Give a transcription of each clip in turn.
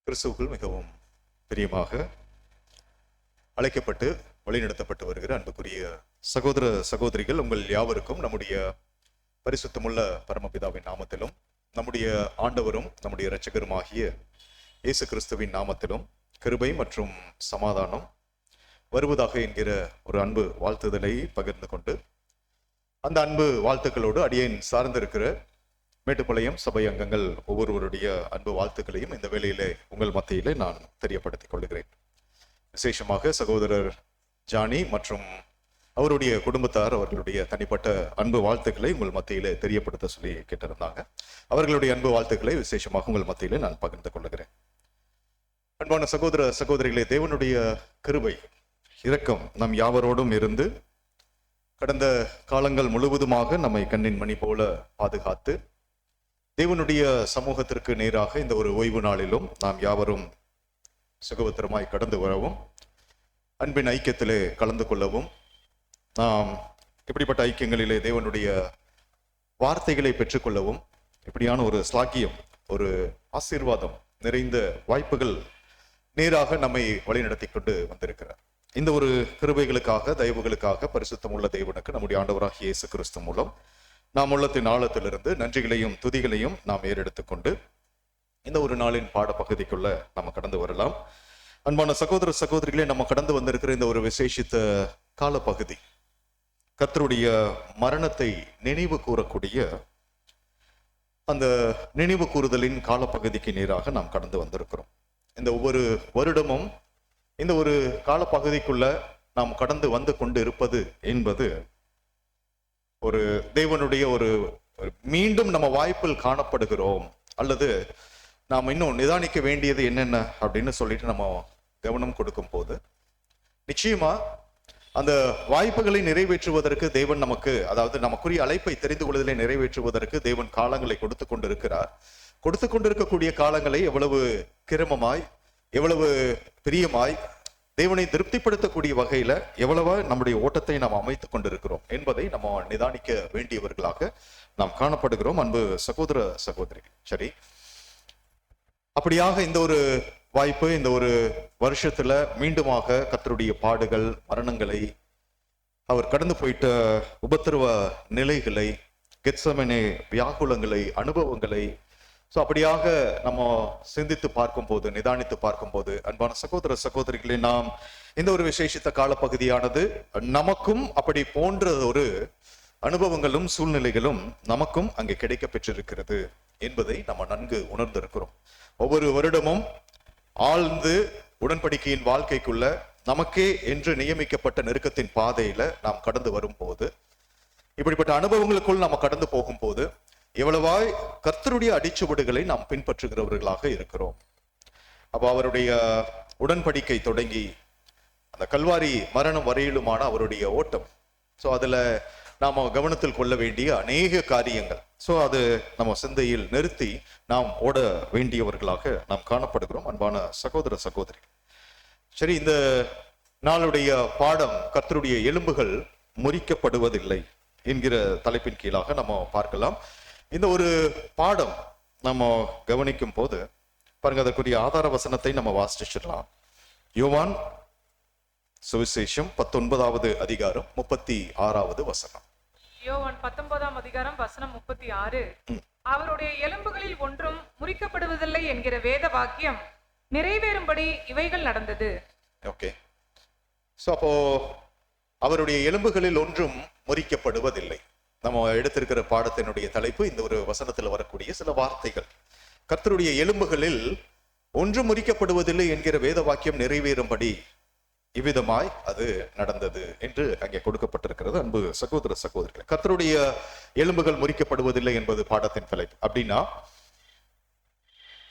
கிறிஸ்துவுக்குள் மிகவும் பிரியமாக அழைக்கப்பட்டு வழிநடத்தப்பட்டு வருகிற அன்புக்குரிய சகோதர சகோதரிகள், உங்கள் யாவருக்கும் நம்முடைய பரிசுத்தமுள்ள பரமபிதாவின் நாமத்திலும் நம்முடைய ஆண்டவரும் நம்முடைய இரட்சகருமாகிய இயேசு கிறிஸ்துவின் நாமத்திலும் கிருபை மற்றும் சமாதானம் வருவதாக என்கிற ஒரு அன்பு வாழ்த்துதலை பகிர்ந்து கொண்டு, அந்த அன்பு வாழ்த்துக்களோடு அடியேன் சார்ந்திருக்கிற மேட்டுப்பாளையம் சபை அங்கங்கள் ஒவ்வொருவருடைய அன்பு வாழ்த்துக்களையும் இந்த வேளையிலே உங்கள் மத்தியிலே நான் தெரியப்படுத்திக் கொள்கிறேன். விசேஷமாக சகோதரர் ஜானி மற்றும் அவருடைய குடும்பத்தார் அவர்களுடைய தனிப்பட்ட அன்பு வாழ்த்துக்களை உங்கள் மத்தியிலே தெரியப்படுத்த சொல்லி கேட்டிருந்தாங்க. அவர்களுடைய அன்பு வாழ்த்துக்களை விசேஷமாக உங்கள் மத்தியிலே நான் பகிர்ந்து கொள்கிறேன். அன்பான சகோதர சகோதரிகளே, தேவனுடைய கிருபை இரக்கம் நம் யாவரோடும் இருந்து கடந்த காலங்கள் முழுவதுமாக நம்மை கண்ணின் மணி போல பாதுகாத்து தேவனுடைய சமூகத்திற்கு நேராக இந்த ஒரு ஓய்வு நாளிலும் நாம் யாவரும் சுகபத்திரமாய் கடந்து வரவும், அன்பின் ஐக்கியத்திலே கலந்து கொள்ளவும், நாம் இப்படிப்பட்ட ஐக்கியங்களிலே தேவனுடைய வார்த்தைகளை பெற்றுக்கொள்ளவும், இப்படியான ஒரு ஸ்லாக்கியம், ஒரு ஆசீர்வாதம் நிறைந்த வாய்ப்புகள் நேராக நம்மை வழிநடத்தி கொண்டு வந்திருக்கிறார். இந்த ஒரு கிருபைகளுக்காக, தயவுகளுக்காக பரிசுத்தமுள்ள தேவனுக்கு நம்முடைய ஆண்டவராகிய இயேசு கிறிஸ்து மூலம் நாம் உள்ளத்தின் ஆழத்திலிருந்து நன்றிகளையும் துதிகளையும் நாம் ஏறெடுத்துக் கொண்டு இந்த ஒரு நாளின் பாடப்பகுதிக்குள்ள நம்ம கடந்து வரலாம். அன்பான சகோதர சகோதரிகளே, நம்ம கடந்து வந்திருக்கிற இந்த ஒரு விசேஷித்த காலப்பகுதி கர்த்தருடைய மரணத்தை நினைவு கூறக்கூடிய அந்த நினைவு கூறுதலின் காலப்பகுதிக்கு நேராக நாம் கடந்து வந்திருக்கிறோம். இந்த ஒவ்வொரு வருடமும் இந்த ஒரு காலப்பகுதிக்குள்ள நாம் கடந்து வந்து கொண்டு இருப்பது என்பது ஒரு தேவனுடைய ஒரு மீண்டும் நம்ம வாய்ப்பில் காணப்படுகிறோம், அல்லது நாம் இன்னும் நிதானிக்க வேண்டியது என்னென்ன அப்படின்னு சொல்லிட்டு நம்ம கவனம் கொடுக்கும் போது, நிச்சயமா அந்த வாய்ப்புகளை நிறைவேற்றுவதற்கு தேவன் நமக்கு, அதாவது நமக்குரிய அழைப்பை தெரிந்து கொள்வதிலே நிறைவேற்றுவதற்கு தேவன் காலங்களை கொடுத்து கொண்டிருக்கிறார். கொடுத்து கொண்டிருக்கக்கூடிய காலங்களை எவ்வளவு கிரமமாய், எவ்வளவு பிரியமாய், தேவனை திருப்திப்படுத்தக்கூடிய வகையில எவ்வளவா நம்முடைய ஓட்டத்தை நாம் அமைத்துக் கொண்டிருக்கிறோம் என்பதை நம்ம நிதானிக்க வேண்டியவர்களாக நாம் காணப்படுகிறோம். அன்பு சகோதர சகோதரி, சரி, அப்படியாக இந்த ஒரு வாய்ப்பு, இந்த ஒரு வருஷத்துல மீண்டுமாக கர்த்தருடைய பாடுகள், மரணங்களை, அவர் கடந்து போயிட்ட உபத்திரவ நிலைகளை, கெத்செமனே வியாகுலங்களை, அனுபவங்களை, அப்படியாக நம்ம சிந்தித்து பார்க்கும் போது, நிதானித்து பார்க்கும் போது, அன்பான சகோதர சகோதரிகளே, நாம் இந்த ஒரு விசேஷித்த காலப்பகுதியானது நமக்கும் அப்படி போன்ற ஒரு அனுபவங்களும் சூழ்நிலைகளும் நமக்கும் அங்கே கிடைக்க பெற்றிருக்கிறது என்பதை நம்ம நன்கு உணர்ந்திருக்கிறோம். ஒவ்வொரு வருடமும் ஆழ்ந்து உடன்படிக்கையின் வாழ்க்கைக்குள்ள நமக்கே என்று நியமிக்கப்பட்ட நெருக்கத்தின் பாதையில நாம் கடந்து வரும் போது, இப்படிப்பட்ட அனுபவங்களுக்குள் நாம் கடந்து போகும் போது எவ்வளவாய் கர்த்தருடைய அடிச்சுவடுகளை நாம் பின்பற்றுகிறவர்களாக இருக்கிறோம். அப்போ அவருடைய உடன்படிக்கை தொடங்கி அந்த கல்வாரி மரணம் வரையிலுமான அவருடைய ஓட்டம், அதுல நாம கவனத்தில் கொள்ள வேண்டிய அநேக காரியங்கள், அது நம்ம சிந்தையில் நிறுத்தி நாம் ஓட வேண்டியவர்களாக நாம் காணப்படுகிறோம். அன்பான சகோதர சகோதரி, சரி, இந்த நாளுடைய பாடம் கர்த்தருடைய எலும்புகள் முறிக்கப்படுவதில்லை என்கிற தலைப்பின் கீழாக நம்ம பார்க்கலாம். இந்த ஒரு பாடம் நம்ம கவனிக்கும் போது பாருங்க, அதற்குரிய ஆதார வசனத்தை நம்ம வாசிச்சிடலாம். யோவான் சுவிசேஷம் 19வது அதிகாரம் 36வது வசனம். யோவான் 19ஆம் அதிகாரம் வசனம் 36. அவருடைய எலும்புகளில் ஒன்றும் முறிக்கப்படுவதில்லை என்கிற வேத வாக்கியம் நிறைவேறும்படி இவைகள் நடந்தது. ஓகே, அப்போ அவருடைய எலும்புகளில் ஒன்றும் முறிக்கப்படுவதில்லை. நம்ம எடுத்திருக்கிற பாடத்தினுடைய தலைப்பு இந்த ஒரு வசனத்தில் வரக்கூடிய சில வார்த்தைகள். கர்த்தருடைய எலும்புகளில் ஒன்று முறிக்கப்படுவதில்லை என்கிற வேத வாக்கியம் நிறைவேறும்படி இவ்விதமாய் அது நடந்தது என்று அங்கே கொடுக்கப்பட்டிருக்கிறது. அன்பு சகோதர சகோதரிகள், கர்த்தருடைய எலும்புகள் முறிக்கப்படுவதில்லை என்பது பாடத்தின் தலைப்பு. அப்படின்னா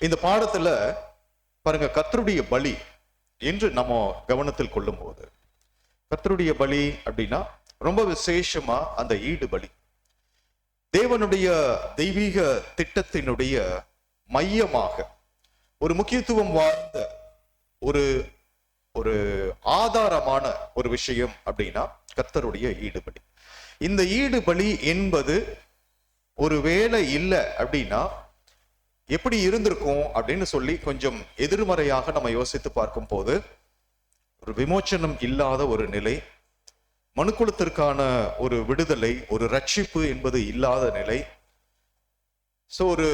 இந்த பாடத்துல பாருங்க, கர்த்தருடைய பலி என்று நம்ம கவனத்தில் கொள்ளும் போது, கர்த்தருடைய பலி அப்படின்னா ரொம்ப விசேஷமா அந்த ஈடு பலி, தேவனுடைய தெய்வீக திட்டத்தினுடைய மையமாக ஒரு முக்கியத்துவம் வாய்ந்த ஒரு ஒரு ஆதாரமான ஒரு விஷயம் அப்படின்னா கர்த்தருடைய ஈடுபலி. இந்த ஈடுபலி என்பது ஒரு வேலை இல்லை அப்படின்னா எப்படி இருந்திருக்கும் அப்படின்னு சொல்லி கொஞ்சம் எதிர்மறையாக நம்ம யோசித்து பார்க்கும் போது, ஒரு விமோச்சனம் இல்லாத ஒரு நிலை, மனுக்குலத்திற்கான ஒரு விடுதலை, ஒரு ரட்சிப்பு என்பது இல்லாத நிலை. சோ ஒரு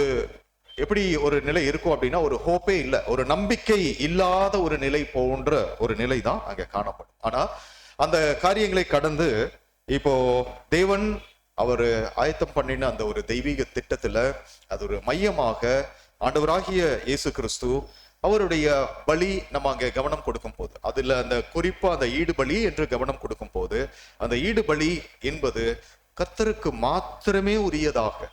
எப்படி ஒரு நிலை இருக்கும் அப்படின்னா, ஒரு ஹோப்பே இல்லை, ஒரு நம்பிக்கை இல்லாத ஒரு நிலை போன்ற ஒரு நிலை தான் அங்க காணப்படும். ஆனா அந்த காரியங்களை கடந்து இப்போ தேவன் அவர் ஆயத்தம் பண்ணின அந்த ஒரு தெய்வீக திட்டத்துல அது ஒரு மையமாக ஆண்டவராகிய இயேசு கிறிஸ்து அவருடைய பலி நம்ம அங்க கவனம் கொடுக்கும் போது, அதுல அந்த குறிப்பா அந்த ஈடு பலி என்று கவனம் கொடுக்கும் போது, அந்த ஈடு பலி என்பது கர்த்தருக்கு மாத்திரமே உரியதாக,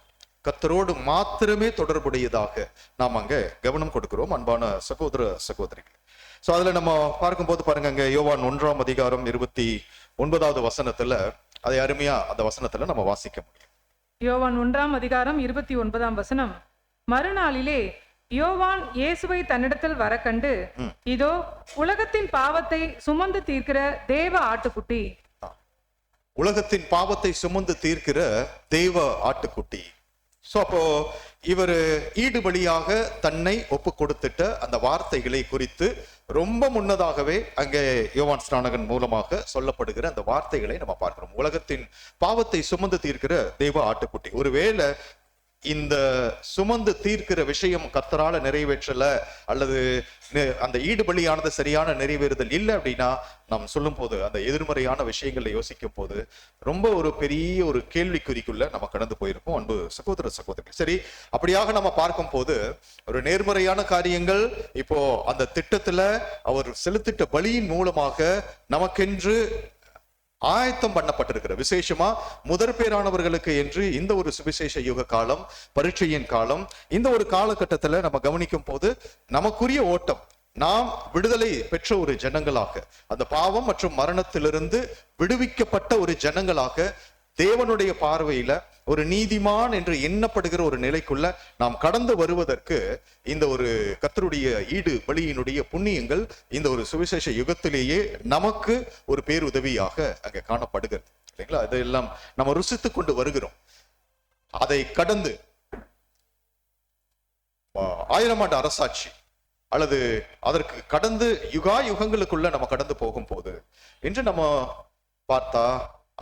கர்த்தரோடு மாத்திரமே தொடர்புடையதாக நாம் அங்க கவனம் கொடுக்கிறோம் அன்பான சகோதர சகோதரிகள். சோ அதுல நம்ம பார்க்கும்போது பாருங்க, அங்க யோவான் 1ஆம் அதிகாரம் 29வது வசனத்துல அதை அருமையா அந்த வசனத்துல நம்ம வாசிக்க முடியும். யோவான் 1ஆம் அதிகாரம் 29ஆம் வசனம். மறுநாளிலே யோவான் இயேசுவை தன்னிடத்தில் வர கண்டு, இதோ உலகத்தின் பாவத்தை சுமந்து தீர்க்கிற தேவ ஆட்டுக்குட்டி. உலகத்தின் பாவத்தை சுமந்து தீர்க்கிற தேவ ஆட்டுக்குட்டி. சோ அப்போ இவர் ஈடுபலியாக தன்னை ஒப்பு கொடுத்துட்ட அந்த வார்த்தைகளை குறித்து ரொம்ப முன்னதாகவே அங்கே யோவான் ஸ்நானகன் மூலமாக சொல்லப்படுகிற அந்த வார்த்தைகளை நம்ம பார்க்கிறோம். உலகத்தின் பாவத்தை சுமந்து தீர்க்கிற தேவ ஆட்டுக்குட்டி. ஒருவேளை இந்த சுமந்து தீர்க்கிற விஷயம் கர்த்தரால நிறைவேற்றல, அல்லது அந்த ஈடுபலியானது சரியான நிறைவேறுதல் இல்லை அப்படின்னா, நாம் சொல்லும் போது அந்த எதிர்மறையான விஷயங்களை யோசிக்கும் போது ரொம்ப ஒரு பெரிய ஒரு கேள்விக்குறிக்குள்ள நம்ம கடந்து போயிருப்போம் அன்பு சகோதர சகோதரி. சரி, அப்படியாக நம்ம பார்க்கும் போது ஒரு நேர்மறையான காரியங்கள் இப்போ அந்த திட்டத்துல அவர் செலுத்திட்ட பலியின் மூலமாக நமக்கென்று ஆயத்தம் பண்ணப்பட்டிருக்கிற, விசேஷமா முதற் பேரானவர்களுக்கு என்று இந்த ஒரு சுவிசேஷ யுக காலம், பரீட்சையின் காலம், இந்த ஒரு காலகட்டத்துல நம்ம கவனிக்கும் போது நமக்குரிய ஓட்டம், நாம் விடுதலை பெற்ற ஒரு ஜனங்களாக, அந்த பாவம் மற்றும் மரணத்திலிருந்து விடுவிக்கப்பட்ட ஒரு ஜனங்களாக, தேவனுடைய பார்வையில ஒரு நீதிமான் என்று எண்ணப்படுகிற ஒரு நிலைக்குள்ள நாம் கடந்து வருவதற்கு இந்த ஒரு கர்த்தருடைய ஈடு பலியினுடைய புண்ணியங்கள் இந்த ஒரு சுவிசேஷ யுகத்திலேயே நமக்கு ஒரு பேருதவியாக அங்க காணப்படுகிறது இல்லைங்களா? இதெல்லாம் நம்ம ருசித்து கொண்டு வருகிறோம். அதை கடந்து 1000 ஆண்டு அரசாட்சி அல்லது அதற்கு கடந்து யுகங்களுக்குள்ள நம்ம கடந்து போகும் போது என்று நம்ம பார்த்தா,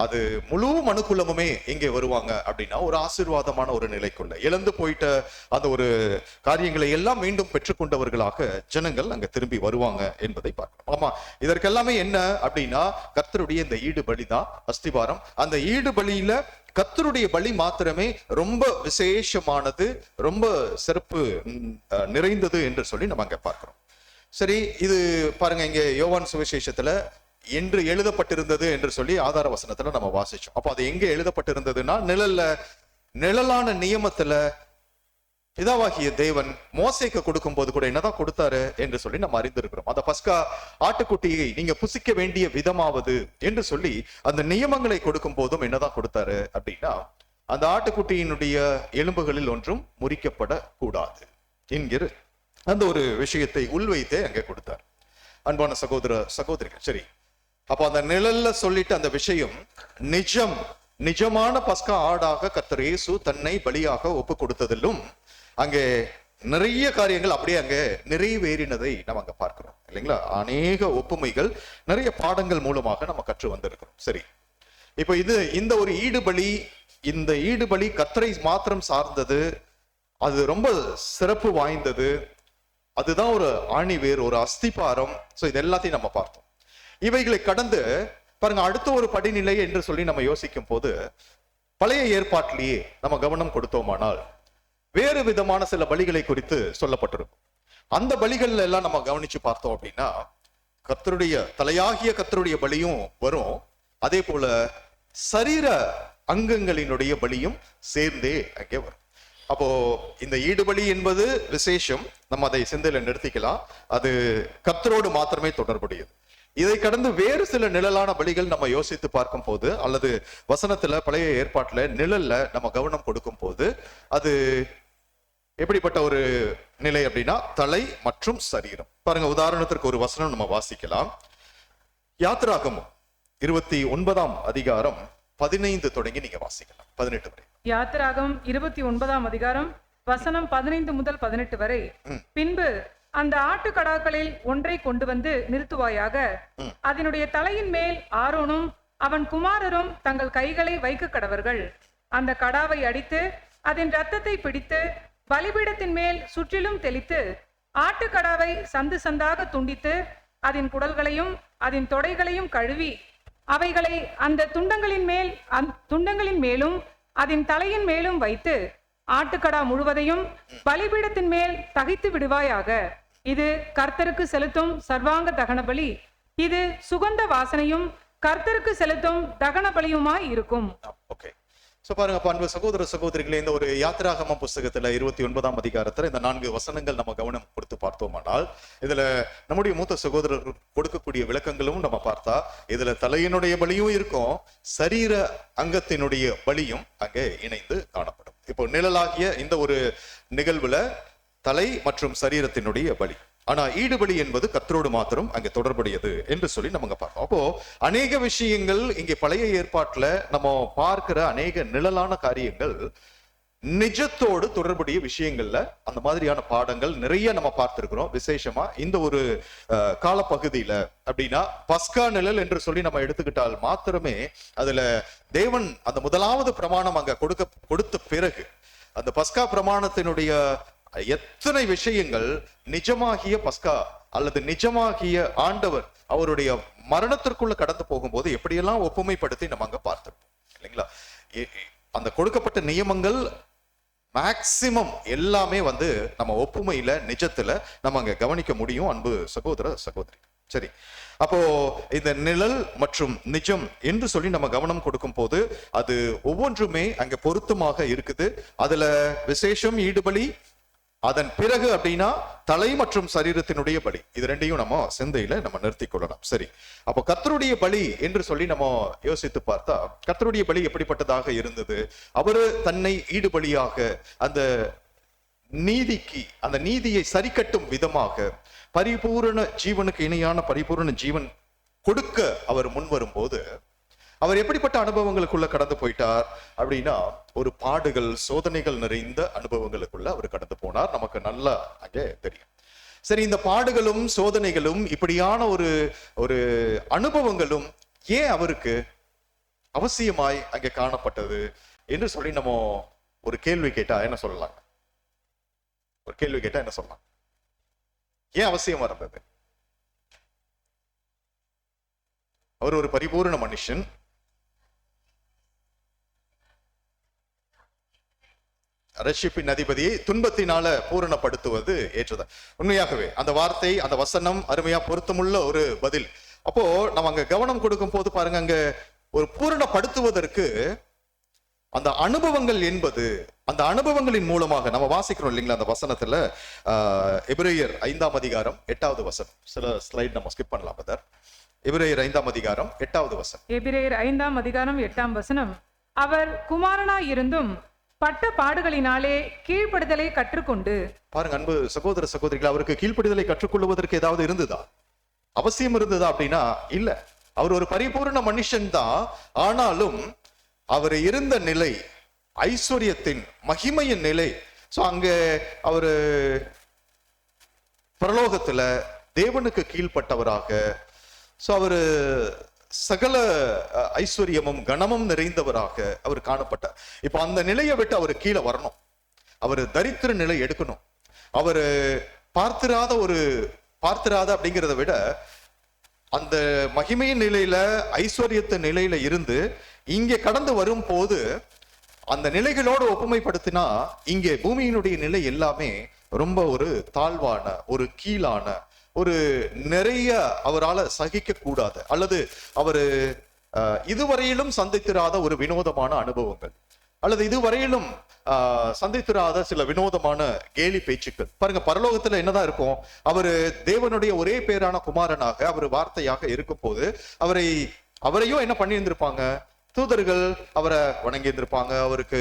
அது முழு மனுக்குலமுமே எங்கே வருவாங்க அப்படின்னா, ஒரு ஆசீர்வாதமான ஒரு நிலைக்குள்ள இழந்து போயிட்ட அந்த ஒரு காரியங்களை எல்லாம் மீண்டும் பெற்றுக்கொண்டவர்களாக ஜனங்கள் அங்க திரும்பி வருவாங்க என்பதை பார்க்கணும். ஆமா, இதற்கெல்லாமே என்ன அப்படின்னா, கர்த்தருடைய இந்த ஈடு பலி தான் அஸ்திவாரம். அந்த ஈடு பலியில கர்த்தருடைய பலி மாத்திரமே ரொம்ப விசேஷமானது, ரொம்ப சிறப்பு நிறைந்தது என்று சொல்லி நம்ம அங்க பார்க்கிறோம். சரி, இது பாருங்க, இங்க யோவான் சுவிசேஷத்துல என்று எழுதப்பட்டிருந்தது என்று சொல்லி ஆதார வசனத்துல நம்ம வாசிச்சோம். அப்போ அது எங்க எழுதப்பட்டிருந்ததுன்னா, நிழலான நியமத்துல பிதாவாகிய தேவன் மோசேக்கு கொடுக்கும் போது கூட என்னதான் கொடுத்தாரு என்று சொல்லி நம்ம அறிந்திருக்கிறோம். அந்த பஸ்கா ஆட்டுக்குட்டியை நீங்க புசிக்க வேண்டிய விதமாவது என்று சொல்லி அந்த நியமங்களை கொடுக்கும் போதும் என்னதான் கொடுத்தாரு அப்படின்னா, அந்த ஆட்டுக்குட்டியினுடைய எலும்புகளில் ஒன்றும் முறிக்கப்படக்கூடாது என்கிற அந்த ஒரு விஷயத்தை உள்வைத்தே அங்கே கொடுத்தார். அன்பான சகோதர சகோதரிகள், சரி, அப்போ அந்த நிழல்ல சொல்லிட்டு அந்த விஷயம் நிஜமான பஸ்கா ஆடாக கர்த்தர் இயேசு தன்னை பலியாக ஒப்பு கொடுத்ததிலும் அங்கே நிறைய காரியங்கள் அப்படியே அங்கே நிறைவேறினதை நம்ம அங்க பார்க்கிறோம் இல்லைங்களா? அநேக ஒப்புமைகள், நிறைய பாடங்கள் மூலமாக நம்ம கற்று வந்திருக்கிறோம். சரி, இப்போ இந்த ஒரு ஈடுபலி, இந்த ஈடுபலி கர்த்தரை மாத்திரம் சார்ந்தது, அது ரொம்ப சிறப்பு வாய்ந்தது, அதுதான் ஒரு ஆணிவேர், ஒரு அஸ்திபாரம். சோ இது எல்லாத்தையும் நம்ம பார்த்தோம். இவைகளை கடந்து பாருங்க, அடுத்த ஒரு படிநிலை என்று சொல்லி நம்ம யோசிக்கும் போது, பழைய ஏற்பாட்டிலேயே நம்ம கவனம் கொடுத்தோமானால் வேறு விதமான சில பலிகளை குறித்து சொல்லப்பட்டிருக்கும். அந்த பலிகள் எல்லாம் நம்ம கவனிச்சு பார்த்தோம் அப்படின்னா, கர்த்தருடைய தலையாகிய கர்த்தருடைய பலியும் வரும், அதே போல சரீர அங்கங்களினுடைய பலியும் சேர்ந்தே அங்கே வரும். அப்போ இந்த ஈடுபலி என்பது விசேஷம், நம்ம அதை சிந்தையில நிறுத்திக்கலாம். அது கர்த்தரோடு மாத்திரமே தொடர்புடையது. இதை கடந்து வேறு சில நிழலான பலிகள் நம்ம யோசித்து பார்க்கும் போது, அல்லது வசனத்துல பழைய ஏற்பாட்டுல நிழல்ல நம்ம கவனம் கொடுக்கும் போது, அது எப்படிப்பட்ட ஒரு நிலை அப்படின்னா, தலை மற்றும் சரீரம். பாருங்க, உதாரணத்திற்கு ஒரு வசனம் நம்ம வாசிக்கலாம். யாத்திராகமம் 29ஆம் அதிகாரம் 15 தொடங்கி நீங்க வாசிக்கலாம், 18 வரை. யாத்திராகம் 29ஆம் அதிகாரம் வசனம் 15 முதல் 18 வரை. பின்பு அந்த ஆட்டுக்கடாக்களில் ஒன்றை கொண்டு வந்து நிறுத்துவாயாக. அதனுடைய தலையின் மேல் ஆரோனும் அவன் குமாரரும் தங்கள் கைகளை வைக்க கடவர்கள். அந்த கடாவை அடித்து அதன் இரத்தத்தை பிடித்து பலிபீடத்தின் மேல் சுற்றிலும் தெளித்து ஆட்டுக்கடாவை சந்து சந்தாக துண்டித்து அதன் குடல்களையும் அதன் தொடைகளையும் கழுவி அவைகளை அந்த துண்டங்களின் மேலும் அதன் தலையின் மேலும் வைத்து ஆட்டுக்கடா முழுவதையும் பலிபீடத்தின் மேல் தகித்து விடுவாயாக. இது கர்த்தருக்கு செலுத்தும் சர்வாங்க தகன பலி. இது சுகந்த வாசனையும் கர்த்தருக்கு செலுத்தும் தகன பலியுமாய் இருக்கும். ஓகே, சோ பாருங்க அன்பு சகோதர சகோதரிகளே, இந்த ஒரு யாத்திராகம புஸ்தகத்துல 29ஆம் அதிகாரத்துல இந்த 4 வசனங்கள் நம்ம கவனம் கொடுத்து பார்த்தோமானால், இதுல நம்முடைய மூத்த சகோதரர் கொடுக்கக்கூடிய விளக்கங்களும் நம்ம பார்த்தா இதுல தலையினுடைய பலியும் இருக்கும், சரீர அங்கத்தினுடைய பலியும் அங்கே இணைந்து காணப்படும். இப்போ நிழலாகிய இந்த ஒரு நிகழ்வுல தலை மற்றும் சரீரத்தினுடைய பலி, ஆனா ஈடுபலி என்பது கர்த்தரோடு மாத்திரம் அங்கே தொடர்புடையது என்று சொல்லி நம்ம பார்ப்போம். அப்போ அநேக விஷயங்கள் இங்கே பழைய ஏற்பாட்டுல நம்ம பார்க்கிற அநேக நிழலான காரியங்கள் நிஜத்தோடு தொடர்புடைய விஷயங்கள்ல அந்த மாதிரியான பாடங்கள் நிறைய நம்ம பார்த்திருக்கிறோம். விசேஷமா இந்த ஒரு காலப்பகுதியில அப்படின்னா பஸ்கா நிழல் என்று சொல்லி நம்ம எடுத்துக்கிட்டால் மாத்திரமே அதுல தேவன் அந்த முதலாவது பிரமாணம் அங்க கொடுத்த பிறகு அந்த பஸ்கா பிரமாணத்தினுடைய எத்தனை விஷயங்கள் நிஜமாகிய பஸ்கா அல்லது நிஜமாகிய ஆண்டவர் அவருடைய மரணத்திற்குள்ள கடந்து போகும்போது எப்படியெல்லாம் ஒப்புமைப்படுத்தி நம்ம அங்க பார்த்திருப்போம் இல்லைங்களா. அந்த கொடுக்கப்பட்ட நியமங்கள் மேக்சிமம் எல்லாமே நம்ம ஒப்புமையில நிஜத்துல நம்ம அங்க கவனிக்க முடியும் அன்பு சகோதர சகோதரி. சரி, அப்போ இந்த நிழல் மற்றும் நிஜம் என்று சொல்லி நம்ம கவனம் கொடுக்கும் போது அது ஒவ்வொன்றுமே அங்க பொருத்தமாக இருக்குது. அதுல விசேஷம் ஈடுபலி, அதன் பிறகு அப்படின்னா தலை மற்றும் சரீரத்தினுடைய பலி, இது ரெண்டையும் நம்ம சிந்தையில நம்ம நிறுத்தி கொள்ளலாம். சரி, அப்போ கர்த்தருடைய பலி என்று சொல்லி நம்ம யோசித்து பார்த்தா கர்த்தருடைய பலி எப்படிப்பட்டதாக இருந்தது? அவரு தன்னை ஈடுபலியாக அந்த நீதிக்கு அந்த நீதியை சரிக்கட்டும் விதமாக பரிபூரண ஜீவனுக்கு இணையான பரிபூரண ஜீவன் கொடுக்க அவர் முன் வரும்போது அவர் எப்படிப்பட்ட அனுபவங்களுக்குள்ள கடந்து போயிட்டார் அப்படின்னா ஒரு பாடுகள் சோதனைகள் நிறைந்த அனுபவங்களுக்குள்ள அவர் கடந்து போனார். நமக்கு நல்லா அங்கே தெரியும். சரி, இந்த பாடுகளும் சோதனைகளும் இப்படியான ஒரு அனுபவங்களும் ஏன் அவருக்கு அவசியமாய் அங்கே காணப்பட்டது என்று சொல்லி நம்ம ஒரு கேள்வி கேட்டா என்ன சொல்லலாம்? ஏன் அவசியமா இருந்தது? அவர் ஒரு பரிபூர்ண மனுஷன், ரட்சிப்பின் அதிபதியை துன்பத்தினால பூரணப்படுத்துவது ஏற்றதா. உண்மையாகவே அந்த வார்த்தை அந்த வசனம் அருமையா பொருத்தமுள்ள ஒரு பதில். அப்போ நம்ம அங்க கவனம் கொடுக்கும் போது பாருங்க, அங்க ஒரு பூரணப்படுத்துவதற்கு அந்த அனுபவங்கள் என்பது அந்த அனுபவங்களின் மூலமாக நம்ம வாசிக்கிறோம் இல்லைங்களா. அந்த வசனத்துல எபிரேயர் 5ஆம் அதிகாரம் 8வது வசனம், சில ஸ்லைட் நம்ம ஸ்கிப் பண்ணலாம் பதர். எபிரேயர் 5ஆம் அதிகாரம் 8வது வசனம். எபிரேயர் 5ஆம் அதிகாரம் 8ஆம் வசனம். அவர் குமாரனாய் இருந்தும் பட்ட பாடுகளினாலே கீழ்ப்படுதலை கற்றுக்கொண்டு. பாருங்க அன்பு சகோதர சகோதரிகள், அவருக்கு கீழ்ப்படுதலை கற்றுக்கொள்வதற்கு ஏதாவது இருந்ததா? அவசியம் இருந்ததா அப்படின்னா இல்ல. அவர் ஒரு பரிபூர்ண மனுஷன் தான். ஆனாலும் அவர் இருந்த நிலை ஐஸ்வர்யத்தின் மகிமையின் நிலை. சோ அங்க அவரு பரலோகத்துல தேவனுக்கு கீழ்ப்பட்டவராக, சோ அவரு சகல ஐஸ்வர்யமும் கனமும் நிறைந்தவராக அவர் காணப்பட்டார். இப்ப அந்த நிலையை விட்டு அவர் கீழே வரணும். அவர் தரித்திர நிலை எடுக்கணும். அவரு பார்த்திராத அப்படிங்கிறத விட அந்த மகிமையின் நிலையில ஐஸ்வர்யத்தின் நிலையில இருந்து இங்கே கடந்து வரும் போது அந்த நிலைகளோடு ஒப்புமைப்படுத்தினா இங்கே பூமியினுடைய நிலை எல்லாமே ரொம்ப ஒரு தாழ்வான ஒரு கீழான ஒரு நிறைய அவரால் சகிக்க கூடாது அல்லது அவரு இதுவரையிலும் சந்தித்திராத ஒரு வினோதமான அனுபவங்கள் அல்லது இதுவரையிலும் சந்தித்திராத சில வினோதமான கேலி பேச்சுக்கள். பாருங்க, பரலோகத்துல என்னதான் இருக்கும்? அவரு தேவனுடைய ஒரே பேரான குமாரனாக அவர் வார்த்தையாக இருக்கும் போது அவரையும் என்ன பண்ணி இருந்திருப்பாங்க? தூதர்கள் அவரை வணங்கி இருந்திருப்பாங்க, அவருக்கு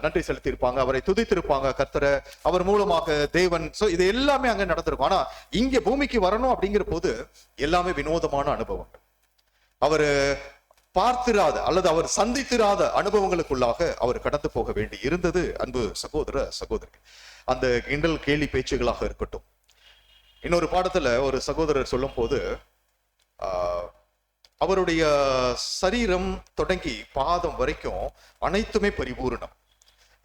நன்றி செலுத்தி இருப்பாங்க, அவரை துதித்திருப்பாங்க, கர்த்தரை அவர் மூலமாக தேவன். சோ இது எல்லாமே அங்க நடந்திருக்கும். ஆனா இங்க பூமிக்கு வரணும் அப்படிங்கிற போது எல்லாமே வினோதமான அனுபவங்கள். அவரு பார்த்திராத அல்லது அவர் சந்தித்திராத அனுபவங்களுக்குள்ளாக அவர் கடந்து போக வேண்டி இருந்தது. அன்பு சகோதர சகோதரி, அந்த கிண்டல் கேலி பேச்சுகளாக இருக்கட்டும். இன்னொரு பாடத்துல ஒரு சகோதரர் சொல்லும் போது அவருடைய சரீரம் தொடங்கி பாதம் வரைக்கும் அனைத்துமே பரிபூரணம்.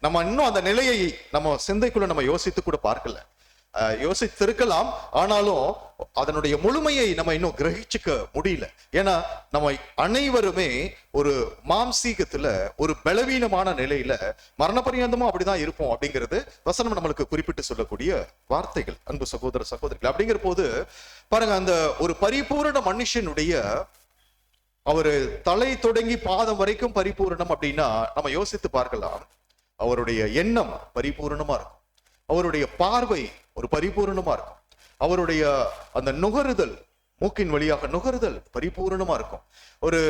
நம்ம இன்னும் அந்த நிலையை நம்ம சிந்தைக்குள்ள நம்ம யோசித்து கூட பார்க்கல, யோசித்திருக்கலாம். ஆனாலும் அதனுடைய முழுமையை நம்ம இன்னும் கிரகிச்சுக்க முடியல. ஏன்னா நம்ம அனைவருமே ஒரு மாம்சீகத்துல ஒரு பலவீனமான நிலையில மரணபரியந்தமும் அப்படிதான் இருப்போம் அப்படிங்கிறது வசனம் நம்மளுக்கு குறிப்பிட்டு சொல்லக்கூடிய வார்த்தைகள். அன்பு சகோதர சகோதரிகள், அப்படிங்கிற போது பாருங்க, அந்த ஒரு பரிபூரண மனுஷனுடைய அவரு தலை தொடங்கி பாதம் வரைக்கும் பரிபூரணம் அப்படின்னா நம்ம யோசித்து பார்க்கலாம். அவருடைய எண்ணம் பரிபூரணமா இருக்கும், அவருடைய பார்வை ஒரு பரிபூரணமா இருக்கும், அவருடைய அந்த நுகருதல், மூக்கின் வழியாக நுகருதல் பரிபூரணமா இருக்கும். ஒரு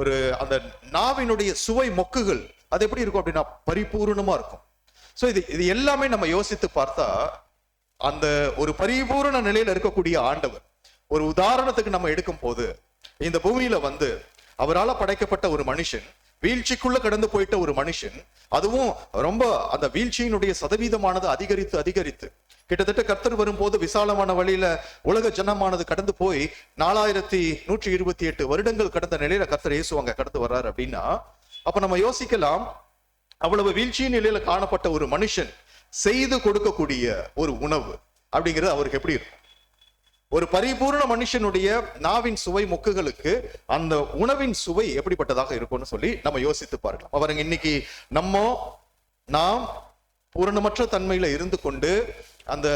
ஒரு அந்த நாவினுடைய சுவை மொக்குகள் அது எப்படி இருக்கும் அப்படின்னா பரிபூரணமா இருக்கும். சோ இது எல்லாமே நம்ம யோசித்து பார்த்தா அந்த ஒரு பரிபூரண நிலையில இருக்கக்கூடிய ஆண்டவர், ஒரு உதாரணத்துக்கு நம்ம எடுக்கும் போது, இந்த பூமியில வந்து அவரால் படைக்கப்பட்ட ஒரு மனுஷன், வீழ்ச்சிக்குள்ள கடந்து போயிட்ட ஒரு மனுஷன், அதுவும் ரொம்ப அந்த வீழ்ச்சியினுடைய சதவீதமானது அதிகரித்து அதிகரித்து கிட்டத்தட்ட கர்த்தர் வரும்போது விசாலமான வழியில உலக ஜனமானது கடந்து போய் 4128 வருடங்கள் கடந்த நிலையில கர்த்தர் இயேசுவாங்க கடந்து வர்றாரு அப்படின்னா, அப்ப நம்ம யோசிக்கலாம், அவ்வளவு வீழ்ச்சியின் நிலையில காணப்பட்ட ஒரு மனுஷன் செய்து கொடுக்கக்கூடிய ஒரு உணவு அப்படிங்கிறது அவருக்கு எப்படி இருக்கும்? ஒரு பரிபூர்ண மனுஷனுடைய நாவின் சுவை மொக்குகளுக்கு அந்த உணவின் சுவை எப்படிப்பட்டதாக இருக்கும்னு சொல்லி நம்ம யோசித்து பார்க்கலாம். அவருங்க இன்னைக்கு நாம் பூரணமற்ற தன்மையில இருந்து கொண்டு அந்த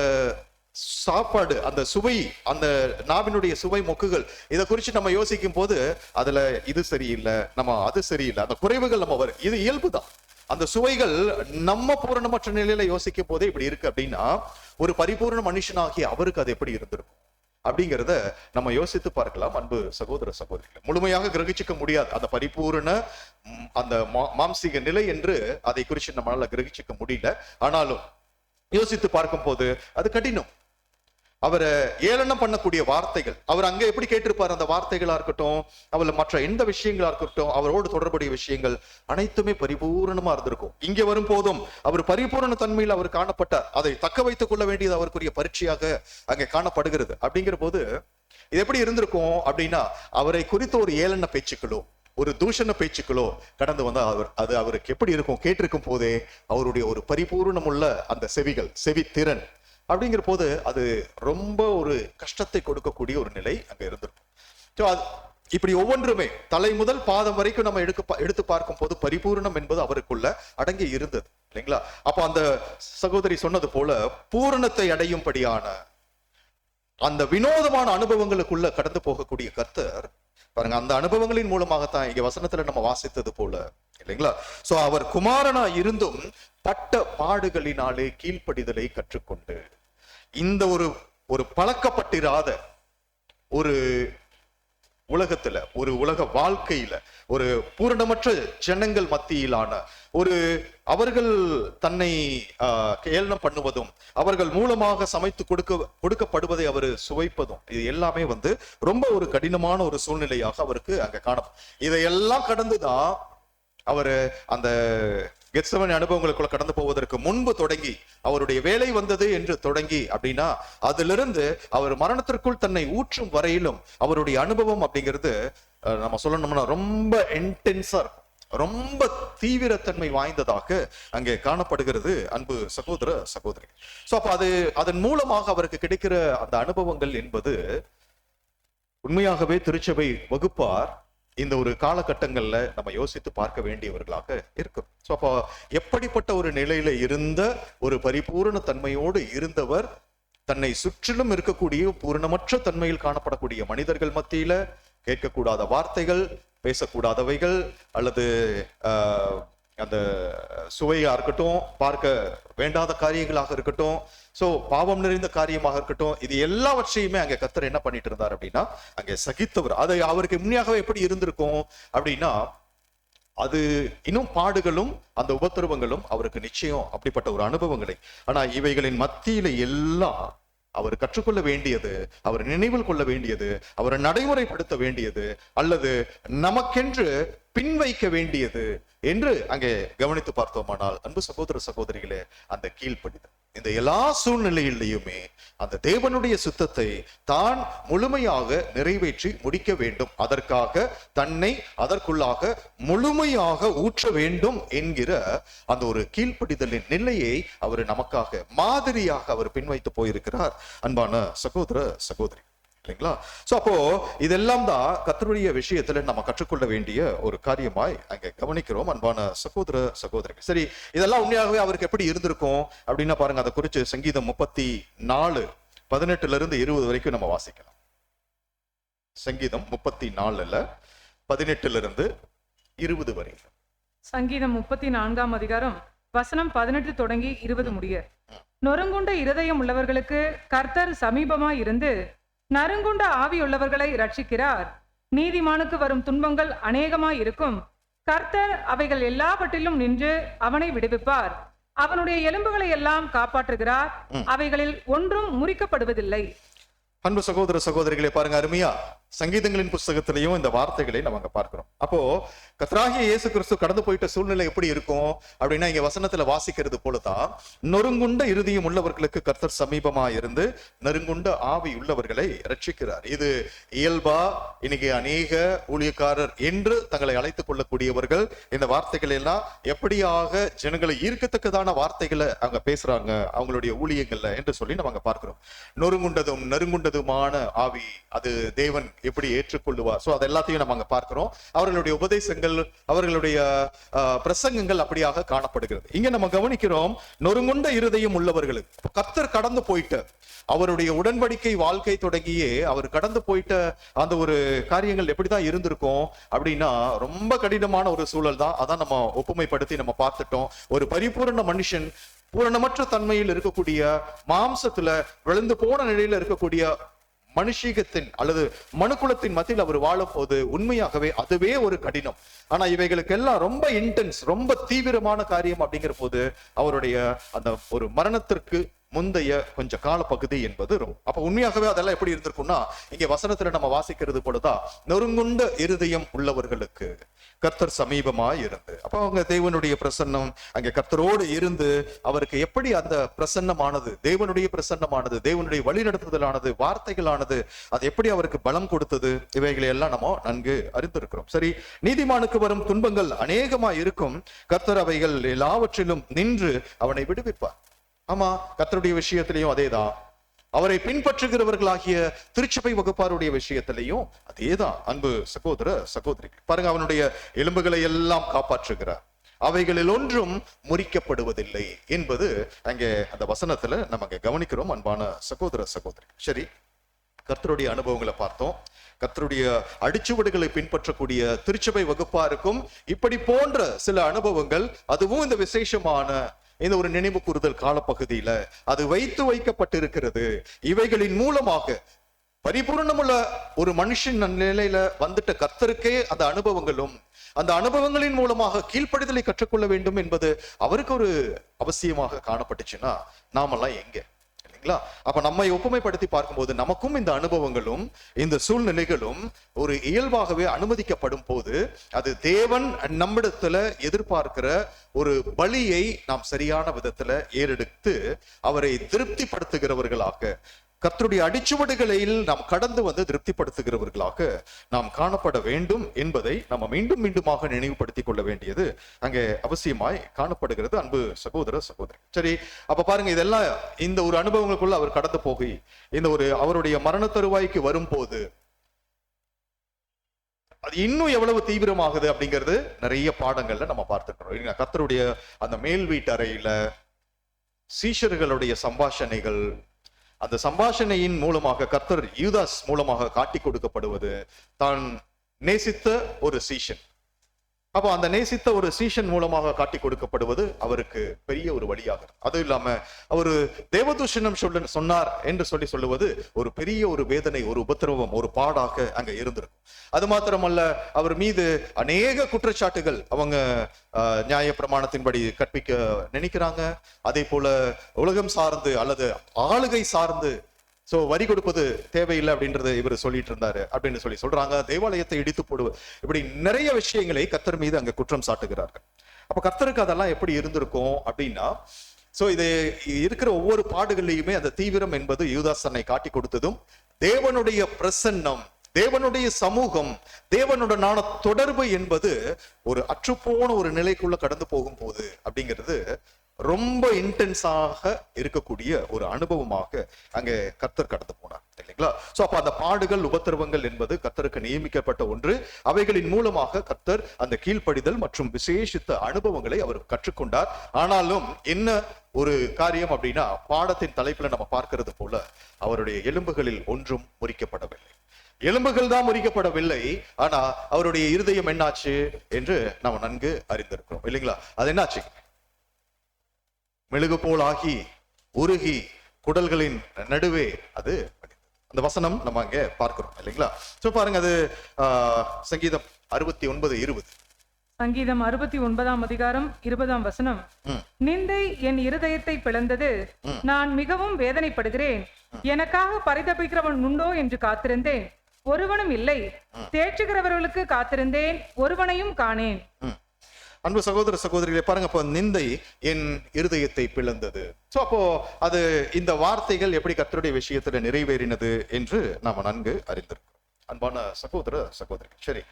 சாப்பாடு, அந்த சுவை, அந்த நாவினுடைய சுவை மொக்குகள், இதை குறித்து நம்ம யோசிக்கும் போது அதுல இது சரியில்லை, நம்ம அது சரியில்லை, அந்த குறைவுகள் நம்ம வரும். இது இயல்புதான். அந்த சுவைகள் நம்ம பூரணமற்ற நிலையில யோசிக்கும் போதே இப்படி இருக்கு அப்படின்னா, ஒரு பரிபூர்ண மனுஷனாகிய அவருக்கு அது எப்படி இருந்திருக்கும் அப்படிங்கிறத நம்ம யோசித்து பார்க்கலாம். அன்பு சகோதர சகோதரிகள், முழுமையாக கிரகிச்சிக்க முடியாது அந்த பரிபூர்ண அந்த மாம்சீக நிலை என்று அதை குறித்து நம்மளால கிரகிச்சிக்க முடியல. ஆனாலும் யோசித்து பார்க்கும் போது அது கடினம். அவரை ஏளனம் பண்ணக்கூடிய வார்த்தைகள், அவர் அங்க எப்படி கேட்டிருப்பார், அந்த வார்த்தைகளா இருக்கட்டும், அவள மற்ற எந்த விஷயங்களா இருக்கட்டும், அவரோடு தொடர்புடைய விஷயங்கள் அனைத்துமே பரிபூர்ணமா இருந்திருக்கும். இங்க வரும் போதும் அவர் பரிபூர்ண தன்மையில் அவர் காணப்பட்டார். அதை தக்க வைத்துக் கொள்ள வேண்டியது அவருக்குரிய பரீட்சையாக அங்கே காணப்படுகிறது. அப்படிங்கிற போது இது எப்படி இருந்திருக்கும் அப்படின்னா, அவரை குறித்த ஒரு ஏளன பேச்சுக்களோ ஒரு தூஷண பேச்சுக்களோ கடந்து வந்தா அது அவருக்கு எப்படி இருக்கும்? கேட்டிருக்கும் போதே அவருடைய ஒரு பரிபூர்ணமுள்ள அந்த செவி திறன் அப்படிங்கிற போது அது ரொம்ப ஒரு கஷ்டத்தை கொடுக்கக்கூடிய ஒரு நிலை அங்க இருந்திருக்கும். இப்படி ஒவ்வொன்றுமே தலை முதல் பாதம் வரைக்கும் நம்ம எடுத்து பார்க்கும் போது பரிபூர்ணம் என்பது அவருக்குள்ள அடங்கி இருந்தது இல்லைங்களா? அப்ப அந்த சகோதரி சொன்னது போல பூரணத்தை அடையும்படியான அந்த வினோதமான அனுபவங்களுக்குள்ள கடந்து போகக்கூடிய கர்த்தர் பாருங்க, அந்த அனுபவங்களின் மூலமாகத்தான் இங்க வசனத்துல நம்ம வாசித்தது போல இல்லைங்களா? சோ அவர் குமாரனா இருந்தும் பட்ட பாடுகளினாலே கீழ்ப்படிதலை கற்றுக்கொண்டு, இந்த ஒரு பழக்கப்பட்டிராத ஒரு உலகத்துல, ஒரு உலக வாழ்க்கையில, ஒரு பூரணமற்ற ஜனங்கள் மத்தியிலான ஒரு அவர்கள் தன்னை ஏளனம் பண்ணுவதும், அவர்கள் மூலமாக சமைத்து கொடுக்கப்படுவதை அவர் சுவைப்பதும், இது எல்லாமே ரொம்ப ஒரு கடினமான ஒரு சூழ்நிலையாக அவருக்கு அங்க காணும். இதையெல்லாம் கடந்துதான் அவர் அந்த கெத்செமனே அனுபவங்களுக்குள்ள கடந்து போவதற்கு முன்பு தொடங்கி, அவருடைய வேலை வந்தது என்று தொடங்கி அப்படின்னா, அதிலிருந்து அவர் மரணத்திற்குள் தன்னை ஊற்றும் வரையிலும் அவருடைய அனுபவம் அப்படிங்கிறது நம்ம சொல்லணும்னா ரொம்ப இன்டென்ஸா இருக்கும், ரொம்ப தீவிரத்தன்மை வாய்ந்ததாக அங்கே காணப்படுகிறது. அன்பு சகோதர சகோதரி, சோ அப்ப அதன் மூலமாக அவருக்கு கிடைக்கிற அந்த அனுபவங்கள் என்பது உண்மையாகவே திருச்சபை வகுப்பார் இந்த ஒரு காலகட்டங்கள்ல நம்ம யோசித்து பார்க்க வேண்டியவர்களாக இருக்கும். சோ அப்போ எப்படிப்பட்ட ஒரு நிலையில இருந்த ஒரு பரிபூரண தன்மையோடு இருந்தவர் தன்னை சுற்றிலும் இருக்கக்கூடிய பூரணமற்ற தன்மையில் காணப்படக்கூடிய மனிதர்கள் மத்தியில கேட்கக்கூடாத வார்த்தைகள், பேசக்கூடாதவைகள், அல்லது அந்த சுவையா இருக்கட்டும், பார்க்க வேண்டாத காரியங்களாக இருக்கட்டும், சோ பாவம் நிறைந்த காரியமாக இருக்கட்டும், இது எல்லாவற்றையுமே அங்க கர்த்தர் என்ன பண்ணிட்டு இருந்தார் அப்படின்னா அங்கே சகித்தவர். அது அவருக்கு முன்னியாகவே எப்படி இருந்திருக்கும் அப்படின்னா, அது இன்னும் பாடுகளும் அந்த உபத்திரவங்களும் அவருக்கு நிச்சயம் அப்படிப்பட்ட ஒரு அனுபவங்களை, ஆனா இவைகளின் மத்தியில எல்லாம் அவர் கற்றுக்கொள்ள வேண்டியது, அவர் நினைவில் கொள்ள வேண்டியது, அவரை நடைமுறைப்படுத்த வேண்டியது, அல்லது நமக்கென்று பின்வைக்க வேண்டியது என்று அங்கே கவனித்து பார்த்தோமானால், அன்பு சகோதர சகோதரிகளே, அந்த கீழ்ப்படிதல் இந்த எல்லா சூழ்நிலையிலையுமே அந்த தேவனுடைய சித்தத்தை தான் முழுமையாக நிறைவேற்றி முடிக்க வேண்டும், அதற்காக தன்னை அதற்குள்ளாக முழுமையாக ஊற்ற வேண்டும் என்கிற அந்த ஒரு கீழ்ப்படிதலின் நிலையை அவர் நமக்காக மாதிரியாக அவர் பின்வைத்து போயிருக்கிறார் அன்பான சகோதர சகோதரி, இல்லைங்களா? சோ அப்போ இதெல்லாம் தான் கர்த்தருடைய விஷயத்துல நம்ம கற்றுக்கொள்ள வேண்டிய ஒரு காரியமாய் அங்க கவனிக்கிறோம் அன்பான சகோதர சகோதரிகள். சரி, இதெல்லாம் உண்மையாகவே அவருக்கு எப்படி இருந்திருக்கும் அப்படின்னா பாருங்க, அதை குறித்து சங்கீதம் 34:18 வரைக்கும் நம்ம வாசிக்கலாம். சங்கீதம் 34:18 வரை. சங்கீதம் 34 வசனம் 18 தொடங்கி 20 முடிய. நொறுங்குண்ட இருதயம் உள்ளவர்களுக்கு கர்த்தர் சமீபமாய் இருந்து நறுங்குண்ட ஆவியுள்ளவர்களை ரட்சிக்கிறார். நீதிமானுக்கு வரும் துன்பங்கள் அநேகமாய் இருக்கும். கர்த்தர் அவைகள் எல்லாவற்றிலும் நின்று அவனை விடுவிப்பார். அவனுடைய எலும்புகளை எல்லாம் காப்பாற்றுகிறார். அவைகளில் ஒன்றும் முறிக்கப்படுவதில்லை. அன்பு சகோதர சகோதரிகளை பாருங்க, அருமையா சங்கீதங்களின் புஸ்தகத்திலையும் இந்த வார்த்தைகளை நம்ம அங்க பார்க்கிறோம். அப்போ கர்த்தராகிய இயேசு கிறிஸ்து கடந்து போயிட்ட சூழ்நிலை எப்படி இருக்கும் அப்படின்னா, இங்க வசனத்துல வாசிக்கிறது போலதான், நொறுங்குண்ட இருதயம் உள்ளவர்களுக்கு கர்த்தர் சமீபமா இருந்து நறுங்குண்ட ஆவி உள்ளவர்களை ரட்சிக்கிறார். இது இயல்பா இன்னைக்கு அநேக ஊழியக்காரர் என்று தங்களை அழைத்துக் கொள்ளக்கூடியவர்கள் இந்த வார்த்தைகள் எல்லாம் எப்படியாக ஜனங்களை ஈர்க்கத்தக்கதான வார்த்தைகளை அவங்க பேசுறாங்க அவங்களுடைய ஊழியங்கள்ல என்று சொல்லி நம்ம அங்க பார்க்கிறோம். நொறுங்குண்டதும் நறுங்குண்டதுமான ஆவி அது தேவன் எப்படி ஏற்றுக்கொள்ளுவார். சோ அது எல்லாத்தையும் நம்ம அங்க பார்க்கிறோம். அவர்களுடைய உபதேசங்கள், அவர்களுடைய பிரசங்கங்கள் அப்படியாக காணப்படுகிறது. இங்க நம்ம கவனிக்கிறோம், நொறுங்குண்ட இருதயம் உள்ளவர்களுக்கு கர்த்தர் கடந்து போயிட்டு அவருடைய உடன்படிக்கை வாழ்க்கை தொடங்கியே அவர் கடந்து போயிட்ட அந்த ஒரு காரியங்கள் எப்படிதான் இருந்திருக்கும் அப்படின்னா, ரொம்ப கடினமான ஒரு சூழல் தான். அதான் நம்ம ஒப்புமைப்படுத்தி நம்ம பார்த்துட்டோம். ஒரு பரிபூரண மனுஷன், பூரணமற்ற தன்மையில் இருக்கக்கூடிய, மாம்சத்துல விழுந்து போன நிலையில இருக்கக்கூடிய மனுஷீகத்தின் அல்லது மனுக்குலத்தின் மத்தியில் அவர் வாழும் போது உண்மையாகவே அதுவே ஒரு கடினம். ஆனா இவைகளுக்கு எல்லாம் ரொம்ப இன்டென்ஸ், ரொம்ப தீவிரமான காரியம் அப்படிங்கிற போது அவருடைய அந்த ஒரு மரணத்திற்கு முந்தைய கொஞ்ச கால பகுதி என்பது அப்ப உண்மையாகவே அதெல்லாம் எப்படி இருந்திருக்கும்னா, இங்க வசனத்துல நம்ம வாசிக்கிறது போலதான், நொறுங்குண்ட இருதயம் உள்ளவர்களுக்கு கர்த்தர் சமீபமாய் இருந்து, அப்ப அவங்க தேவனுடைய பிரசன்னம் அங்க கர்த்தரோடு இருந்து அவருக்கு எப்படி அந்த பிரசன்னமானது, தேவனுடைய பிரசன்னமானது, தேவனுடைய வழிநடத்துதலானது, வார்த்தைகளானது அது எப்படி அவருக்கு பலம் கொடுத்தது, இவைகளை எல்லாம் நம்ம நன்கு அறிந்திருக்கிறோம். சரி, நீதிமானுக்கு வரும் துன்பங்கள் அநேகமா இருக்கும். கர்த்தர் அவைகள் எல்லாவற்றிலும் நின்று அவனை விடுவிப்பார். ஆமா, கர்த்தருடைய விஷயத்திலையும் அதேதான். அவரை பின்பற்றுகிறவர்களாகிய திருச்சபை வகுப்பாருடைய விஷயத்திலையும் அதேதான். அன்பு சகோதர சகோதரிகள் பாருங்க, அவனுடைய எலும்புகளை எல்லாம் காப்பாற்றுகிறார். அவைகளில் ஒன்றும் முறிக்கப்படுவதில்லை என்பது அங்கே அந்த வசனத்துல நமக்கு கவனிக்கிறோம் அன்பான சகோதர சகோதரி. சரி, கர்த்தருடைய அனுபவங்களை பார்த்தோம். கர்த்தருடைய அடிச்சுவடுகளை பின்பற்றக்கூடிய திருச்சபை வகுப்பாருக்கும் இப்படி போன்ற சில அனுபவங்கள், அதுவும் இந்த விசேஷமான இந்த ஒரு நினைவு கூறுதல் காலப்பகுதியில அது வைக்கப்பட்டிருக்கிறது. இவைகளின் மூலமாக பரிபூர்ணமுள்ள ஒரு மனுஷன் நிலையில வந்துட்ட கர்த்தருக்கே அந்த அனுபவங்களும், அந்த அனுபவங்களின் மூலமாக கீழ்ப்படிதலை கற்றுக்கொள்ள வேண்டும் என்பது அவருக்கு ஒரு அவசியமாக காணப்பட்டுச்சுன்னா, நாமெல்லாம் எங்க? அப்ப நம்மை ஒப்புமைப்படுத்தி பார்க்கும்போது நமக்கும் இந்த அனுபவங்களும் இந்த சூழ்நிலைகளும் ஒரு இயல்பாகவே அனுமதிக்கப்படும் போது, அது தேவன் நம்மிடத்துல எதிர்பார்க்கிற ஒரு பலியை நாம் சரியான விதத்துல ஏறெடுத்து அவரை திருப்திப்படுத்துகிறவர்களாக, கர்த்தருடைய அடிச்சுவடுகளில் நாம் கடந்து வந்து திருப்திப்படுத்துகிறவர்களாக நாம் காணப்பட வேண்டும் என்பதை நம்ம மீண்டும் மீண்டுமாக நினைவுபடுத்திக் கொள்ள வேண்டியது அங்கே அவசியமாய் காணப்படுகிறது அன்பு சகோதர சகோதரி. சரி, அப்ப பாருங்க, இதெல்லாம் இந்த ஒரு அனுபவங்களுக்குள்ள அவர் கடந்து போகி இந்த ஒரு அவருடைய மரண தருவாய்க்கு வரும்போது அது இன்னும் எவ்வளவு தீவிரமாகுது அப்படிங்கிறது நிறைய பாடங்கள்ல நம்ம பார்த்துக்கிறோம். கர்த்தருடைய அந்த மேல் வீட்டு அறையில சீஷர்களுடைய சம்பாஷணைகள், அந்த சம்பாஷணையின் மூலமாக கர்த்தர் யூதாஸ் மூலமாக காட்டி கொடுக்கப்படுவது தான் நேசித்த ஒரு சீஷன். அப்போ அந்த நேசித்த ஒரு சீஷன் மூலமாக காட்டி கொடுக்கப்படுவது அவருக்கு பெரிய ஒரு வழியாக, அது இல்லாம அவரு தேவதூஷணம் சொன்னார் என்று சொல்லுவது ஒரு பெரிய ஒரு வேதனை, ஒரு உபத்திரவம், ஒரு பாடாக அங்க இருந்திருக்கும். அது மாத்திரமல்ல, அவர் மீது அநேக குற்றச்சாட்டுகள் அவங்க நியாய பிரமாணத்தின்படி கற்பிக்க நினைக்கிறாங்க. அதே போல உலகம் சார்ந்து அல்லது ஆளுகை சார்ந்து சோ வரி கொடுப்பது தேவையில்லை அப்படின்றது இவர் சொல்லிட்டு இருந்தாரு அப்படின்னு சொல்றாங்க. தேவாலயத்தை இடித்து போடுவது, இப்படி நிறைய விஷயங்களை கர்த்தர் மீது அங்க குற்றம் சாட்டுகிறார்கள். அப்ப கர்த்தருக்கு அதெல்லாம் எப்படி இருந்திருக்கும் அப்படின்னா, சோ இது இருக்கிற ஒவ்வொரு பாடுகள்லையுமே அந்த தீவிரம் என்பது யூதாஸ் தன்னை காட்டி கொடுத்ததும், தேவனுடைய பிரசன்னம், தேவனுடைய சமூகம், தேவனுடனான தொடர்பு என்பது ஒரு அற்றுப்போன ஒரு நிலைக்குள்ள கடந்து போகும் போது அப்படிங்கிறது ரொம்ப இன்டென்ஸாக இருக்கக்கூடிய ஒரு அனுபவமாக அங்கே கர்த்தர் கடந்து போனார் இல்லைங்களா? சோ அப்ப அந்த பாடுகள், உபத்திரவங்கள் என்பது கர்த்தருக்கு நியமிக்கப்பட்ட ஒன்று. அவைகளின் மூலமாக கர்த்தர் அந்த கீழ்ப்படிதல் மற்றும் விசேஷித்த அனுபவங்களை அவர் கற்றுக்கொண்டார். ஆனாலும் என்ன ஒரு காரியம் அப்படின்னா, பாடத்தின் தலைப்புல நம்ம பார்க்கிறது போல அவருடைய எலும்புகளில் ஒன்றும் முறிக்கப்படவில்லை. எலும்புகள் தான் முறிக்கப்படவில்லை, ஆனா அவருடைய இருதயம் என்னாச்சு என்று நாம் நன்கு அறிந்திருக்கிறோம் இல்லைங்களா? அது என்னாச்சு? மெழுகு போல் ஆகி உருகி குடல்களின் நடுவே அது அந்த வசனம் நம்ம அங்க பார்க்கிறோம் இல்லைங்களா? சோ பாருங்க, அது சங்கீதம் 69:20. சங்கீதம் 69ஆம் அதிகாரம் 20ஆம் வசனம். நிந்தை என் இருதயத்தை பிளந்தது, நான் மிகவும் வேதனைப்படுகிறேன். எனக்காக பரிதபிக்கிறவன் உண்டோ என்று காத்திருந்தேன், ஒருவனும் இல்லை. தேற்றுகிறவர்களுக்கு காத்திருந்தேன், ஒருவனையும் காணேன். அன்பு சகோதர சகோதரிகளை பாருங்க, அப்போ நிந்தை என் இருதயத்தை பிளந்தது. சோ அப்போ அது இந்த வார்த்தைகள் எப்படி கர்த்தருடைய விஷயத்துல நிறைவேறினது என்று நாம நன்கு அறிந்திருக்கிறோம். அன்பான சகோதர சகோதரிகள், சரி,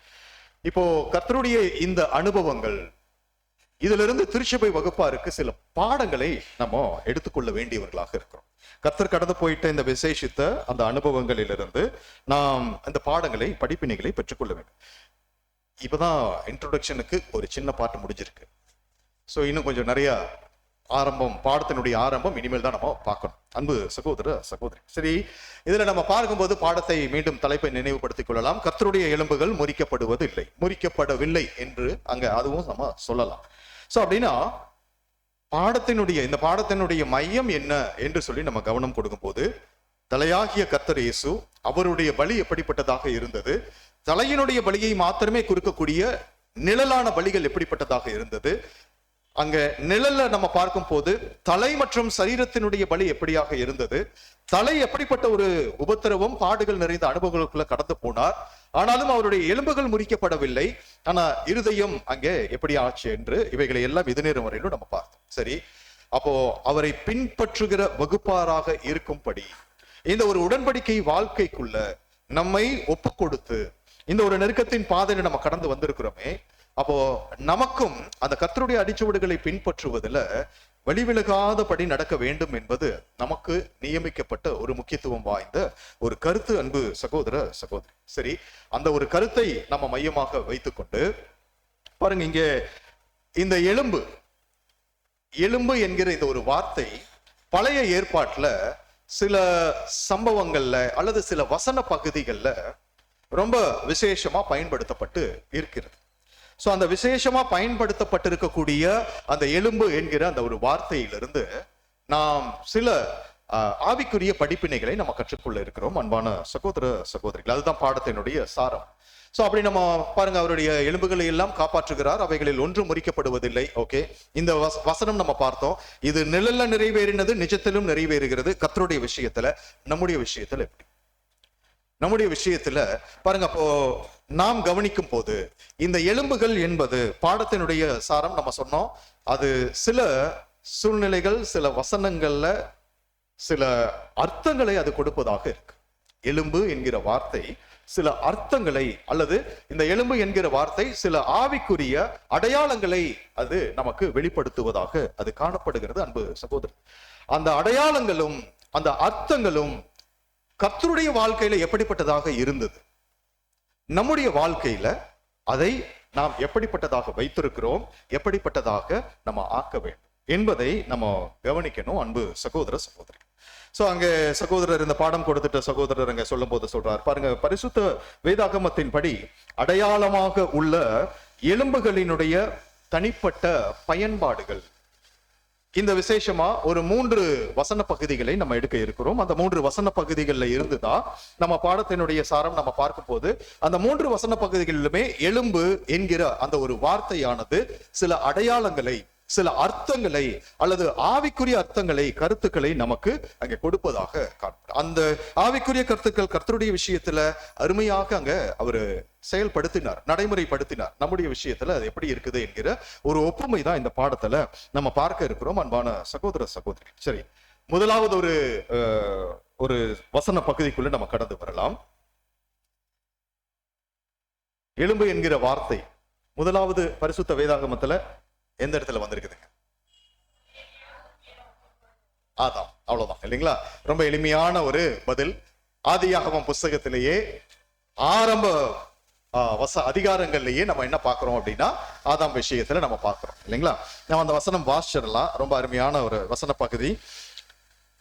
இப்போ கர்த்தருடைய இந்த அனுபவங்கள், இதுல இருந்து திருச்சபை வகுப்பாருக்கு சில பாடங்களை நம்ம எடுத்துக்கொள்ள வேண்டியவர்களாக இருக்கிறோம். கர்த்தர் கடந்து போயிட்ட இந்த விசேஷித்த அந்த அனுபவங்களிலிருந்து நாம் அந்த பாடங்களை, படிப்பினைகளை பெற்றுக்கொள்ள வேண்டும். இப்பதான் இன்ட்ரோடக்ஷனுக்கு ஒரு சின்ன பாட்டு முடிஞ்சிருக்கு. ஸோ இன்னும் கொஞ்சம் நிறைய ஆரம்பம், பாடத்தினுடைய ஆரம்பம் இனிமேல் தான் நம்ம பார்க்கணும். அன்பு சகோதர சகோதரி, சரி, இதுல நம்ம பார்க்கும்போது பாடத்தை மீண்டும் தலைப்பை நினைவுபடுத்திக் கொள்ளலாம். கர்த்தருடைய எலும்புகள் முறிக்கப்படவில்லை என்று அங்க அதுவும் நம்ம சொல்லலாம். ஸோ அப்படின்னா இந்த பாடத்தினுடைய மையம் என்ன என்று சொல்லி நம்ம கவனம் கொடுக்கும் போது, தலையாகிய கர்த்தர் இயேசு, அவருடைய பலி எப்படிப்பட்டதாக இருந்தது, தலையினுடைய பலியை மாத்திரமே குறிக்கக்கூடிய நிழலான பலிகள் எப்படிப்பட்டதாக இருந்தது, அங்க நிழல்ல நம்ம பார்க்கும் போது தலை மற்றும் சரீரத்தினுடைய பலி எப்படியாக இருந்தது, தலை எப்படிப்பட்ட ஒரு உபத்திரவம், பாடுகள் நிறைந்த அனுபவங்களுக்குள்ள கடந்து போனார், ஆனாலும் அவருடைய எலும்புகள் முறிக்கப்படவில்லை, ஆனா இருதயம் அங்கே எப்படி ஆச்சு என்று இவைகளை எல்லாம் இது நேரம் வரையிலும் நம்ம பார்த்தோம். சரி, அப்போ அவரை பின்பற்றுகிற வகுப்பாராக இருக்கும்படி இந்த ஒரு உடன்படிக்கை வாழ்க்கைக்குள்ள நம்மை ஒப்பு கொடுத்து இந்த ஒரு நெருக்கத்தின் பாதையில நம்ம கடந்து வந்திருக்கிறோமே, அப்போ நமக்கும் அந்த கர்த்தருடைய அடிச்சுவடுகளை பின்பற்றுவதில் வழிவிலகாதபடி நடக்க வேண்டும் என்பது நமக்கு நியமிக்கப்பட்ட ஒரு முக்கியத்துவம் வாய்ந்த ஒரு கருத்து. அன்பு சகோதர சகோதரி, சரி, அந்த ஒரு கருத்தை நம்ம மையமாக வைத்துக்கொண்டு பாருங்க, இங்க இந்த எலும்பு என்கிற இந்த ஒரு வார்த்தை பழைய ஏற்பாட்டுல சில சம்பவங்கள்ல அல்லது சில வசன பகுதிகள்ல ரொம்ப விசேஷமா பயன்படுத்தப்பட்டு இருக்கிறது. சோ அந்த விசேஷமா பயன்படுத்தப்பட்டிருக்கக்கூடிய அந்த எலும்பு என்கிற அந்த ஒரு வார்த்தையிலிருந்து நாம் சில ஆவிக்குரிய படிப்பினைகளை நம்ம கற்றுக்கொள்ள இருக்கிறோம். அன்பான சகோதர சகோதரிகள், அதுதான் பாடத்தினுடைய சாரம். சோ அப்படி நம்ம பாருங்க, அவருடைய எலும்புகளை எல்லாம் காப்பாற்றுகிறார், அவைகளில் ஒன்றும் முறிக்கப்படுவதில்லை. ஓகே, இந்த வசனம் நம்ம பார்த்தோம். இது நிழல்ல நிறைவேறினது, நிஜத்திலும் நிறைவேறுகிறது. கர்த்தருடைய விஷயத்துல, நம்முடைய விஷயத்துல எப்படி? நம்முடைய விஷயத்துல பாருங்க, அப்போ நாம் கவனிக்கும் போது இந்த எலும்புகள் என்பது பாடத்தினுடைய சாரம் நம்ம சொன்னோம். அது சில சூழ்நிலைகள், சில வசனங்கள்ல சில அர்த்தங்களை அது கொடுப்பதாக இருக்கு. எலும்பு என்கிற வார்த்தை சில அர்த்தங்களை, அல்லது இந்த எலும்பு என்கிற வார்த்தை சில ஆவிக்குரிய அடையாளங்களை அது நமக்கு வெளிப்படுத்துவதாக அது காணப்படுகிறது. அன்பு சகோதரர், அந்த அடையாளங்களும் அந்த அர்த்தங்களும் கர்த்தருடைய வாழ்க்கையில எப்படிப்பட்டதாக இருந்தது, நம்முடைய வாழ்க்கையில அதை நாம் எப்படிப்பட்டதாக வைத்திருக்கிறோம், எப்படிப்பட்டதாக நம்ம ஆக்க வேண்டும் என்பதை நம்ம கவனிக்கணும். அன்பு சகோதர சகோதரி, சோ அங்க சகோதரர் இந்த பாடம் கொடுத்துட்ட சகோதரர் அங்க சொல்லும் போது சொல்றார் பாருங்க, பரிசுத்த வேதாகமத்தின் படி அடையாளமாக உள்ள எலும்புகளினுடைய தனிப்பட்ட பயன்பாடுகள், இந்த விசேஷமா ஒரு 3 வசன பகுதிகளை நம்ம எடுக்க இருக்கிறோம். அந்த 3 வசன பகுதிகளில் இருந்துதான் நம்ம பாடத்தினுடைய சாரம் நம்ம பார்க்கும் போது, அந்த 3 வசன பகுதிகளிலுமே எலும்பு என்கிற அந்த ஒரு வார்த்தையானது சில அடையாளங்களை, சில அர்த்தங்களை அல்லது ஆவிக்குரிய அர்த்தங்களை, கருத்துக்களை நமக்கு அங்கே கொடுப்பதாக காண்கிறோம். அந்த ஆவிக்குரிய கருத்துக்கள் கர்த்தருடைய விஷயத்துல அருமையாக அங்க அவரு செயல்படுத்தினார், நடைமுறைப்படுத்தினார். நம்முடைய விஷயத்துல அது எப்படி இருக்குது என்கிற ஒரு ஒப்புமை தான் இந்த பாடத்துல நம்ம பார்க்க இருக்கிறோம் அன்பான சகோதர சகோதரி. சரி, முதலாவது ஒரு வசன பகுதிக்குள்ள நம்ம கடந்து வரலாம். எலும்பு என்கிற வார்த்தை முதலாவது பரிசுத்த வேதாகமத்துல எந்த இடத்துல வந்திருக்குதுங்க? ஆதாம். அவ்வளவுதான் இல்லைங்களா? ரொம்ப எளிமையான ஒரு பதில். ஆதியாகமம் புஸ்தகத்திலேயே ஆரம்ப அதிகாரங்கள்லயே நம்ம என்ன பார்க்கிறோம் அப்படின்னா ஆதாம் விஷயத்துல நம்ம பார்க்கிறோம் இல்லைங்களா? நம்ம அந்த வசனம் வாசிச்சிடலாம். ரொம்ப அருமையான ஒரு வசன பகுதி.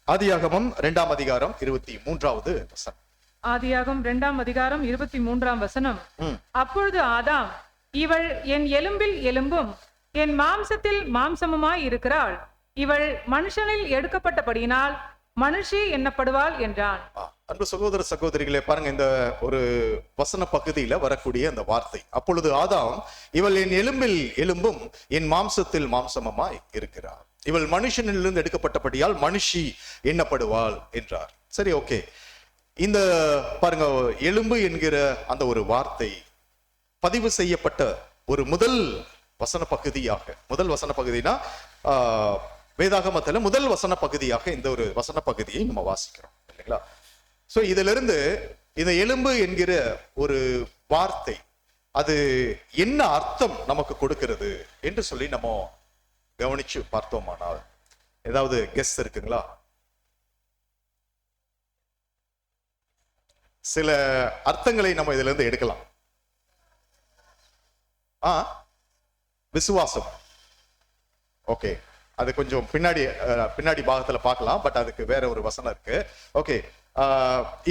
ஆதியாகமம் 2ஆம் அதிகாரம் 23வது வசனம். ஆதியாகமம் 2ஆம் அதிகாரம் 23ஆம் வசனம். அப்பொழுது ஆதாம், இவள் என் எலும்பில் எலும்பும் என் மாம்சத்தில் மாம்சமுமாய் இருக்கிறாள், இவள் மனுஷனில் எடுக்கப்பட்டபடியினால் மனுஷி எண்ணப்படுவாள் என்றான். அன்பு சகோதர சகோதரிகளே, பாருங்க இந்த ஒரு வசன பகுதியில வரக்கூடிய அந்த வார்த்தை. அப்பொழுது ஆதாம், இவள் என் எலும்பில் எலும்பும் என் மாம்சத்தில் மாம்சமுமாய் இருக்கிறாள், இவள் மனுஷனிலிருந்து எடுக்கப்பட்டபடியால் மனுஷி எண்ணப்படுவாள் என்றார். சரி, ஓகே. இந்த பாருங்க, எலும்பு என்கிற அந்த ஒரு வார்த்தை பதிவு செய்யப்பட்ட ஒரு முதல் வசன பகுதியாக, முதல் வசன பகுதினா வேதாகமத்துல முதல் வசன பகுதியாக இந்த ஒரு வசன பகுதியை நம்ம வாசிக்கிறோம் இல்லைங்களா? சோ இதுல இருந்து இந்த எலும்பு என்கிற ஒரு வார்த்தை அது என்ன அர்த்தம் நமக்கு கொடுக்கிறது என்று சொல்லி நம்ம கவனிச்சு பார்த்தோமானால் ஏதாவது கெஸ் இருக்குங்களா? சில அர்த்தங்களை நம்ம இதுல இருந்து எடுக்கலாம். விசுவாசம். ஓகே, அது கொஞ்சம் பின்னாடி பாகத்துல பார்க்கலாம். பட் அதுக்கு வேற ஒரு வசனம் இருக்கு. ஓகே,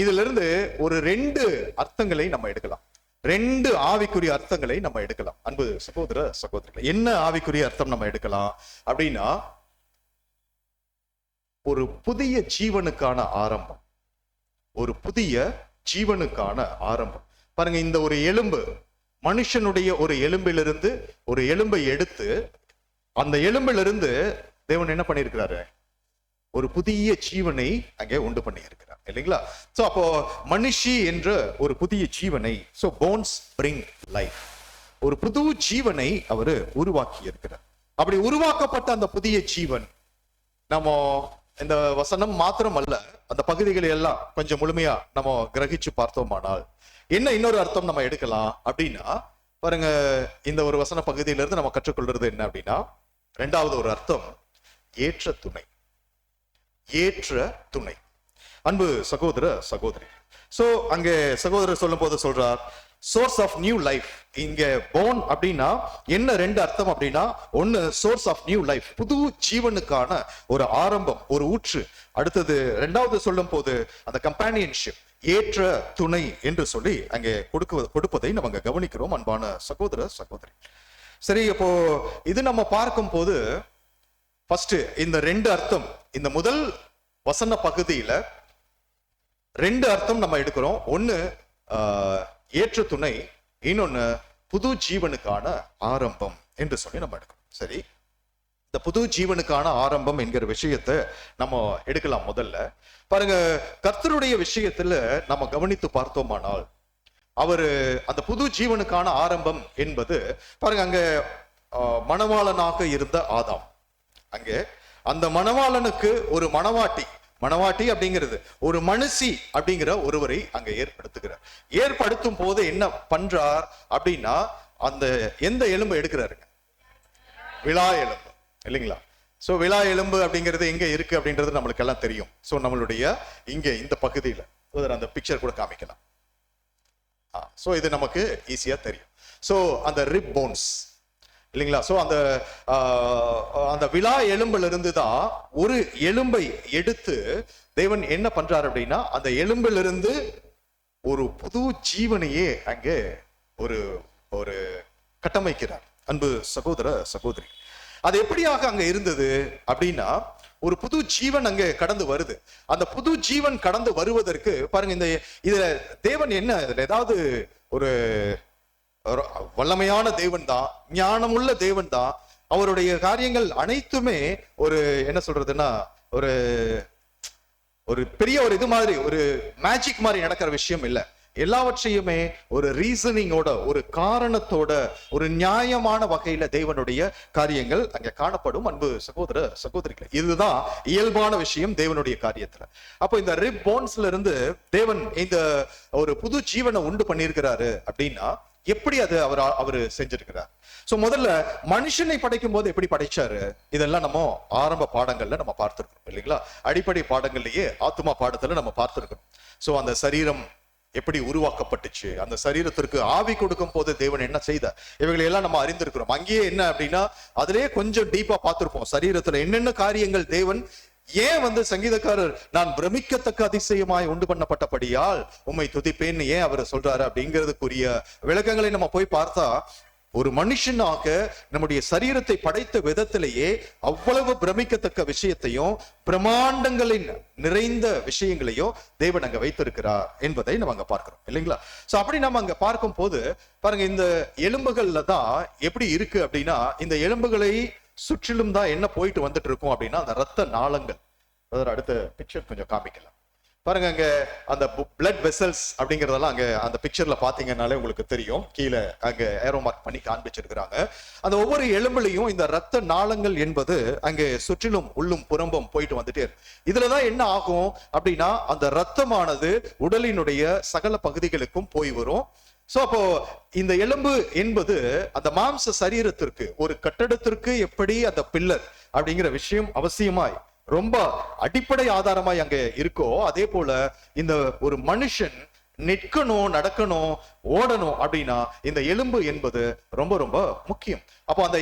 இதுல இருந்து ஒரு 2 அர்த்தங்களை நம்ம எடுக்கலாம். 2 ஆவிக்குரிய அர்த்தங்களை நம்ம எடுக்கலாம். அன்பு சகோதர சகோதரிகள், என்ன ஆவிக்குரிய அர்த்தம் நம்ம எடுக்கலாம் அப்படின்னா, ஒரு புதிய ஜீவனுக்கான ஆரம்பம், ஒரு புதிய ஜீவனுக்கான ஆரம்பம். பாருங்க, இந்த ஒரு எலும்பு, மனுஷனுடைய ஒரு எலும்பிலிருந்து ஒரு எலும்பை எடுத்து அந்த எலும்பிலிருந்து தேவன் என்ன பண்ணியிருக்கிறாரு? ஒரு புதிய ஜீவனை அங்கே உண்டு பண்ணி இருக்கிறார் இல்லைங்களா? சோ அப்போ மனுஷி என்ற ஒரு புதிய ஜீவனை, சோ போன்ஸ் பிரிங் லைஃப், ஒரு புது ஜீவனை அவரு உருவாக்கி இருக்கிறார். அப்படி உருவாக்கப்பட்ட அந்த புதிய ஜீவன், நம்ம இந்த வசனம் மாத்திரம் அல்ல, அந்த பகுதிகளை எல்லாம் கொஞ்சம் முழுமையா நம்ம கிரகிச்சு பார்த்தோமானால் என்ன இன்னொரு அர்த்தம் நம்ம எடுக்கலாம் அப்படின்னா, பாருங்க, இந்த ஒரு வசன பகுதியிலிருந்து நம்ம கற்றுக்கொள்றது என்ன அப்படின்னா, 2வது ஒரு அர்த்தம் ஏற்ற துணை. ஏற்ற துணை. அன்பு சகோதர சகோதரி, சோ அங்கே சகோதரர் சொல்லும் போது சொல்றார் சோர்ஸ் ஆஃப் நியூ லைஃப். இங்க போன் அப்படின்னா என்ன 2 அர்த்தம் அப்படின்னா, ஒன்னு சோர்ஸ் ஆஃப் நியூ லைஃப், புது ஜீவனுக்கான ஒரு ஆரம்பம், ஒரு ஊற்று. அடுத்தது 2வது சொல்லும் போது அந்த கம்பானியன்ஷிப், ஏற்ற துணை என்று சொல்லி அங்கே கொடுப்பதை நம்ம கவனிக்கிறோம் அன்பான சகோதர சகோதரி. சரி, அப்போ இது நம்ம பார்க்கும் போது ஃபர்ஸ்ட் இந்த 2 அர்த்தம், இந்த முதல் வசன பகுதியில 2 அர்த்தம் நம்ம எடுக்கிறோம். ஒன்னு ஏற்ற துணை, இன்னொன்னு புது ஜீவனுக்கான ஆரம்பம் என்று சொல்லி நம்ம எடுக்கிறோம். சரி, இந்த புது ஜீவனுக்கான ஆரம்பம் என்கிற விஷயத்தை நம்ம எடுக்கலாம். முதல்ல பாருங்க, கர்த்தருடைய விஷயத்துல நம்ம கவனித்து பார்த்தோமானால் அவரு அந்த புது ஜீவனுக்கான ஆரம்பம் என்பது, பாருங்க, அங்க மணவாளனாக இருந்த ஆதாம், அங்கே அந்த மணவாளனுக்கு ஒரு மணவாட்டி அப்படிங்கிறது ஒரு மனுஷி அப்படிங்கிற ஒருவரை அங்க ஏற்படுத்தும் போது என்ன பண்றார் அப்படின்னா, அந்த எந்த எலும்பு எடுக்கிறாருங்க? விலா எலும்பு இல்லைங்களா? சோ விலா எலும்பு அப்படிங்கிறது எங்க இருக்கு அப்படின்றது நம்மளுக்கு எல்லாம் தெரியும். சோ நம்மளுடைய இங்க இந்த பகுதியில அந்த பிக்சர் கூட காமிக்கலாம். சோ இது நமக்கு ஈஸியா தெரியும். சோ அந்த ரிப் போன்ஸ் இல்லைங்களா? சோ அந்த விலா எலும்புல இருந்து தான் ஒரு எலும்பை எடுத்து தேவன் என்ன பண்றாரு அப்படின்னா, அந்த எலும்பிலிருந்து இருந்து ஒரு புது ஜீவனையே அங்கே ஒரு ஒரு கட்டமைக்கிறார். அன்பு சகோதர சகோதரி, அது எப்படியாக அங்க இருந்தது அப்படின்னா, ஒரு புது ஜீவன் அங்க கடந்து வருது. அந்த புது ஜீவன் கடந்து வருவதற்கு பாருங்க, இந்த இதுல தேவன் என்ன, ஏதாவது ஒரு வல்லமையான தேவன் தான், ஞானமுள்ள தேவன் தான், அவருடைய காரியங்கள் அனைத்துமே ஒரு என்ன சொல்றதுன்னா ஒரு ஒரு பெரிய ஒரு இது மாதிரி, ஒரு மேஜிக் மாதிரி நடக்கிற விஷயம் இல்லை. எல்லாவற்றையுமே ஒரு ரீசனிங்கோட, ஒரு காரணத்தோட, ஒரு நியாயமான வகையில தேவனுடைய காரியங்கள் அங்க காணப்படும். அன்பு சகோதர சகோதரிகளே, இதுதான் இயல்பான விஷயம் தேவனுடைய காரியத்துல. அப்போ இந்த ரிப் போன்ஸ்ல இருந்து தேவன் இந்த ஒரு புது ஜீவனை உண்டு பண்ணியிருக்கிறாரு அப்படின்னா எப்படி அது அவரு செஞ்சிருக்கிறார்? சோ முதல்ல மனுஷனை படைக்கும் போது எப்படி படைச்சாரு, இதெல்லாம் நம்ம ஆரம்ப பாடங்கள்ல நம்ம பார்த்திருக்கோம் இல்லைங்களா? அடிப்படை பாடங்கள்லயே ஆத்துமா பாடத்துல நம்ம பார்த்திருக்கோம். சோ அந்த சரீரம் எப்படி உருவாக்கப்பட்டுச்சு, அந்த சரீரத்திற்கு ஆவி கொடுக்கும் போது தேவன் என்ன செய்தார், இவைகளை எல்லாம் நம்ம அறிந்திருக்கிறோம். அங்கேயே என்ன அப்படின்னா அதிலேயே கொஞ்சம் டீப்பா பார்த்திருப்போம். சரீரத்துல என்னென்ன காரியங்கள் தேவன் ஏன் சங்கீதக்காரர் நான் பிரமிக்கத்தக்க அதிசயமாய் உண்டு பண்ணப்பட்டபடியால் உம்மை துதிப்பேன்னு ஏன் அவர் சொல்றாரு அப்படிங்கிறதுக்குரிய விளக்கங்களை நம்ம போய் பார்த்தா, ஒரு மனுஷனாக நம்முடைய சரீரத்தை படைத்த விதத்திலேயே அவ்வளவு பிரமிக்கத்தக்க விஷயத்தையும் பிரமாண்டங்களின் நிறைந்த விஷயங்களையும் தேவன் அங்க வைத்திருக்கிறார் என்பதை நம்ம அங்க பார்க்கிறோம் இல்லைங்களா? சோ அப்படி நம்ம அங்க பார்க்கும் போது பாருங்க, இந்த எலும்புகள்ல தான் எப்படி இருக்கு அப்படின்னா, இந்த எலும்புகளை சுற்றிலும் தான் என்ன போயிட்டு வந்துட்டு இருக்கும் அப்படின்னா அந்த ரத்த நாளங்கள். அடுத்த பிக்சர் கொஞ்சம் காமிக்கலாம் பாருங்க. அங்க அந்த பிளட் வெசல்ஸ் அப்படிங்கறதெல்லாம் அங்க அந்த பிக்சர்ல பாத்தீங்கன்னாலே உங்களுக்கு தெரியும். கீழே அங்க ஏரோ மார்க் பண்ணி காண்பிச்சிருக்கிறாங்க. அந்த ஒவ்வொரு எலும்புலையும் இந்த ரத்த நாளங்கள் என்பது அங்கே சுற்றிலும் உள்ளும் புறம்பும் போயிட்டு வந்துட்டே இருக்கு. இதுலதான் என்ன ஆகும் அப்படின்னா அந்த ரத்தமானது உடலினுடைய சகல பகுதிகளுக்கும் போய் வரும். சோ அப்போ இந்த எலும்பு என்பது அந்த மாம்ச சரீரத்திற்கு, ஒரு கட்டடத்திற்கு எப்படி அந்த பில்லர் அப்படிங்கிற விஷயம் அவசியமாய் ரொம்ப அடிப்படை ஆதாரமாய் அங்க இருக்கோ, அதே போல இந்த ஒரு மனுஷன் நிற்கணும், நடக்கணும், ஓடணும் அப்படின்னா இந்த எலும்பு என்பது ரொம்ப ரொம்ப முக்கியம். அப்போ அந்த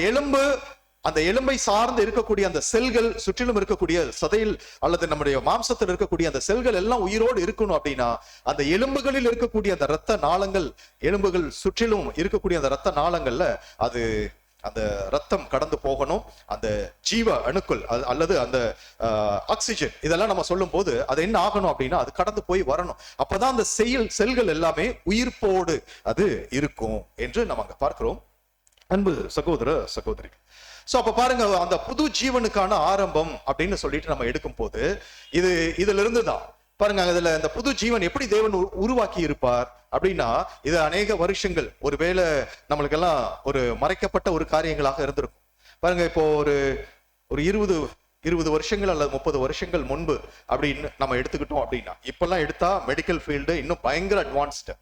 எலும்பை சார்ந்து இருக்கக்கூடிய அந்த செல்கள், சுற்றிலும் இருக்கக்கூடிய சதையில் அல்லது நம்முடைய மாம்சத்தில் இருக்கக்கூடிய அந்த செல்கள் எல்லாம் உயிரோடு இருக்கணும் அப்படின்னா அந்த எலும்புகளில் இருக்கக்கூடிய அந்த இரத்த நாளங்கள், எலும்புகள் சுற்றிலும் இருக்கக்கூடிய அந்த இரத்த நாளங்கள்ல அது அந்த ரத்தம் கடந்து போகணும். அந்த ஜீவ அணுக்கள் அல்லது அந்த ஆக்சிஜன் இதெல்லாம் நம்ம சொல்லும் போது அது என்ன ஆகணும் அப்படின்னா அது கடந்து போய் வரணும். அப்பதான் அந்த செல்கள் எல்லாமே உயிர்ப்போடு அது இருக்கும் என்று நம்ம அங்க பார்க்கிறோம். அன்பு சகோதர சகோதரி, சோ அப்ப பாருங்க, அந்த புது ஜீவனுக்கான ஆரம்பம் அப்படின்னு சொல்லிட்டு நம்ம எடுக்கும் போது இதுல இருந்துதான் பாருங்க, இதுல இந்த புது ஜீவன் எப்படி தேவன் உருவாக்கி இருப்பார் அப்படின்னா இது அநேக வருஷங்கள் ஒருவேளை நம்மளுக்கு எல்லாம் ஒரு மறைக்கப்பட்ட ஒரு காரியங்களாக இருந்திருக்கும். பாருங்க, இப்போ ஒரு 20 வருஷங்கள் அல்லது 30 வருஷங்கள் முன்பு அப்படின்னு நம்ம எடுத்துக்கிட்டோம் அப்படின்னா, இப்பெல்லாம் எடுத்தா மெடிக்கல் ஃபீல்டு இன்னும் பயங்கர அட்வான்ஸ்டு.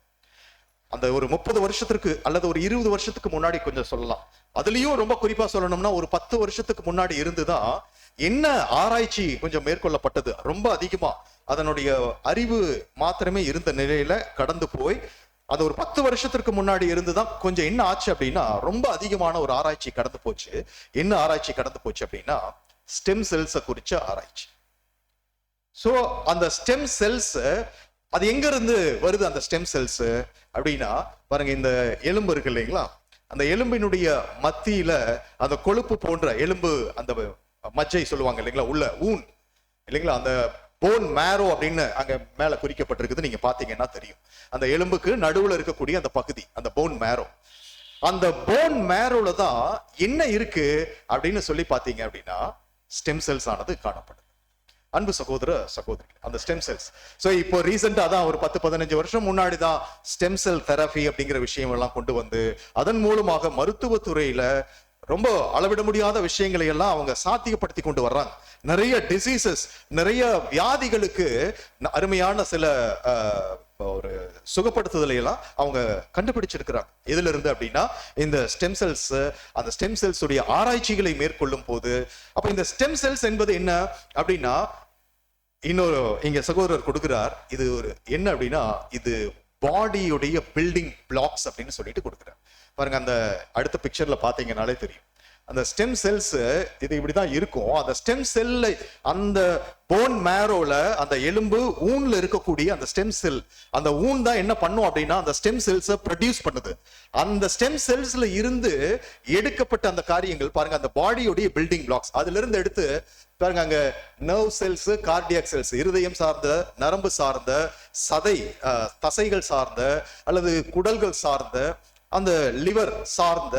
அந்த ஒரு 30 வருஷத்துக்கு அல்லது ஒரு 20 வருஷத்துக்கு முன்னாடி கொஞ்சம் சொல்லலாம். அதுலயும் ரொம்ப குறிப்பா சொல்லணும்னா ஒரு 10 வருஷத்துக்கு முன்னாடி இருந்துதான் என்ன ஆராய்ச்சி கொஞ்சம் மேற்கொள்ளப்பட்டது. ரொம்ப அதிகமா அதனுடைய அறிவு மாத்திரமே இருந்த நிலையில கடந்து போய் அது ஒரு 10 வருஷத்திற்கு முன்னாடி இருந்துதான் கொஞ்சம் என்ன ஆச்சு அப்படின்னா ரொம்ப அதிகமான ஒரு ஆராய்ச்சி கடந்து போச்சு. என்ன ஆராய்ச்சி கடந்து போச்சு அப்படின்னா ஸ்டெம் செல்ஸை குறிச்ச ஆராய்ச்சி. சோ அந்த ஸ்டெம் செல்ஸ் அது எங்க இருந்து வருது? அந்த ஸ்டெம் செல்ஸ் அப்படின்னா பாருங்க, இந்த எலும்பு இருக்கு இல்லைங்களா, அந்த எலும்பினுடைய மத்தியில அந்த கொழுப்பு போன்ற எலும்பு, அந்த மஜ்ஜை சொல்லுவாங்க இல்லைங்களா, உள்ள ஊன் இல்லைங்களா, அந்த போன் மேரோ அப்படின்னு அங்க மேல குறிக்கப்பட்டிருக்குது. நீங்க பாத்தீங்கன்னா தெரியும். அந்த எலும்புக்கு நடுவுல இருக்கக்கூடிய அந்த பகுதி, அந்த போன் மேரோ. அந்த போன் மேரோல தான் என்ன இருக்கு அப்படின்னு சொல்லி பாத்தீங்க அப்படின்னா ஸ்டெம் செல்ஸ் ஆனது காணப்படுது. அன்பு சகோதர சகோதரி, அந்த ஸ்டெம் செல்ஸ். ஸோ இப்போ ரீசெண்டா தான் ஒரு 10-15 வருஷம் முன்னாடி தான் ஸ்டெம் செல் தெரபி அப்படிங்கிற விஷயம் எல்லாம் கொண்டு வந்து அதன் மூலமாக மருத்துவத்துறையில ரொம்ப அளவிட முடியாத விஷயங்களை எல்லாம் அவங்க சாத்தியப்படுத்தி கொண்டு வர்றாங்க. நிறைய டிசீசஸ், நிறைய வியாதிகளுக்கு அருமையான சில ஒரு சுகப்படுத்துதலை எல்லாம் அவங்க கண்டுபிடிச்சிருக்கிறாங்க. எதுல இருந்து அப்படின்னா இந்த ஸ்டெம் செல்ஸ், அந்த ஸ்டெம் செல்ஸ் உடைய ஆராய்ச்சிகளை மேற்கொள்ளும் போது அப்ப இந்த ஸ்டெம் செல்ஸ் என்பது என்ன அப்படின்னா இன்னொரு இங்க சகோதரர் கொடுக்கிறார். இது ஒரு என்ன அப்படின்னா இது பாடியுடைய பில்டிங் பிளாக்ஸ் அப்படின்னு சொல்லிட்டு கொடுக்குறார். பாருங்க, அந்த அடுத்த பிக்சர்ல பாத்தீங்கன்னாலே தெரியும். அந்த ஸ்டெம் செல்ஸ் இது இப்படிதான் இருக்கும். அந்த ஸ்டெம் செல்ல, அந்த போன் மேரோல, அந்த எலும்பு ஊன்ல இருக்கக்கூடிய அந்த ஸ்டெம் செல், அந்த ஊன் தான் என்ன பண்ணும் அப்படின்னா அந்த ஸ்டெம் செல்ஸை ப்ரொடியூஸ் பண்ணுது. அந்த ஸ்டெம் செல்ஸ்ல இருந்து எடுக்கப்பட்ட அந்த காரியங்கள் பாருங்க, அந்த பாடியோடைய பில்டிங் பிளாக்ஸ், அதுல இருந்து எடுத்து பாருங்க, அங்க நர்வ் செல்ஸ், கார்டியாக் செல்ஸ், இருதயம் சார்ந்த, நரம்பு சார்ந்த, சதை தசைகள் சார்ந்த அல்லது குடல்கள் சார்ந்த, அந்த லிவர் சார்ந்த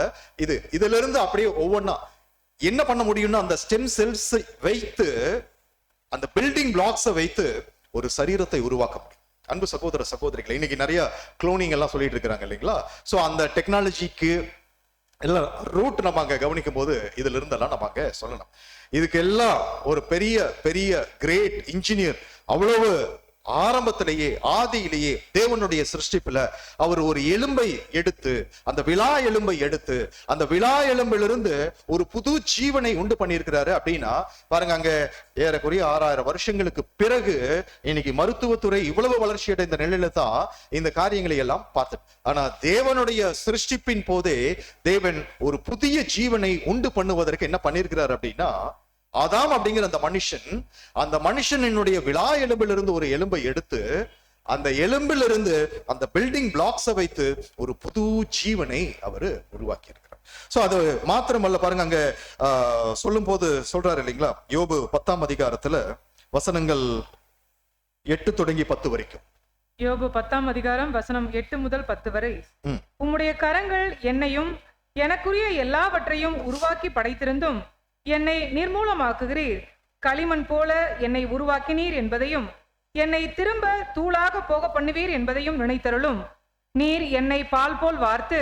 இதுல இருந்து அப்படியே ஒவ்வொன்னா என்ன பண்ண முடியும்னா அந்த ஸ்டெம் செல்ஸ் வைத்து, அந்த பில்டிங் பிளாக்ஸை வைத்து ஒரு சரீரத்தை உருவாக்க முடியும். அன்பு சகோதர சகோதரிகளை, இன்னைக்கு நிறைய குளோனிங் எல்லாம் சொல்லிட்டு இருக்கிறாங்க இல்லைங்களா? சோ அந்த டெக்னாலஜிக்கு எல்லாம் ரூட் நம்ம அங்க கவனிக்கும் போது இதுல இருந்தெல்லாம் நம்ம அங்க சொல்லணும். இதுக்கு எல்லாம் ஒரு பெரிய பெரிய கிரேட் இன்ஜினியர் அவ்வளவு ஆரம்பத்திலேயே ஆதியிலேயே தேவனுடைய சிருஷ்டிப்புல அவர் ஒரு எலும்பை எடுத்து, அந்த விலா எலும்பை எடுத்து, அந்த விலா எலும்பிலிருந்து ஒரு புது ஜீவனை உண்டு பண்ணியிருக்கிறாரு. அப்படின்னா பாருங்க, அங்க ஏறக்குறைய 6000 வருஷங்களுக்கு பிறகு இன்னைக்கு மருத்துவத்துறை இவ்வளவு வளர்ச்சி அடைந்த நிலையில தான் இந்த காரியங்களை எல்லாம் பார்த்து. ஆனா தேவனுடைய சிருஷ்டிப்பின் போதே தேவன் ஒரு புதிய ஜீவனை உண்டு பண்ணுவதற்கு என்ன பண்ணியிருக்கிறார் அப்படின்னா, ஆதாம் அப்படிங்கிற அந்த மனுஷனுடைய விலா எலும்பிலிருந்து ஒரு எலும்பை எடுத்து, அந்த எலும்பிலிருந்து அந்த பில்டிங் பிளாக்ஸை வைத்து ஒரு புது ஜீவனை அவரு உருவாக்கி இருக்கிறார். சோ அது மாத்திரமல்ல, பாருங்க அங்க சொல்லும் போது சொல்றாரு இல்லைங்களா, யோபு 10ஆம் அதிகாரத்துல வசனங்கள் 8 தொடங்கி 10 வரைக்கும். யோபு 10ஆம் அதிகாரம் வசனம் 8 முதல் 10 வரை. உம்முடைய கரங்கள் என்னையும் எனக்குரிய எல்லாவற்றையும் உருவாக்கி படைத்திருந்தும் என்னை நிர்மூலமாக்குகிறீர். களிமண் போல என்னை உருவாக்கினீர் என்பதையும் என்னை திரும்ப தூளாக போக பண்ணுவீர் என்பதையும் நினைத்தருளும். நீர் என்னை பால் போல் வார்த்து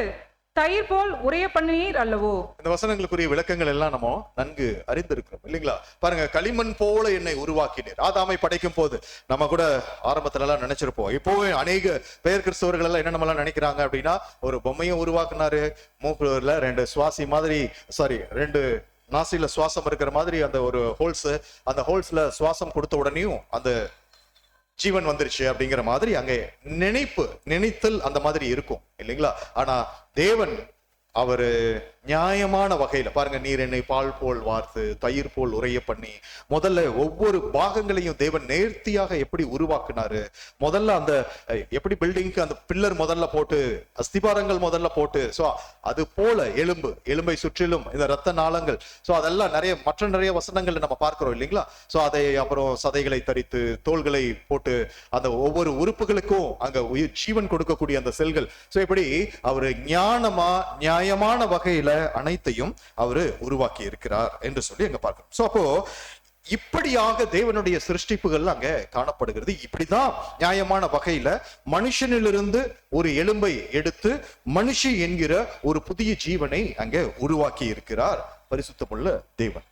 தயிர் போல் உரைய பண்ணுவீர் அல்லவோ. இந்த வசனங்களுக்குரிய விளக்கங்கள் எல்லாம் நம்ம நன்கு அறிந்திருக்கிறோம் இல்லைங்களா? பாருங்க, களிமண் போல என்னை உருவாக்கினீர். ஆதாமை படைக்கும் போது நம்ம கூட ஆரம்பத்துல எல்லாம் நினைச்சிருப்போம். இப்போவே அநேக பெயர் கிறிஸ்தவர்கள் எல்லாம் என்ன நம்ம நினைக்கிறாங்க அப்படின்னா, ஒரு பொம்மையும் உருவாக்குனாரு, மூக்குல 2 நாசில சுவாசம் இருக்கிற மாதிரி அந்த ஒரு ஹோல்ஸ், அந்த ஹோல்ஸ்ல சுவாசம் கொடுத்த உடனேயும் அந்த ஜீவன் வந்துருச்சு அப்படிங்கிற மாதிரி அங்க நினைத்தல் அந்த மாதிரி இருக்கும் இல்லைங்களா? ஆனா தேவன் அவரு நியாயமான வகையில பாருங்க, நீர் என்னை பால் போல் வார்த்து தயிர் போல் உரைய பண்ணி, முதல்ல ஒவ்வொரு பாகங்களையும் தேவன் நேர்த்தியாக எப்படி உருவாக்குனாரு. முதல்ல அந்த எப்படி அந்த பில்லர் முதல்ல போட்டு, அஸ்திபாரங்கள் முதல்ல போட்டு, சோ அது போல எலும்பை சுற்றிலும் இந்த ரத்த நாளங்கள், சோ அதெல்லாம் நிறைய வசனங்கள் நம்ம பார்க்கிறோம் இல்லைங்களா? சோ அதை அப்புறம் சதைகளை தரித்து தோள்களை போட்டு அந்த ஒவ்வொரு உறுப்புகளுக்கும் அங்க உயிர் ஜீவன் கொடுக்கக்கூடிய அந்த செல்கள், சோ இப்படி அவரு நியாயமான வகையில அனைத்தையும் அவரு உருவாக்கி இருக்கிறார் என்று சொல்லி அங்க பார்க்கிறோம். சோ அப்போ இப்படியாக தேவனுடைய சிருஷ்டிப்புகள் அங்க காணப்படுகிறது. இப்படிதான் நியாயமான வகையில மனுஷனிலிருந்து ஒரு எலும்பை எடுத்து மனுஷி என்கிற ஒரு புதிய ஜீவனை அங்க உருவாக்கி இருக்கிறார் பரிசுத்தமுள்ள தேவன்.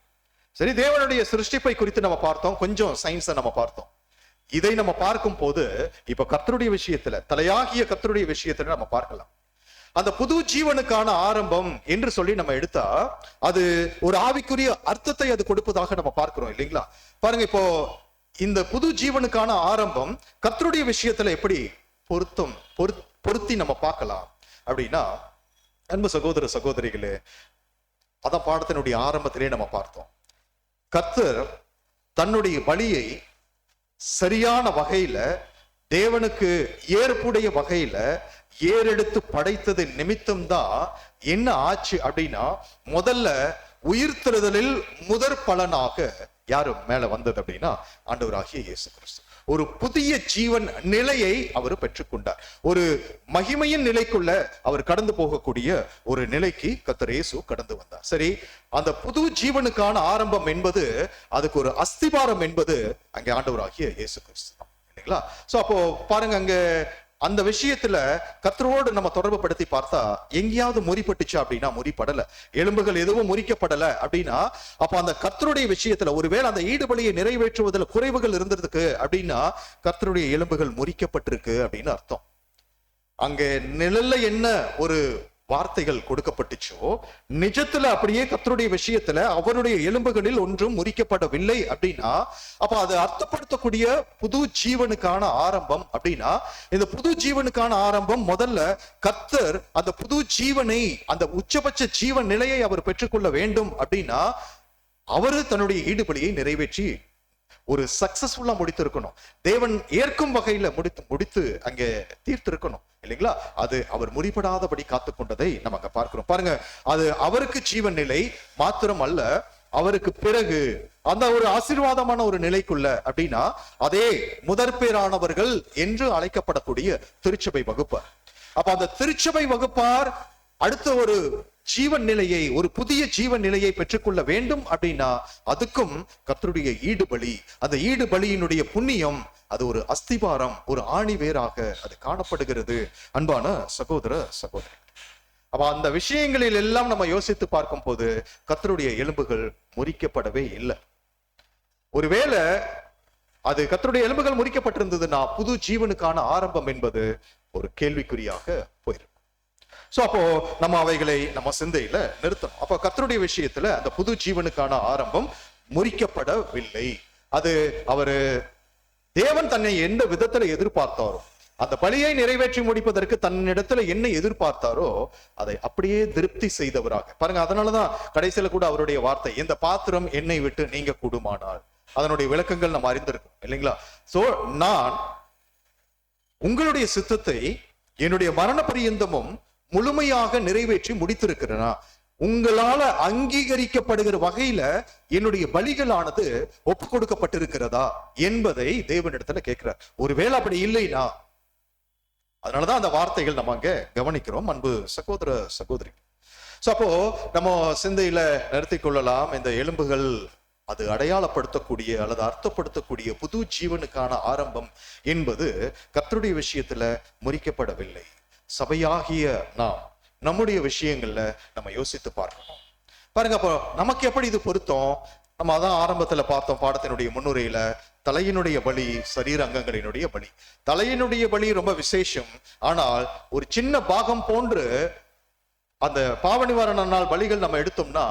சரி, தேவனுடைய சிருஷ்டிப்பை குறித்து நம்ம பார்த்தோம், கொஞ்சம் சயின்ஸை நம்ம பார்த்தோம். இதை நம்ம பார்க்கும் போது இப்ப கர்த்தருடைய விஷயத்துல, தலையாகிய கர்த்தருடைய விஷயத்துல நம்ம பார்க்கலாம். அந்த புது ஜீவனுக்கான ஆரம்பம் என்று சொல்லி நம்ம எடுத்தா அது ஒரு ஆவிக்குரிய அர்த்தத்தை அது கொடுப்பதாக நம்ம பார்க்கிறோம் இல்லைங்களா? பாருங்க, இப்போ இந்த புது ஜீவனுக்கான ஆரம்பம் கர்த்தருடைய விஷயத்துல எப்படி பொருத்தி நம்ம பார்க்கலாம் அப்படின்னா, அன்பு சகோதர சகோதரிகளே, அதான் பாடத்தினுடைய ஆரம்பத்திலே நம்ம பார்த்தோம். கர்த்தர் தன்னுடைய பலியை சரியான வகையில, தேவனுக்கு ஏற்புடைய வகையில ஏறெடுத்து படைத்தது நிமித்தம்தான் என்ன ஆச்சு அப்படின்னா, முதல்ல உயிர்த்தெழுதலில் முதற் பலனாக யாரு மேல வந்தது அப்படின்னா, ஆண்டவராகிய இயேசு கிறிஸ்து ஒரு புதிய ஜீவன் நிலையை அவர் பெற்றுக்கொண்டார். ஒரு மகிமையின் நிலைக்குள்ள அவர் கடந்து போகக்கூடிய ஒரு நிலைக்கு கர்த்தர் இயேசு கடந்து வந்தார். சரி, அந்த புது ஜீவனுக்கான ஆரம்பம் என்பது, அதுக்கு ஒரு அஸ்திபாரம் என்பது அங்கே ஆண்டவராகிய இயேசு கிறிஸ்து தான் இல்லைங்களா? சோ அப்போ பாருங்க, அங்க அந்த விஷயத்துல கர்த்தரோடு நம்ம தொடர்பு படுத்தி பார்த்தா எங்கேயாவது முறிப்பட்டுச்சு அப்படின்னா, முறிப்படல, எலும்புகள் எதுவும் முறிக்கப்படல அப்படின்னா, அப்ப அந்த கர்த்தருடைய விஷயத்துல ஒருவேளை அந்த ஈடுபலியை நிறைவேற்றுவதில் குறைவுகள் இருந்திருக்கு அப்படின்னா, கர்த்தருடைய எலும்புகள் முறிக்கப்பட்டிருக்கு அப்படின்னு அர்த்தம். அங்க நிழல்ல என்ன ஒரு வார்த்தைகள் கொடுக்கப்பட்டுச்சோ, நிஜத்துல அப்படியே கர்த்தருடைய விஷயத்துல அவருடைய எலும்புகளில் ஒன்றும் முறிக்கப்படவில்லை அப்படின்னா, அப்ப அது அர்த்தப்படுத்தக்கூடிய புது ஜீவனுக்கான ஆரம்பம் அப்படின்னா, இந்த புது ஜீவனுக்கான ஆரம்பம் முதல்ல கர்த்தர் அந்த புது ஜீவனை, அந்த உச்சபட்ச ஜீவன் நிலையை அவர் பெற்றுக்கொள்ள வேண்டும் அப்படின்னா, அவரு தன்னுடைய ஈடுபலியை நிறைவேற்றி ஒரு சக்சஸ்ஃபுல்லா முடித்திருக்கணும். தேவன் ஏற்கும் வகையில முடித்து அங்கே தீர்த்திருக்கணும் இல்லைங்களா? அது அவர் முறிப்படாதபடி காத்து கொண்டதை நமக்கு பார்க்கிறோம். பாருங்க, அது அவருக்கு ஜீவன் நிலை மாத்திரம் அல்ல, அவருக்கு பிறகு அந்த ஒரு ஆசீர்வாதமான ஒரு நிலைக்குள்ள அப்படின்னா, அதே முதற்பேரானவர்கள் என்று அழைக்கப்படக்கூடிய திருச்சபை வகுப்பார். அப்ப அந்த திருச்சபை வகுப்பார் அடுத்த ஒரு ஜீவன் நிலையை, ஒரு புதிய ஜீவன் நிலையை பெற்றுக்கொள்ள வேண்டும் அப்படின்னா அதுக்கும் கர்த்தருடைய ஈடுபலி, அந்த ஈடுபலியினுடைய புண்ணியம், அது ஒரு அஸ்திபாரம், ஒரு ஆணி வேராக அது காணப்படுகிறது. அன்பான சகோதர சகோதரி, அப்ப அந்த விஷயங்களில் எல்லாம் நம்ம யோசித்து பார்க்கும் போது கர்த்தருடைய எலும்புகள் முறிக்கப்படவே இல்லை. ஒருவேளை அது கர்த்தருடைய எலும்புகள் முறிக்கப்பட்டிருந்ததுன்னா புது ஜீவனுக்கான ஆரம்பம் என்பது ஒரு கேள்விக்குறியாக போயிருக்கும். சோ அப்போ நம்ம அவைகளை நம்ம சிந்தையில நிறுத்தணும். அப்போ கர்த்தருடைய விஷயத்துல அந்த புது ஜீவனுக்கான ஆரம்பம் முறிக்கப்படவில்லை. அது அவரு தேவன் தன்னை எந்த விதத்துல எதிர்பார்த்தாரோ, அந்த பலியை நிறைவேற்றி முடிப்பதற்கு தன்னிடத்துல என்ன எதிர்பார்த்தாரோ அதை அப்படியே திருப்தி செய்தவராக பாருங்க. அதனாலதான் கடைசியில கூட அவருடைய வார்த்தை, இந்த பாத்திரம் என்னை விட்டு நீங்க கூடுமானால், அதனுடைய விளக்கங்கள் நம்ம அறிந்திருக்கோம் இல்லைங்களா? சோ நான் உங்களுடைய சித்தத்தை என்னுடைய மரண பரியந்தமும் முழுமையாக நிறைவேற்றி முடித்திருக்கிறேனா, உங்களால அங்கீகரிக்கப்படுகிற வகையில என்னுடைய பலிகளானது ஒப்பு கொடுக்கப்பட்டிருக்கிறதா என்பதை தேவனிடத்துல கேட்கிறார். ஒருவேளை அப்படி இல்லைனா, அதனாலதான் அந்த வார்த்தைகள் நம்ம அங்க கவனிக்கிறோம் அன்பு சகோதர சகோதரி. சோ அப்போ நம்ம சிந்தையில நிறுத்தி கொள்ளலாம், இந்த எலும்புகள் அது அடையாளப்படுத்தக்கூடிய அல்லது அர்த்தப்படுத்தக்கூடிய புது ஜீவனுக்கான ஆரம்பம் என்பது கர்த்தருடைய விஷயத்துல முறிக்கப்படவில்லை. சபையாகிய நாம் நம்முடைய விஷயங்கள்ல நம்ம யோசித்து பார்க்கணும். பாருங்க, அப்போ நமக்கு எப்படி இது பொருத்தம்? நம்ம அதான் ஆரம்பத்துல பார்த்தோம் பாடத்தினுடைய முன்னுரையில, தலையினுடைய பலி, சரீர அங்கங்களினுடைய பலி. தலையினுடைய பலி ரொம்ப விசேஷம். ஆனால் ஒரு சின்ன பாகம் போன்று அந்த பாவ நிவாரண நாள் பலிகள் நம்ம எடுத்தோம்னா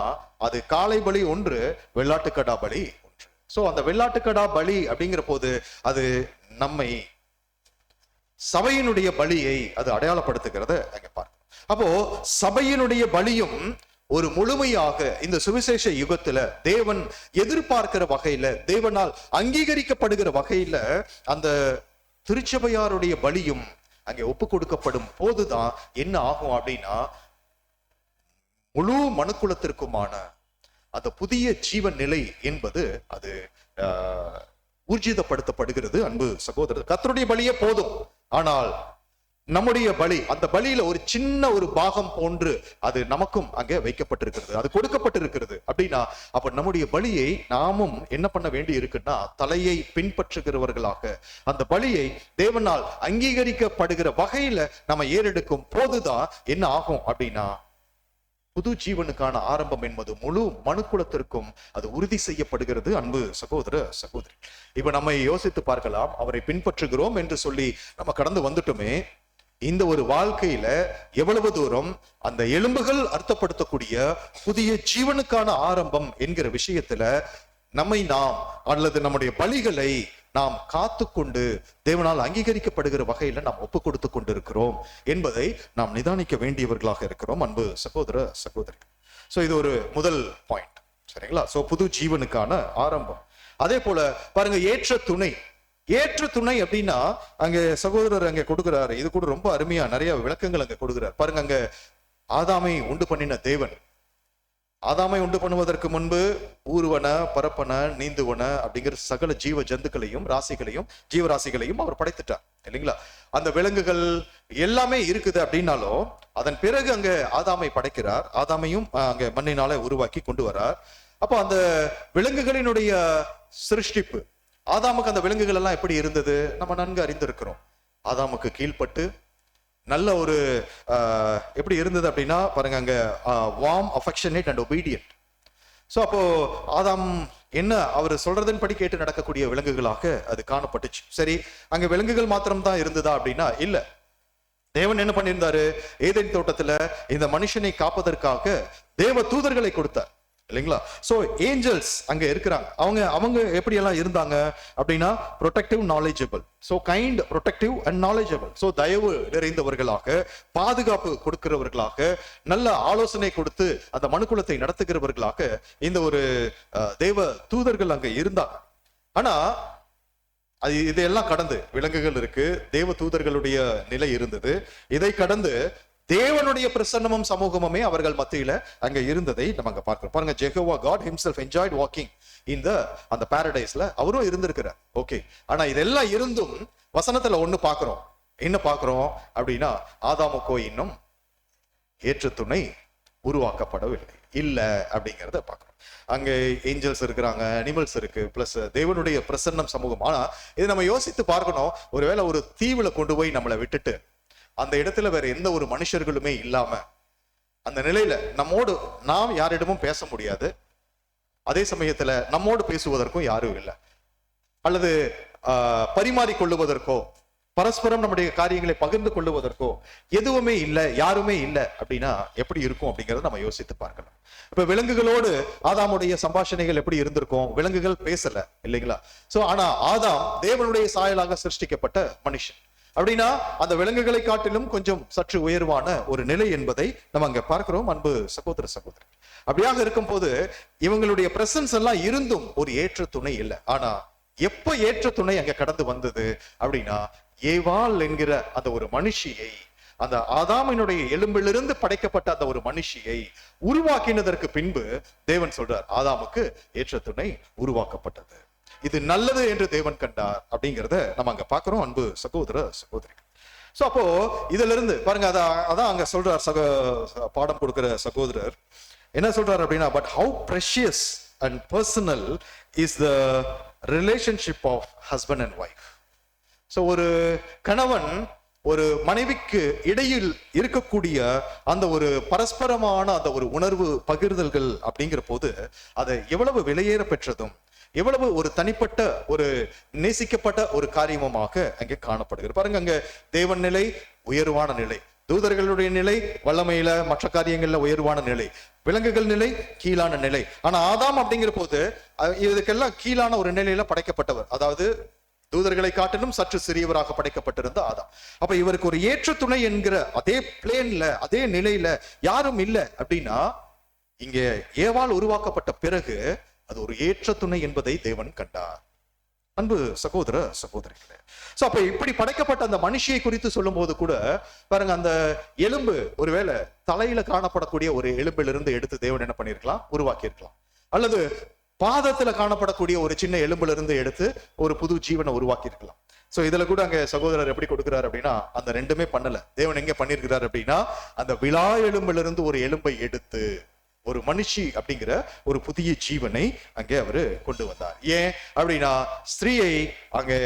அது காளை பலி ஒன்று, வெள்ளாட்டுக்கடா பலி ஒன்று. சோ அந்த வெள்ளாட்டுக்கடா பலி அப்படிங்கிற போது அது நம்மை சபையினுடைய பலியை அது அடையாளப்படுத்துகிறத அங்க பார்க்கணும். அப்போ சபையினுடைய பலியும் ஒரு முழுமையாக இந்த சுவிசேஷ யுகத்துல தேவன் எதிர்பார்க்கிற வகையில, தேவனால் அங்கீகரிக்கப்படுகிற வகையில அந்த திருச்சபையாருடைய பலியும் அங்கே ஒப்பு கொடுக்கப்படும் போதுதான் என்ன ஆகும் அப்படின்னா, முழு மனுக்குலத்திற்குமான அந்த புதிய ஜீவன் நிலை என்பது அது ஊர்ஜிதப்படுத்தப்படுகிறது. அன்பு சகோதரர், கர்த்தருடைய பலியே போதும். ஆனால் நம்முடைய பலி, அந்த பலியில ஒரு சின்ன ஒரு பாகம் போன்று அது நமக்கும் அங்கே வைக்கப்பட்டிருக்கிறது, அது கொடுக்கப்பட்டிருக்கிறது. அப்படின்னா அப்ப நம்முடைய பலியை நாமும் என்ன பண்ண வேண்டி இருக்குன்னா, தலையை பின்பற்றுகிறவர்களாக அந்த பலியை தேவனால் அங்கீகரிக்கப்படுகிற வகையில நம்ம ஏறெடுக்கும் போதுதான் என்ன ஆகும் அப்படின்னா, புது ஜீவனுக்கான ஆரம்பம் என்பது முழு மனுக்குலத்திற்கும் அது உறுதி செய்யப்படுகிறது. அன்பு சகோதர சகோதரி, இப்ப நம்ம யோசித்து பார்க்கலாம், அவரை பின்பற்றுகிறோம் என்று சொல்லி நம்ம கடந்து வந்துட்டோமே, இந்த ஒரு வாழ்க்கையில எவ்வளவு தூரம் அந்த எலும்புகள் அர்த்தப்படுத்தக்கூடிய புதிய ஜீவனுக்கான ஆரம்பம் என்கிற விஷயத்துல நம்மை நாம் அல்லது நம்முடைய பலிகளை நாம் காத்து கொண்டு தேவனால் அங்கீகரிக்கப்படுகிற வகையில நாம் ஒப்பு கொடுத்து கொண்டிருக்கிறோம் என்பதை நாம் நிதானிக்க வேண்டியவர்களாக இருக்கிறோம். அன்பு சகோதர சகோதரி, சோ இது ஒரு முதல் பாயிண்ட், சரிங்களா? சோ புது ஜீவனுக்கான ஆரம்பம். அதே போல பாருங்க, ஏற்ற துணை. ஏற்ற துணை அப்படின்னா அங்க சகோதரர் அங்க கொடுக்கிறாரு, இது கூட ரொம்ப அருமையா நிறைய விளக்கங்கள் அங்க கொடுக்கிறார். பாருங்க, அங்க ஆதாமை உண்டு பண்ணின தேவன், ஆதாமை உண்டு பண்ணுவதற்கு முன்பு ஊர்வன, பரப்பன, நீந்துவன அப்படிங்கிற சகல ஜீவ ஜந்துக்களையும் ராசிகளையும் ஜீவராசிகளையும் அவர் படைத்துட்டார் இல்லைங்களா? அந்த விலங்குகள் எல்லாமே இருக்குது அப்படின்னாலும் அதன் பிறகு அங்க ஆதாமை படைக்கிறார், ஆதாமையும் அங்க மண்ணினால உருவாக்கி கொண்டு வரார். அப்போ அந்த விலங்குகளினுடைய சிருஷ்டிப்பு, ஆதாமுக்கு அந்த விலங்குகள் எல்லாம் எப்படி இருந்தது நம்ம நன்கு அறிந்திருக்கிறோம். ஆதாமுக்கு கீழ்பட்டு நல்ல ஒரு எப்படி இருந்தது அப்படின்னா பாருங்க, அங்க warm, affectionate and obedient. So அப்போ ஆதாம் என்ன அவர் சொல்றதன் படி கேட்டு நடக்கக்கூடிய விலங்குகளாக அது காணப்பட்டுச்சு. சரி, அங்க விலங்குகள் மாத்திரம் தான் இருந்ததா அப்படின்னா இல்ல. தேவன் என்ன பண்ணியிருந்தாரு, ஏதேன் தோட்டத்துல இந்த மனுஷனை காப்பதற்காக தேவ தூதர்களை கொடுத்தார் இல்லைங்களா? சோ ஏஞ்சல்ஸ் அங்க இருக்கிறாங்க. அவங்க எப்படி எல்லாம் இருந்தாங்க அப்படின்னா protective, knowledgeable. So kind, protective and knowledgeable. So தயவு நிறைந்தவர்களாக, பாதுகாப்பு கொடுக்கிறவர்களாக, நல்ல ஆலோசனை கொடுத்து அந்த மனுக்குலத்தை நடத்துகிறவர்களாக இந்த ஒரு தேவ தூதர்கள் அங்க இருந்தாங்க. ஆனா அது இதையெல்லாம் கடந்து விலங்குகள் இருக்கு, தேவ தூதர்களுடைய நிலை இருந்தது. இதை கடந்து தேவனுடைய பிரசன்னமும் சமூகமுமே அவர்கள் மத்தியில அங்க இருந்ததை நம்ம அங்க பார்க்கிறோம். பாருங்க, Jehovah God himself enjoyed walking in அந்த பாரடைஸ்ல அவரும் இருந்திருக்கிறார். ஓகே, ஆனா இதெல்லாம் இருந்தும் வசனத்துல ஒண்ணு பாக்குறோம். என்ன பாக்குறோம் அப்படின்னா, ஆதாமுக்கோ இன்னும் ஏற்ற துணை உருவாக்கப்படவில்லை, இல்ல அப்படிங்கிறத பார்க்கணும். அங்கே ஏஞ்சல்ஸ் இருக்கிறாங்க, அனிமல்ஸ் இருக்கு, பிளஸ் தேவனுடைய பிரசன்னம் சமூகம். ஆனா இதை நம்ம யோசித்து பார்க்கணும். ஒருவேளை ஒரு தீவுல கொண்டு போய் நம்மளை விட்டுட்டு அந்த இடத்துல வேற எந்த ஒரு மனுஷர்களுமே இல்லாம அந்த நிலையில நாம் யாரிடமும் பேச முடியாது, அதே சமயத்துல நம்மோடு பேசுவதற்கும் யாரும் இல்லை, அல்லது பரிமாறிக்கொள்ளுவதற்கோ பரஸ்பரம் நம்முடைய காரியங்களை பகிர்ந்து கொள்ளுவதற்கோ எதுவுமே இல்லை, யாருமே இல்லை அப்படின்னா எப்படி இருக்கும் அப்படிங்கறத நம்ம யோசித்து பார்க்கணும். இப்ப விலங்குகளோடு ஆதாமுடைய சம்பாஷணைகள் எப்படி இருந்திருக்கும்? விலங்குகள் பேசல இல்லைங்களா? சோ ஆனா ஆதாம் தேவனுடைய சாயலாக சிருஷ்டிக்கப்பட்ட மனுஷன். அப்படின்னா அந்த விலங்குகளை காட்டிலும் கொஞ்சம் சற்று உயர்வான ஒரு நிலை என்பதை நம்ம அங்க பார்க்கிறோம். அன்பு சகோதர சகோதரி, அப்படியாக இருக்கும் போது இவங்களுடைய பிரசன்ஸ் எல்லாம் இருந்தும் ஒரு ஏற்ற துணை இல்லை. ஆனா எப்ப ஏற்ற துணை அங்க கடந்து வந்தது அப்படின்னா, ஏவாள் என்கிற அந்த ஒரு மனுஷியை, அந்த ஆதாமினுடைய எலும்பிலிருந்து படைக்கப்பட்ட அந்த ஒரு மனுஷியை உருவாக்கினதற்கு பின்பு தேவன் சொல்றார், ஆதாமுக்கு ஏற்ற துணை உருவாக்கப்பட்டது, இது நல்லது என்று தேவன் கண்டார் அப்படிங்கிறத நம்ம அங்க பாக்குறோம். அன்பு சகோதர சகோதரி, சோ அப்போ இதுல இருந்து பாருங்க, அதான் அங்க சொல்றார் பாடம் கொடுக்கிற சகோதரர் என்ன சொல்றார் அப்படின்னா, but how precious and personal is the relationship of husband and wife. So ஒரு கணவன் ஒரு மனைவிக்கு இடையில் இருக்கக்கூடிய அந்த ஒரு பரஸ்பரமான அந்த ஒரு உணர்வு பகிர்தல்கள் அப்படிங்கிற போது அதை எவ்வளவு விலையேற பெற்றதும் எவ்வளவு ஒரு தனிப்பட்ட ஒரு நேசிக்கப்பட்ட ஒரு காரியமாக அங்கே காணப்படுகிறது. பாருங்க, அங்க தேவன் நிலை உயர்வான நிலை, தூதர்களுடைய நிலை வல்லமையில மற்ற காரியங்கள்ல உயர்வான நிலை, விலங்குகள் நிலை கீழான நிலை. ஆனா ஆதாம் அப்படிங்கிற போது இதுக்கெல்லாம் கீழான ஒரு நிலையில படைக்கப்பட்டவர், அதாவது தூதர்களை காட்டிலும் சற்று சிறியவராக படைக்கப்பட்டிருந்த ஆதாம். அப்ப இவருக்கு ஒரு ஏற்ற துணை என்கிற அதே பிளேன்ல அதே நிலையில யாரும் இல்லை அப்படின்னா, இங்கே ஏவாள் உருவாக்கப்பட்ட பிறகு அது ஒரு ஏற்ற துணை என்பதை தேவன் கண்டார். அன்பு சகோதர சகோதரிகளே, சோ அப்ப இப்படி படைக்கப்பட்ட அந்த மனுஷியை குறித்து சொல்லும் போது கூட பாருங்க, அந்த எலும்பு ஒருவேளை தலையில காணப்படக்கூடிய ஒரு எலும்பிலிருந்து எடுத்து தேவன் என்ன பண்ணிருக்கலாம், உருவாக்கி இருக்கலாம், அல்லது பாதத்துல காணப்படக்கூடிய ஒரு சின்ன எலும்புல இருந்து எடுத்து ஒரு புது ஜீவனை உருவாக்கி இருக்கலாம். சோ இதுல கூட அங்க சகோதரர் எப்படி கொடுக்கிறார் அப்படின்னா, அந்த ரெண்டுமே பண்ணல. தேவன் எங்க பண்ணிருக்கிறார் அப்படின்னா, அந்த விலா எலும்புல இருந்து ஒரு எலும்பை எடுத்து ஒரு மனுஷி அப்படிங்கிற ஒரு புதிய ஜீவனை அங்கே அவரு கொண்டு வந்தார். ஏன் அப்படின்னா, ஸ்திரீயை அங்கே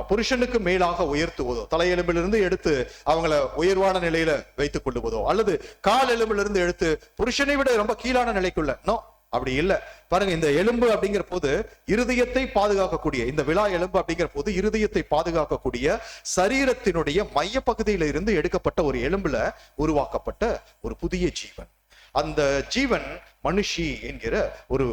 புருஷனுக்கு மேலாக உயர்த்துவதோ, தலையெலும்பிலிருந்து எடுத்து அவங்கள உயர்வான நிலையில வைத்துக் கொள்ளுவதோ, அல்லது கால் எலும்பிலிருந்து எடுத்து புருஷனை விட ரொம்ப கீழான நிலைக்குள்ள, நோ, அப்படி இல்லை. பாருங்க, இந்த எலும்பு அப்படிங்கிற போது இருதயத்தை பாதுகாக்கக்கூடிய, இந்த விலா எலும்பு அப்படிங்கிற போது இருதயத்தை பாதுகாக்கக்கூடிய சரீரத்தினுடைய மைய பகுதியில இருந்து எடுக்கப்பட்ட ஒரு எலும்புல உருவாக்கப்பட்ட ஒரு புதிய ஜீவன். அந்த ஜீவன் மனுஷி என்கிற ஒரு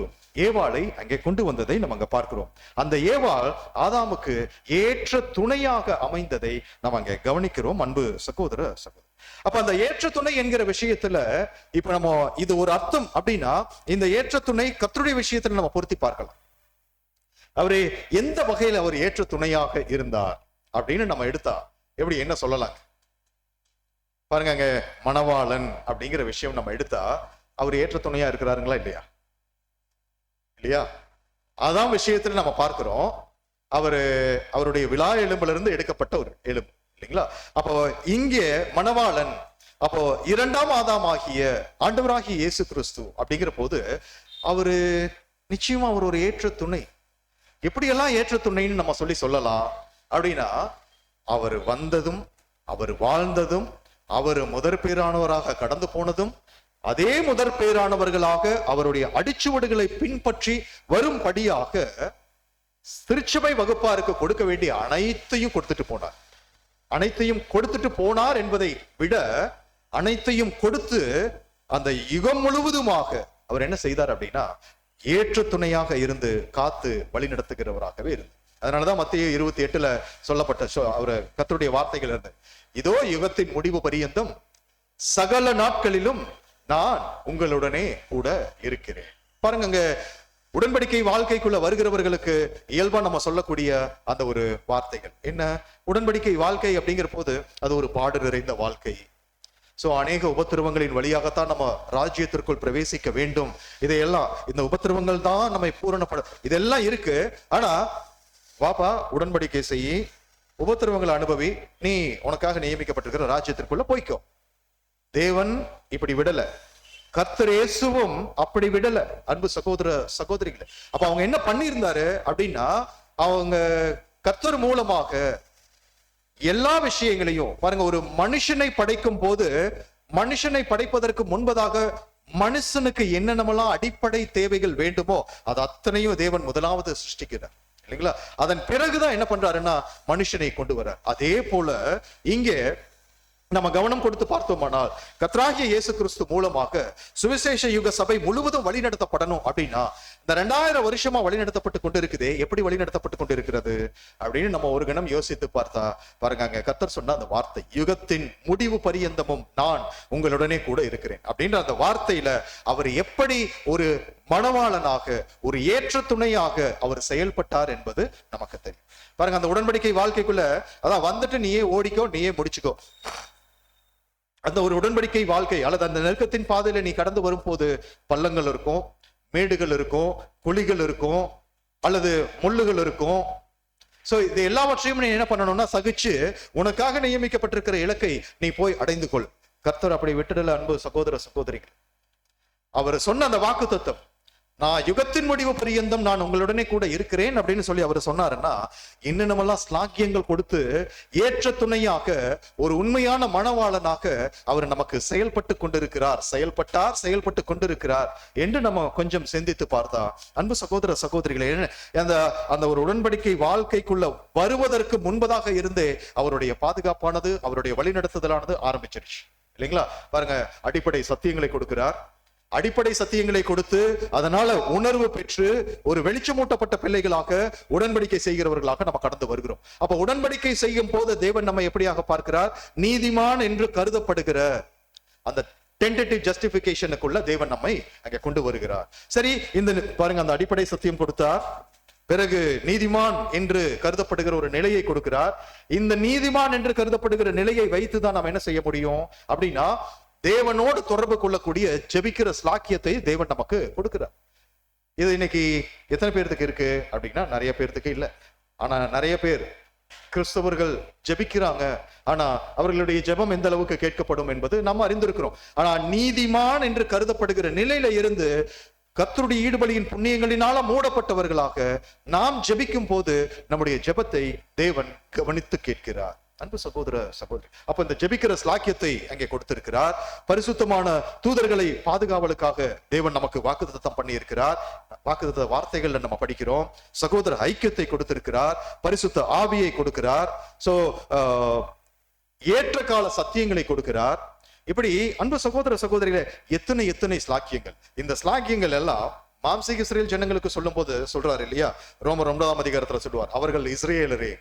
ஏவாளை அங்கே கொண்டு வந்ததை நம்ம அங்க பார்க்கிறோம். அந்த ஏவாள் ஆதாமுக்கு ஏற்ற துணையாக அமைந்ததை நம்ம அங்க கவனிக்கிறோம். அன்பு சகோதர சகோதரி, அப்ப அந்த ஏற்ற துணை என்கிற விஷயத்துல இப்ப நம்ம இது ஒரு அர்த்தம் அப்படின்னா, இந்த ஏற்ற துணை கர்த்தருடைய விஷயத்துல நம்ம பொருத்தி பார்க்கலாம். அவரு எந்த வகையில அவர் ஏற்ற துணையாக இருந்தார் அப்படின்னு நம்ம எடுத்தா எப்படி என்ன சொல்லலாம் பாருங்க. அங்க மணவாளன் அப்படிங்கிற விஷயம் நம்ம எடுத்தா அவர் ஏற்ற துணையா இருக்கிறாருங்களா இல்லையா? இல்லையா? அதான் விஷயத்துல நம்ம பார்க்கிறோம். அவருடைய விலா எலும்புல இருந்து எடுக்கப்பட்ட ஒரு எலும்பு இல்லைங்களா? அப்போ இங்கே மணவாளன், அப்போ இரண்டாம் ஆதாம் ஆகிய ஆண்டவராகிய இயேசு கிறிஸ்து அப்படிங்கிற போது அவரு நிச்சயமா அவர் ஒரு ஏற்ற துணை. எப்படியெல்லாம் ஏற்ற துணைன்னு நம்ம சொல்லலாம் அப்படின்னா, அவர் வந்ததும் அவர் வாழ்ந்ததும் அவர் முதற் பேரானவராக கடந்து போனதும் அதே முதற் பேரானவர்களாக அவருடைய அடிச்சுவடுகளை பின்பற்றி வரும்படியாக திருச்சபை வகுப்பாருக்கு கொடுக்க வேண்டிய அனைத்தையும் கொடுத்துட்டு போனார். அனைத்தையும் கொடுத்துட்டு போனார் என்பதை விட அனைத்தையும் கொடுத்து அந்த யுகம் முழுவதுமாக அவர் என்ன செய்தார் அப்படின்னா, ஏற்ற துணையாக இருந்து காத்து வழி நடத்துகிறவராகவே இருந்து. அதனாலதான் மத்திய 28 சொல்லப்பட்ட அவர் கர்த்தருடைய வார்த்தைகள் இருந்து, இதோ யுகத்தின் முடிவு பரியந்தம் சகல நாட்களிலும் நான் உங்களுடனே கூட இருக்கிறேன். பாருங்க, அங்க உடன்படிக்கை வாழ்க்கைக்குள்ள வருகிறவர்களுக்கு இயல்பா நம்ம சொல்லக்கூடிய அந்த ஒரு வார்த்தைகள் என்ன? உடன்படிக்கை வாழ்க்கை அப்படிங்கிற போது அது ஒரு பாடு நிறைந்த வாழ்க்கை. சோ அநேக உபத்திரவங்களின் வழியாகத்தான் நம்ம ராஜ்யத்திற்குள் பிரவேசிக்க வேண்டும். இதையெல்லாம் இந்த உபத்திரவங்கள் தான் நம்மை பூரணப்பட, இதெல்லாம் இருக்கு. ஆனா வாப்பா, உடன்படிக்கை செய்யி, உபத்திரவங்களை அனுபவி, நீ உனக்காக நியமிக்கப்பட்டிருக்கிற ராஜ்யத்திற்குள்ள போய்க்கோ. தேவன் இப்படி விடல. கர்த்தர் இயேசுவும் அப்படி விடல. அன்பு சகோதர சகோதரிகளை, அப்ப அவங்க என்ன பண்ணியிருந்தாரு அப்படின்னா, அவங்க கர்த்தர் மூலமாக எல்லா விஷயங்களையும் பாருங்க. ஒரு மனுஷனை படைக்கும் போது, மனுஷனை படைப்பதற்கு முன்பதாக மனுஷனுக்கு என்னென்னலாம் அடிப்படை தேவைகள் வேண்டுமோ அது அத்தனையும் தேவன் முதலாவது சிருஷ்டிக்கிறார் இல்லைங்களா? அதன் பிறகுதான் என்ன பண்றாருன்னா மனுஷனை கொண்டு வர. அதே போல இங்கே நம்ம கவனம் கொடுத்து பார்த்தோமானால், கர்த்தராகிய இயேசு கிறிஸ்து மூலமாக சுவிசேஷ யுக சபை முழுவதும் வழிநடத்தப்படணும் அப்படின்னா, இந்த 2000 வருஷமா வழிநடத்தப்பட்டு கொண்டு இருக்குதே, எப்படி வழிநடத்தப்பட்டு கொண்டு இருக்கிறது அப்படின்னு நம்ம ஒரு கணம் யோசித்து பார்த்தா பாருங்க, அங்க கர்த்தர் சொன்ன அந்த வார்த்தை, யுகத்தின் முடிவு பரியந்தமும் நான் உங்களுடனே கூட இருக்கிறேன் அப்படின்ற அந்த வார்த்தையில அவர் எப்படி ஒரு மணவாளனாக, ஒரு ஏற்ற துணையாக அவர் செயல்பட்டார் என்பது நமக்கு தெரியும். பாருங்க, அந்த உடன்படிக்கை வாழ்க்கைக்குள்ள அதான் வந்துட்டு நீயே ஓடிக்கோ, நீயே முடிச்சுக்கோ, அந்த ஒரு உடன்படிக்கை வாழ்க்கை அல்லது அந்த நெருக்கத்தின் பாதையில நீ கடந்து வரும்போது பள்ளங்கள் இருக்கும், மேடுகள் இருக்கும், குழிகள் இருக்கும், அல்லது முள்ளுகள் இருக்கும். சோ இது எல்லாவற்றையும் நீ என்ன பண்ணணும்னா சகிச்சு உனக்காக நியமிக்கப்பட்டிருக்கிற இலக்கை நீ போய் அடைந்து கொள். கர்த்தர் அப்படி விட்டுடல. அன்பு சகோதர சகோதரிகள், அவர் சொன்ன அந்த வாக்கு தத்துவம், நான் யுகத்தின் முடிவு பரியந்தம் நான் உங்களுடனே கூட இருக்கிறேன் அப்படின்னு சொல்லி அவர் சொன்னாருன்னா, இன்னுமெல்லாம் ஸ்லாக்கியங்கள் கொடுத்து ஏற்ற துணையாக ஒரு உண்மையான மணவாளனாக அவர் நமக்கு செயல்பட்டு கொண்டிருக்கிறார், செயல்பட்டு கொண்டிருக்கிறார் என்று நம்ம கொஞ்சம் சிந்தித்து பார்த்தா, அன்பு சகோதர சகோதரிகளே, அந்த ஒரு உடன்படிக்கை வாழ்க்கைக்குள்ள வருவதற்கு முன்பதாக இருந்தே அவருடைய பாதுகாப்பானது, அவருடைய வழிநடத்துதலானது ஆரம்பிச்சிருச்சு இல்லைங்களா? பாருங்க, அடிப்படை சத்தியங்களை கொடுக்கிறார். அடிப்படை சத்தியங்களை கொடுத்து அதனால உணர்வு பெற்று ஒரு வெளிச்சமூட்டப்பட்ட பிள்ளைகளாக உடன்படிக்கை செய்கிறவர்களாக நம்ம கடந்து வருகிறோம். அப்ப உடன்படிக்கை செய்யும் போது தேவன் நம்ம எப்படியாக பார்க்கிறார்? நீதிமான் என்று கருதப்படுகிற அந்த டென்டேட்டிவ் ஜஸ்டிபிகேஷனுக்குள்ள தேவன் நம்மை அங்க கொண்டு வருகிறார். சரி, இந்த பாருங்க, அந்த அடிப்படை சத்தியம் கொடுத்தார், பிறகு நீதிமான் என்று கருதப்படுகிற ஒரு நிலையை கொடுக்கிறார். இந்த நீதிமான் என்று கருதப்படுகிற நிலையை வைத்துதான் நம்ம என்ன செய்ய முடியும் அப்படின்னா, தேவனோடு தொடர்பு கொள்ளக்கூடிய ஜெபிக்கிற ஸ்லாக்கியத்தை தேவன் நமக்கு கொடுக்கிறார். இது இன்னைக்கு எத்தனை பேர்த்துக்கு இருக்கு அப்படின்னா, நிறைய பேர்த்துக்கு இல்லை. ஆனா நிறைய பேர் கிறிஸ்தவர்கள் ஜெபிக்கிறாங்க, ஆனா அவர்களுடைய ஜெபம் எந்த அளவுக்கு கேட்கப்படும் என்பது நம்ம அறிந்திருக்கிறோம். ஆனா நீதிமான் என்று கருதப்படுகிற நிலையில இருந்து கர்த்தருடைய ஈடுபலியின் புண்ணியங்களினால மூடப்பட்டவர்களாக நாம் ஜெபிக்கும் போது நம்முடைய ஜெபத்தை தேவன் கவனித்து கேட்கிறார். அன்பு சகோதர சகோதரி, அப்ப இந்த ஜெபிக்கிற ஸ்லாக்கியத்தை அங்கே கொடுத்திருக்கிறார். பரிசுத்தமான தூதர்களை பாதுகாவலுக்காக தேவன் நமக்கு வாக்குத்தத்தம் பண்ணி இருக்கிறார். வாக்குத்தத்த வார்த்தைகள்ல நம்ம படிக்கிறோம். சகோதர ஐக்கியத்தை கொடுத்திருக்கிறார், பரிசுத்த ஆவியை கொடுக்கிறார், சோ ஏற்ற கால சத்தியங்களை கொடுக்கிறார். இப்படி அன்பு சகோதர சகோதரிகளே, எத்தனை ஸ்லாக்கியங்கள். இந்த ஸ்லாக்கியங்கள் எல்லாம் மாம்சீக இஸ்ரேல் ஜனங்களுக்கு சொல்லும் போது சொல்றாரு இல்லையா? ரோமர் 9ஆம் அதிகாரத்துல சொல்லுவார், அவர்கள் இஸ்ரேலரே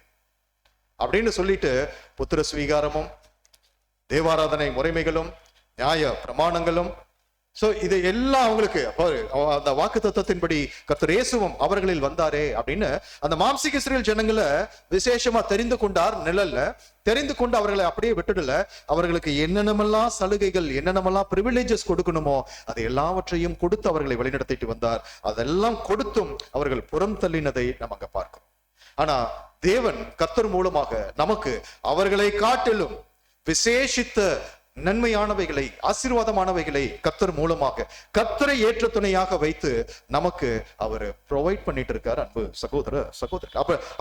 அப்படின்னு சொல்லிட்டு புத்திர ஸ்வீகாரமும் தேவாராதனை முறைமைகளும் நியாய பிரமாணங்களும், சோ இது எல்லாம் அவங்களுக்கு அந்த வாக்கு தத்துவத்தின்படி கர்த்தர் இயேசுவும் அவர்களில் வந்தாரே அப்படின்னு அந்த மாம்சீக இஸ்ரேல் ஜனங்களை விசேஷமா தெரிந்து கொண்டார். நிழல்ல தெரிந்து கொண்டு அவர்களை அப்படியே விட்டுடல. அவர்களுக்கு என்னென்னமெல்லாம் சலுகைகள், என்னென்னமெல்லாம் பிரிவிலேஜஸ் கொடுக்கணுமோ அது எல்லாவற்றையும் கொடுத்து அவர்களை வழிநடத்திட்டு வந்தார். அதெல்லாம் கொடுத்தும் அவர்கள் புறம் தள்ளினதை நம்ம அங்க பார்க்கிறோம். ஆனா தேவன் கர்த்தர் மூலமாக நமக்கு அவர்களை காட்டிலும் விசேஷித்த நன்மையானவைகளை, ஆசீர்வாதமானவைகளை கர்த்தர் மூலமாக, கர்த்தரை ஏற்ற துணையாக வைத்து நமக்கு அவர் ப்ரொவைட் பண்ணிட்டு இருக்கார். அன்பு சகோதர சகோதரி,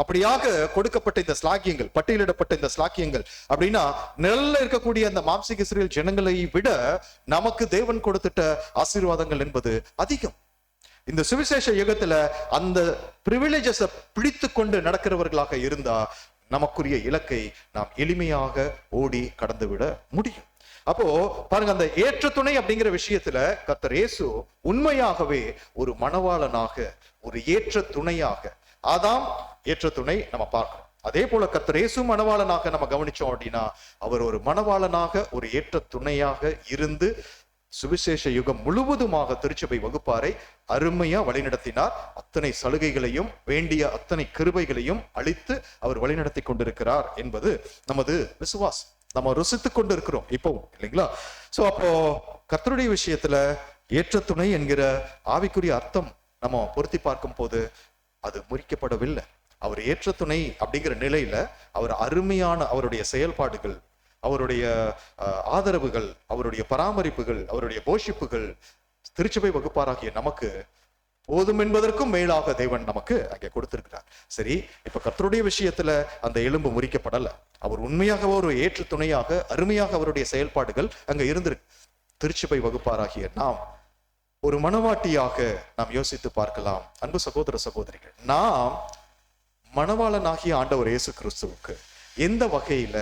அப்படியாக கொடுக்கப்பட்ட இந்த ஸ்லாக்கியங்கள், பட்டியலிடப்பட்ட இந்த ஸ்லாக்கியங்கள் அப்படின்னா, நிழல்ல இருக்கக்கூடிய அந்த மாம்சீக இஸ்ரேல் ஜனங்களை விட நமக்கு தேவன் கொடுத்துட்ட ஆசீர்வாதங்கள் என்பது அதிகம். இந்த சுவிசேஷ யுகத்துல அந்த பிரிவிலேஜஸை பிடித்து கொண்டு நடக்கிறவர்களாக இருந்தா நமக்குரிய இலக்கை நாம் எளிமையாக ஓடி கடந்து விட முடியும். அப்போ பாருங்க, அந்த ஏற்ற துணை அப்படிங்கிற விஷயத்துல கர்த்தர் இயேசு உண்மையாகவே ஒரு மணவாளனாக, ஒரு ஏற்ற துணையாக, ஆதாம் ஏற்ற துணை நம்ம பார்க்கிறோம். அதே போல கர்த்தர் இயேசு மணவாளனாக நம்ம கவனிச்சோம் அப்படின்னா, அவர் ஒரு மணவாளனாக, ஒரு ஏற்ற துணையாக இருந்து சுவிசேஷ யுகம் முழுவதுமாக திருச்சபை வகுப்பாரை அருமையா வழிநடத்தினார். அத்தனை சலுகைகளையும் வேண்டிய அத்தனை கிருபைகளையும் அளித்து அவர் வழிநடத்தி கொண்டிருக்கிறார் என்பது நமது விசுவாசம். நம்ம ருசித்து கொண்டு இருக்கிறோம் இப்பவும், இல்லைங்களா? சோ அப்போ கர்த்தருடைய விஷயத்துல ஏற்ற துணை என்கிற ஆவிக்குரிய அர்த்தம் நம்ம பொருத்தி பார்க்கும் போது அது முறிக்கப்படவில்லை. அவர் ஏற்ற துணை அப்படிங்கிற நிலையில அவர் அருமையான அவருடைய செயல்பாடுகள், அவருடைய ஆதரவுகள், அவருடைய பராமரிப்புகள், அவருடைய போஷிப்புகள் திருச்சபை வகுப்பாராகிய நமக்கு போதும் என்பதற்கும் மேலாக தேவன் நமக்கு அங்கே கொடுத்திருக்கிறார். சரி, இப்ப கர்த்தருடைய விஷயத்துல அந்த எலும்பு முறிக்கப்படல. அவர் உண்மையாக ஒரு ஏற்று துணையாக அருமையாக அவருடைய செயல்பாடுகள் அங்க இருந்திருக்கு. திருச்சபை வகுப்பாராகிய நாம் ஒரு மணவாட்டியாக நாம் யோசித்து பார்க்கலாம். அன்பு சகோதர சகோதரிகள், நாம் மணவாளனாகிய ஆண்டவர் இயேசு கிறிஸ்துவுக்கு எந்த வகையில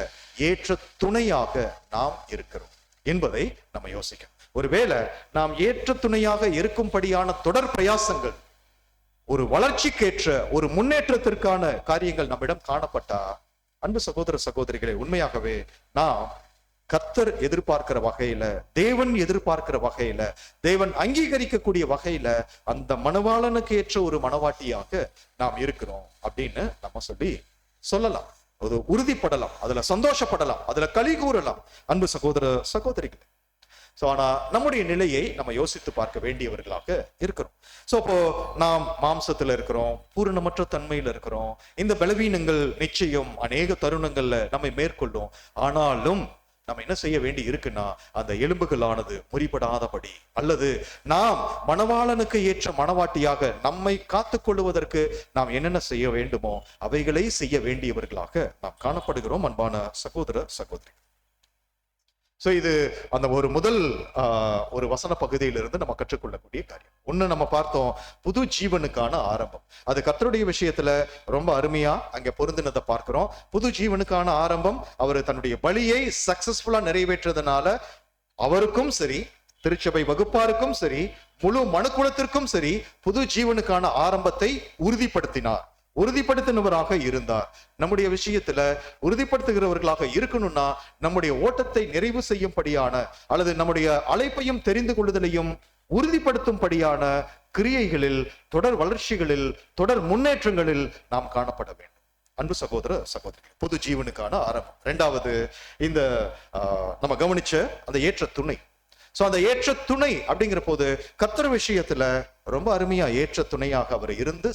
ஏற்ற துணையாக நாம் இருக்கிறோம் என்பதை நம்ம யோசிக்கணும். ஒருவேளை நாம் ஏற்ற துணையாக இருக்கும்படியான தொடர் பிரயாசங்கள், ஒரு வளர்ச்சிக்கேற்ற ஒரு முன்னேற்றத்திற்கான காரியங்கள் நம்மிடம் காணப்பட்டா, அன்பு சகோதர சகோதரிகளை, உண்மையாகவே நாம் கர்த்தர் எதிர்பார்க்கிற வகையில, தேவன் எதிர்பார்க்கிற வகையில, தேவன் அங்கீகரிக்கக்கூடிய வகையில அந்த மணவாளனுக்கு ஏற்ற ஒரு மணவாட்டியாக நாம் இருக்கிறோம் அப்படின்னு நம்ம சொல்லலாம். அது உறுதிப்படலாம், அதுல சந்தோஷப்படலாம், அதுல களி கூறலாம். அன்பு சகோதர சகோதரிகள், ஆனா நம்முடைய நிலையை நம்ம யோசித்து பார்க்க வேண்டியவர்களாக இருக்கிறோம். அப்போ நாம் மாம்சத்துல இருக்கிறோம், பூரணமற்ற தன்மையில இருக்கிறோம். இந்த பலவீனங்கள் நிச்சயம் அநேக தருணங்கள்ல நம்மை மேற்கொள்ளும். ஆனாலும் நம்ம என்ன செய்ய வேண்டி இருக்குன்னா, அந்த எலும்புகளானது முறிபடாதபடி, அல்லது நாம் மணவாளனுக்கு ஏற்ற மணவாட்டியாக நம்மை காத்துக் கொள்வதற்கு நாம் என்னென்ன செய்ய வேண்டுமோ அவைகளை செய்ய வேண்டியவர்களாக நாம் காணப்படுகிறோம். அன்பான சகோதர சகோதரி, இது அந்த ஒரு முதல் ஒரு வசன பகுதியிலிருந்து நம்ம கற்றுக்கொள்ளக்கூடிய காரியம். ஒண்ணு நம்ம பார்த்தோம், புது ஜீவனுக்கான ஆரம்பம். அது கர்த்தருடைய விஷயத்துல ரொம்ப அருமையா அங்க பொருந்தினதை பார்க்கிறோம். புது ஜீவனுக்கான ஆரம்பம், அவர் தன்னுடைய பலியை சக்சஸ்ஃபுல்லா நிறைவேற்றதுனால அவருக்கும் சரி, திருச்சபை வகுப்பாருக்கும் சரி, முழு மனுக்குலத்திற்கும் சரி, புது ஜீவனுக்கான ஆரம்பத்தை உறுதிப்படுத்தினவராக இருந்தார். நம்முடைய விஷயத்துல உறுதிப்படுத்துகிறவர்களாக இருக்கணும்னா, நம்முடைய ஓட்டத்தை நிறைவு செய்யும்படியான அல்லது நம்முடைய அழைப்பையும் தெரிந்து கொள்ளுதலையும் உறுதிப்படுத்தும்படியான கிரியைகளில், தொடர் வளர்ச்சிகளில், தொடர் முன்னேற்றங்களில் நாம் காணப்பட வேண்டும். அன்பு சகோதர சகோதரி, புது ஜீவனுக்கான ஆரம்பம். இரண்டாவது, இந்த நம்ம கவனிச்ச அந்த ஏற்ற துணை. அந்த ஏற்ற துணை அப்படிங்கிற போது கர்த்தர் விஷயத்துல ரொம்ப அருமையா ஏற்ற துணையாக அவர் இருந்து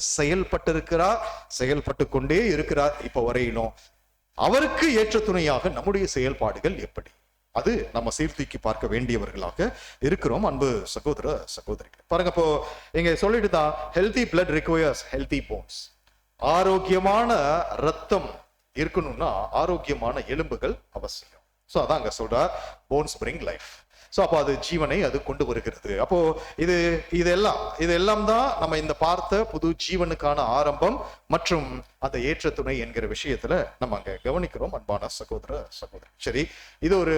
செயல்பட்டு கொண்டே இருக்கிறார். இப்ப வரையிலும் அவருக்கு ஏற்ற துணையாக நம்முடைய செயல்பாடுகள் எப்படி, அது நம்ம சீர்தூக்கி பார்க்க வேண்டியவர்களாக இருக்கிறோம். அன்பு சகோதர சகோதரிகள், பாருங்க, இப்போ இங்க சொல்லிட்டுதான், healthy blood requires healthy bones. ஆரோக்கியமான ரத்தம் இருக்கணும்னா ஆரோக்கியமான எலும்புகள் அவசியம். அதான் அங்க சொல்றார், போன்ஸ் பிரிங் லைஃப். அப்போ அது ஜீவனை அது கொண்டு வருகிறது. அப்போ இதெல்லாம் தான் நம்ம இந்த பார்த்த புது ஜீவனுக்கான ஆரம்பம் மற்றும் அந்த ஏற்ற துணை என்கிற விஷயத்துல நம்ம அங்க கவனிக்கிறோம். அன்பான சகோதர சகோதரி, சரி, இது ஒரு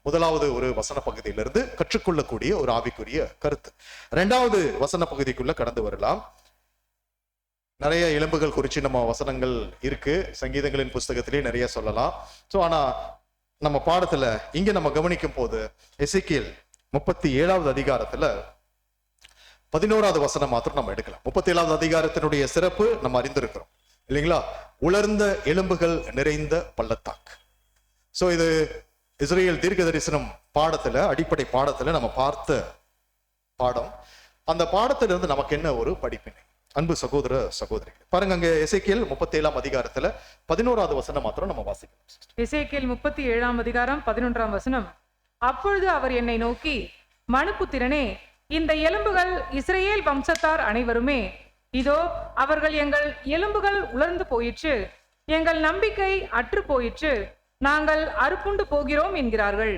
முதலாவது ஒரு வசன பகுதியிலிருந்து கற்றுக்கொள்ளக்கூடிய ஒரு ஆவிக்குரிய கருத்து. இரண்டாவது வசன பகுதிக்குள்ள கடந்து வரலாம். நிறைய எலும்புகள் குறித்து நம்ம வசனங்கள் இருக்கு, சங்கீதங்களின் புஸ்தகத்திலே நிறைய சொல்லலாம். ஆனா நம்ம பாடத்துல இங்க நம்ம கவனிக்கும் போது எசேக்கியேல் 37வது அதிகாரத்துல 11வது வசனம் மாத்திரம் நம்ம எடுக்கலாம். 37வது அதிகாரத்தினுடைய சிறப்பு நம்ம அறிந்திருக்கிறோம் இல்லைங்களா? உலர்ந்த எலும்புகள் நிறைந்த பள்ளத்தாக்கு. இது இஸ்ரேல் தீர்க்க தரிசனம் பாடத்துல, அடிப்படை பாடத்துல நம்ம பார்த்த பாடம். அந்த பாடத்திலிருந்து நமக்கு என்ன ஒரு படிப்பினை? அன்பு சகோதர சகோதரி, பாருங்க, அங்க எசேக்கியேல் 37ஆம் அதிகாரத்துல 11வது வசனம் மாத்திரம் நம்ம வாசிக்கலாம். எசேக்கியேல் 37ஆம் அதிகாரம் 11ஆம் வசனம். அப்பொழுது அவர் என்னை நோக்கி, மனுப்புத்திரனே, இந்த எலும்புகள் இஸ்ரவேல் வம்சத்தார் அனைவருமே, இதோ அவர்கள் எங்கள் எலும்புகள் உலர்ந்து போயிற்று, எங்கள் நம்பிக்கை அற்று போயிற்று, நாங்கள் அறுப்புண்டு போகிறோம் என்கிறார்கள்.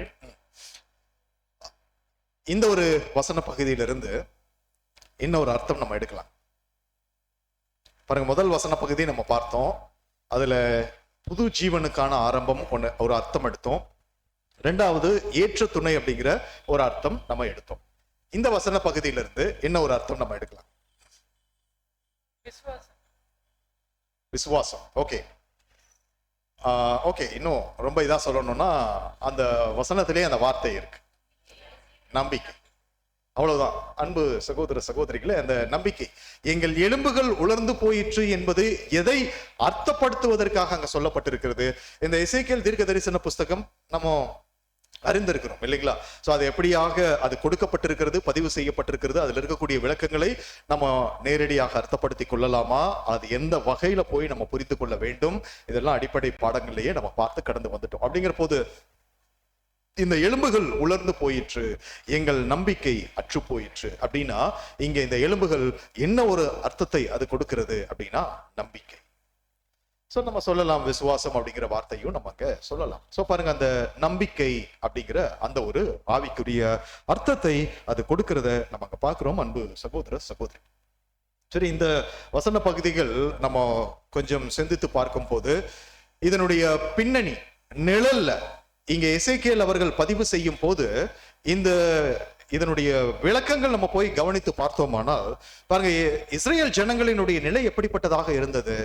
இந்த ஒரு வசன பகுதியிலிருந்து இன்னொரு அர்த்தம் நம்ம எடுக்கலாம். பாருங்க, முதல் வசன பகுதி நம்ம பார்த்தோம், அதுல புது ஜீவனுக்கான ஆரம்பம் ஒரு அர்த்தம் எடுத்தோம். இரண்டாவது, ஏற்ற துணை அப்படிங்கிற ஒரு அர்த்தம் நம்ம எடுத்தோம். இந்த வசன பகுதியிலிருந்து என்ன ஒரு அர்த்தம் நம்ம எடுக்கலாம்? விசுவாசம். ஓகே, இன்னும் ரொம்ப இதா சொல்லணும்னா, அந்த வசனத்திலே அந்த வார்த்தை இருக்கு, நம்பிக்கை. அவ்வளவுதான். அன்பு சகோதர சகோதரிகளே, அந்த நம்பிக்கை, எங்கள் எலும்புகள் உலர்ந்து போயிற்று என்பது எதை அர்த்தப்படுத்துவதற்காக அங்க சொல்லப்பட்டிருக்கிறது? இந்த எசேக்கியேல் தீர்க்க தரிசன புஸ்தகம் நம்ம அறிந்திருக்கிறோம் இல்லைங்களா? சோ அது எப்படியாக அது கொடுக்கப்பட்டிருக்கிறது, பதிவு செய்யப்பட்டிருக்கிறது, அதுல இருக்கக்கூடிய விளக்கங்களை நம்ம நேரடியாக அர்த்தப்படுத்திக் கொள்ளலாமா, அது எந்த வகையில போய் நம்ம புரிந்து கொள்ள வேண்டும், இதெல்லாம் அடிப்படை பாடங்கள்லயே நம்ம பார்த்து கடந்து வந்துட்டோம். அப்படிங்கிற போது இந்த எலும்புகள் உலர்ந்து போயிற்று, எங்கள் நம்பிக்கை அற்று போயிற்று அப்படின்னா, இங்க இந்த எலும்புகள் என்ன ஒரு அர்த்தத்தை அது கொடுக்கிறது அப்படின்னா நம்பிக்கை. சோ நம்ம சொல்லலாம் விசுவாசம் அப்படிங்கிற வார்த்தையும் நம்ம அங்க சொல்லலாம். சோ பாருங்க, அந்த நம்பிக்கை அப்படிங்கிற அந்த ஒரு ஆவிக்குரிய அர்த்தத்தை அது கொடுக்கிறத நம்ம அங்க பார்க்கிறோம். அன்பு சகோதர சகோதரி, சரி, இந்த வசன பகுதிகள் நம்ம கொஞ்சம் சிந்தித்து பார்க்கும் போது இதனுடைய பின்னணி நிழல்ல இங்க எசேக்கியேல் அவர்கள் பதிவு செய்யும் போது இதனுடைய விளக்கங்கள் நம்ம போய் கவனித்து பார்த்தோமானால் பாருங்க, இஸ்ரேல் ஜனங்களினுடைய நிலை எப்படிப்பட்டதாக இருந்தது,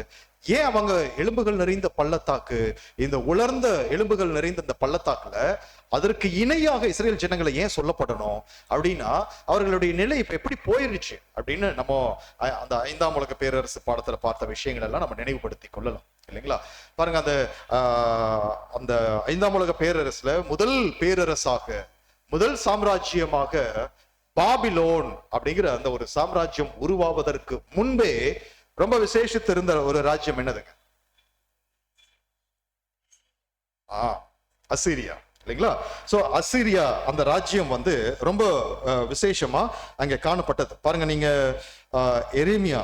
ஏன் அவங்க எலும்புகள் நிறைந்த பள்ளத்தாக்கு, இந்த உலர்ந்த எலும்புகள் நிறைந்த இந்த பள்ளத்தாக்குல அதற்கு இணையாக இஸ்ரேல் ஜனங்களை ஏன் சொல்லப்படணும் அப்படின்னா, அவர்களுடைய நிலை இப்ப எப்படி போயிருச்சு அப்படின்னு நம்ம அந்த 5ஆம் உலக பேரரசு பாடத்துல பார்த்த விஷயங்கள் எல்லாம் நம்ம நினைவுபடுத்தி கொள்ளலாம் இல்லைங்களா? பாருங்க, அந்த 5ஆம் உலக பேரரசுல முதல் பேரரசாக, முதல் சாம்ராஜ்யமாக பாபிலோன் அப்படிங்கிற அந்த ஒரு சாம்ராஜ்யம் உருவாவதற்கு முன்பே ரொம்ப விசேஷித்திருந்த ஒரு ராஜ்யம் என்னதுங்க? அசீரியா இல்லைங்களா? சோ அசீரியா அந்த ராஜ்யம் ரொம்ப விசேஷமா அங்க காணப்பட்டது. பாருங்க, நீங்க எரேமியா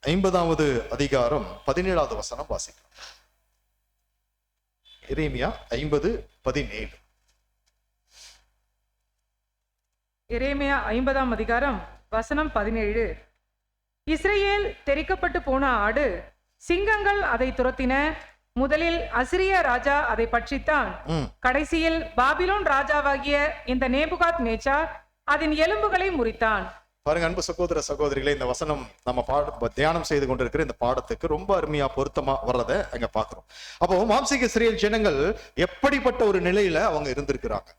50வது அதிகாரம் 17வது வசனம் வாசிக்கலாம். எரேமியா 50:17. எரேமியா 50ஆம் அதிகாரம் வசனம் 17. இஸ்ரேல் தெறிக்கப்பட்டு போன ஆடு, சிங்கங்கள் அதை துரத்தின. முதலில் அசிரிய ராஜா அதை பட்சித்தான், கடைசியில் பாபிலோன் ராஜாவாகிய இந்த நேபுகாத் நேச்சார் அதன் எலும்புகளை முறித்தான். பாருங்க அன்பு சகோதர சகோதரிகளே, இந்த வசனம் நம்ம தியானம் செய்து கொண்டிருக்கிற இந்த பாடத்துக்கு ரொம்ப அருமையா பொருத்தமா வர்றதை அங்க பாக்குறோம். அப்போ மாம்சீக இஸ்ரேல் ஜனங்கள் எப்படிப்பட்ட ஒரு நிலையில அவங்க இருந்திருக்கிறாங்க,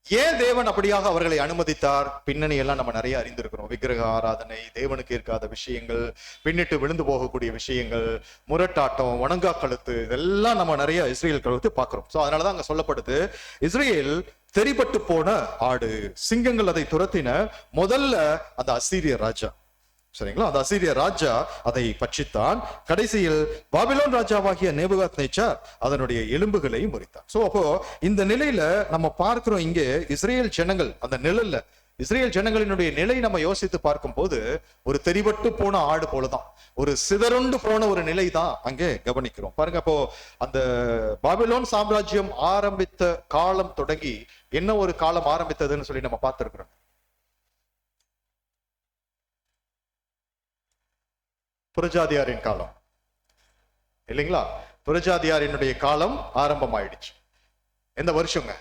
ஏன் தேவன் அப்படியாக அவர்களை அனுமதித்தார், பின்னணி எல்லாம் நம்ம நிறைய அறிந்திருக்கிறோம். விக்கிரக ஆராதனை, தேவனுக்கு இருக்காத விஷயங்கள், பின்னிட்டு விழுந்து போகக்கூடிய விஷயங்கள், முரட்டாட்டம், வணங்கா கழுத்து, இதெல்லாம் நம்ம நிறைய இஸ்ரேல் கழுத்து பார்க்கிறோம். சோ அதனாலதான் அங்க சொல்லப்படுது, இஸ்ரேல் தெரிபட்டு போன ஆடு, சிங்கங்கள் அதை துரத்தின. முதல்ல அந்த அசீரிய ராஜா, சரிங்களா, அந்த அசீரிய ராஜா அதை பட்சித்தான். கடைசியில் பாபிலோன் ராஜாவாகிய நேபுகாத் நேச்சார் அதனுடைய எலும்புகளை முறித்தான். சோ அப்போ இந்த நிலையில நம்ம பார்க்கிறோம், இங்கே இஸ்ரேல் ஜனங்கள் அந்த நிழல்ல இஸ்ரேல் ஜனங்களினுடைய நிலை நம்ம யோசித்து பார்க்கும் போது ஒரு தெரிபட்டு போன ஆடு போலதான், ஒரு சிதறுண்டு போன ஒரு நிலை தான் அங்கே கவனிக்கிறோம். பாருங்க, அப்போ அந்த பாபிலோன் சாம்ராஜ்யம் ஆரம்பித்த காலம் தொடங்கி என்ன ஒரு காலம் ஆரம்பித்ததுன்னு சொல்லி நம்ம பார்த்திருக்கிறோம். புரஜாதியாரின் காலம் இல்லைங்களா? புரஜாதியாரினுடைய காலம் ஆரம்பமாயிடுச்சு. எந்த வருஷங்க?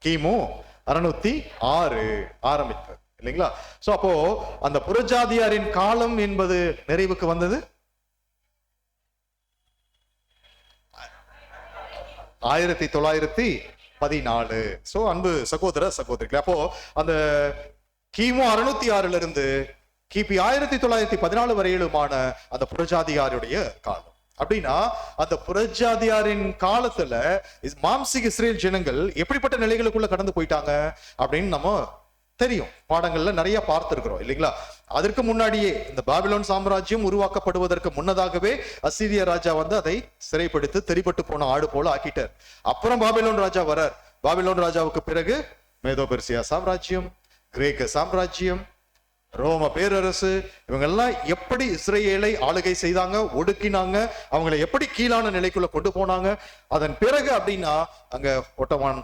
கிமு 606 ஆரம்பித்தது இல்லைங்களா? சோ அப்போ அந்த புரஜாதியாரின் காலம் என்பது நிறைவுக்கு வந்தது 1914. சோ அன்பு சகோதர சகோதரிகளே, அப்போ அந்த கிமு 606 இருந்து கிபி 1914 வரையிலுமான அந்த புரஜாதியாருடைய காலம். அப்படின்னா அந்த புரஜாதியாரின் காலத்துல மாம்சீக இஸ்ரேல் ஜனங்கள் எப்படிப்பட்ட நிலைகளுக்குள்ள கடந்து போயிட்டாங்க அப்படின்னு நம்ம தெரியும், பாடங்கள்ல நிறைய பார்த்திருக்கிறோம் இல்லைங்களா? அதற்கு முன்னாடியே இந்த பாபிலோன் சாம்ராஜ்யம் உருவாக்கப்படுவதற்கு முன்னதாகவே அசீரிய ராஜா அதை சிறைப்படுத்தி தெரிபட்டு போன ஆடு போல ஆக்கிட்டார். அப்புறம் பாபிலோன் ராஜா வரார். பாபிலோன் ராஜாவுக்கு பிறகு மேதோ பெர்சியா சாம்ராஜ்யம், கிரேக்க சாம்ராஜ்யம், ரோம பேரரசு, இவங்கெல்லாம் எப்படி இஸ்ரேலை ஆளுகை செய்தாங்க, ஒடுக்கினாங்க, அவங்களை எப்படி கீழான நிலைக்குள்ள கொண்டு போனாங்க. அதன் பிறகு அப்படின்னா அங்க ஒட்டமான்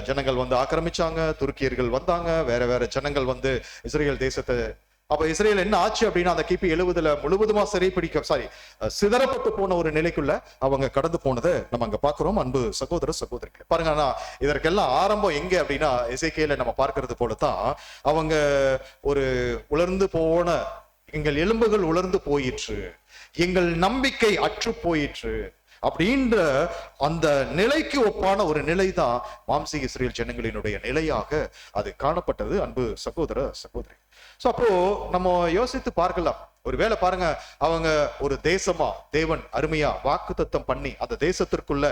ஜனங்கள் ஆக்கிரமிச்சாங்க, துருக்கியர்கள் வந்தாங்க, வேற வேற ஜனங்கள் இஸ்ரேல் தேசத்தை. அப்ப இஸ்ரேல் என்ன ஆச்சு அப்படின்னா, அந்த கிபி 70 முழுவதுமா சிதறப்பட்டு போன ஒரு நிலைக்குள்ள அவங்க கடந்து போனதை நம்ம அங்க பாக்குறோம். அன்பு சகோதர சகோதரிகள், பாருங்க, ஆனா இதற்கெல்லாம் ஆரம்பம் எங்க அப்படின்னா எசேக்கியேல நம்ம பார்க்கிறது போலதான், அவங்க ஒரு உலர்ந்து போன, எங்கள் எலும்புகள் உலர்ந்து போயிற்று, எங்கள் நம்பிக்கை அற்று போயிற்று அப்படின்ற அந்த நிலைக்கு ஒப்பான ஒரு நிலைதான் மாம்சீக இஸ்ரேல் ஜனங்களினுடைய நிலையாக அது காணப்பட்டது. அன்பு சகோதர சகோதரி, சோ அப்போ நம்ம யோசித்து பார்க்கலாம், ஒருவேளை பாருங்க, அவங்க ஒரு தேசமா தேவன் அருமையா வாக்குத்தத்தம் பண்ணி அந்த தேசத்திற்குள்ள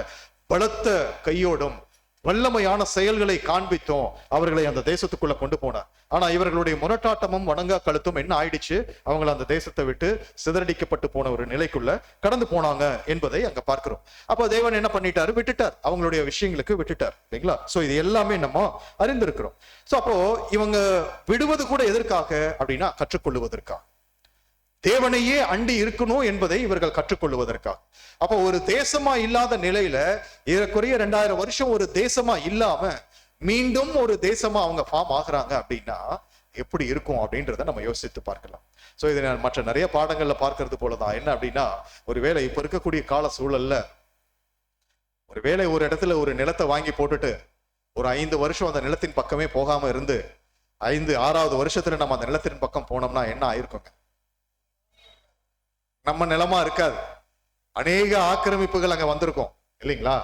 பலத்த கையோடும் வல்லமையான செயல்களை காண்பித்தோம் அவர்களை அந்த தேசத்துக்குள்ள கொண்டு போனார். ஆனா இவர்களுடைய முரட்டாட்டமும் வணங்கா கழுத்தும் என்ன ஆயிடுச்சு, அவங்களை அந்த தேசத்தை விட்டு சிதறடிக்கப்பட்டு போன ஒரு நிலைக்குள்ள கடந்து போனாங்க என்பதை அங்க பார்க்கிறோம். அப்ப தேவன் என்ன பண்ணிட்டாரு, விட்டுட்டார், அவங்களுடைய விஷயங்களுக்கு விட்டுட்டார் இல்லைங்களா. சோ இது எல்லாமே நம்ம அறிந்திருக்கிறோம். சோ அப்போ இவங்க விடுவது கூட எதற்காக அப்படின்னா கற்றுக்கொள்ளுவதற்காக, தேவனையே அண்டி இருக்கணும் என்பதை இவர்கள் கற்றுக்கொள்வதற்காக. அப்ப ஒரு தேசமா இல்லாத நிலையில ஏறக்குறைய 2000 வருஷம் ஒரு தேசமா இல்லாம மீண்டும் ஒரு தேசமா அவங்க ஃபார்ம் ஆகுறாங்க அப்படின்னா எப்படி இருக்கும் அப்படின்றத நம்ம யோசித்து பார்க்கலாம். சோ இதை மற்ற நிறைய பாடங்கள்ல பார்க்கறது போலதான். என்ன அப்படின்னா, ஒருவேளை இப்ப இருக்கக்கூடிய கால சூழல்ல ஒருவேளை ஒரு இடத்துல ஒரு நிலத்தை வாங்கி போட்டுட்டு ஒரு 5 வருஷம் அந்த நிலத்தின் பக்கமே போகாம இருந்து 6வது வருஷத்துல நம்ம அந்த நிலத்தின் பக்கம் போனோம்னா என்ன ஆயிருக்குங்க? நம்ம நிலமா இருக்காது, அநேக ஆக்கிரமிப்புகள் அங்க வந்திருக்கும் இல்லைங்களா.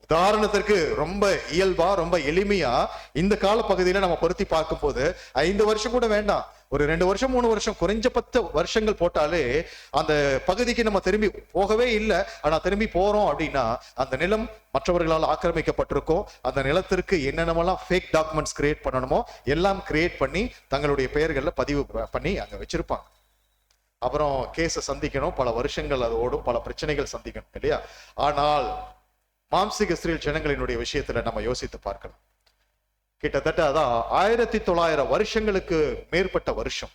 உதாரணத்திற்கு ரொம்ப இயல்பா ரொம்ப எளிமையா இந்த கால பகுதியில நம்ம பொருத்தி பார்க்கும் போது 5 வருஷம் கூட வேண்டாம், ஒரு 2 வருஷம் 3 வருஷம் குறைஞ்சபட்ச வருஷங்கள் போட்டாலே அந்த பகுதிக்கு நம்ம திரும்பி போகவே இல்லை. ஆனா திரும்பி போறோம் அப்படின்னா அந்த நிலம் மற்றவர்களால் ஆக்கிரமிக்கப்பட்டிருக்கும். அந்த நிலத்திற்கு என்னென்னலாம் ஃபேக் டாக்குமெண்ட்ஸ் கிரியேட் பண்ணணுமோ எல்லாம் கிரியேட் பண்ணி தங்களுடைய பெயர்கள்ல பதிவு பண்ணி அங்க வச்சிருப்பாங்க. அப்புறம் கேஸை சந்திக்கணும், பல வருஷங்கள் அதோடும் பல பிரச்சனைகள் சந்திக்கணும் இல்லையா. ஆனால் மாம்சீக இஸ்ரேல் ஜனங்களினுடைய விஷயத்துல நம்ம யோசித்து பார்க்கலாம். கிட்டத்தட்ட அதான் 1900 வருஷங்களுக்கு மேற்பட்ட வருஷம்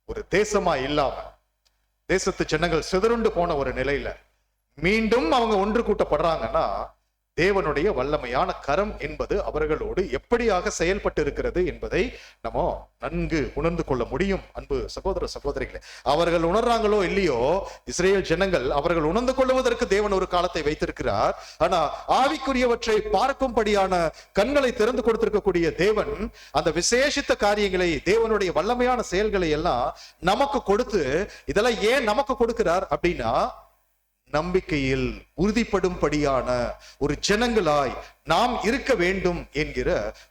ஒரு தேசமா இல்லாம தேசத்து ஜனங்கள் சிதறுண்டு போன ஒரு நிலையில மீண்டும் அவங்க ஒன்று கூட்டப்படுறாங்கன்னா தேவனுடைய வல்லமையான கரம் என்பது அவர்களோடு எப்படியாக செயல்பட்டு இருக்கிறது என்பதை நம்ம நன்கு உணர்ந்து கொள்ள முடியும். அன்பு சகோதர சகோதரிகளே, அவர்கள் உணர்றாங்களோ இல்லையோ, இஸ்ரேல் ஜனங்கள் அவர்கள் உணர்ந்து கொள்வதற்கு தேவன் ஒரு காலத்தை வைத்திருக்கிறார். ஆனா ஆவிக்குரியவற்றை பார்க்கும்படியான கண்களை திறந்து கொடுத்திருக்கக்கூடிய தேவன் அந்த விசேஷித்த காரியங்களை, தேவனுடைய வல்லமையான செயல்களை எல்லாம் நமக்கு கொடுத்து, இதெல்லாம் ஏன் நமக்கு கொடுக்கிறார் அப்படின்னா நம்பிக்கையில் உறுதிப்படும்படியான ஒரு ஜனங்களாய் நாம் இருக்க வேண்டும் என்கிற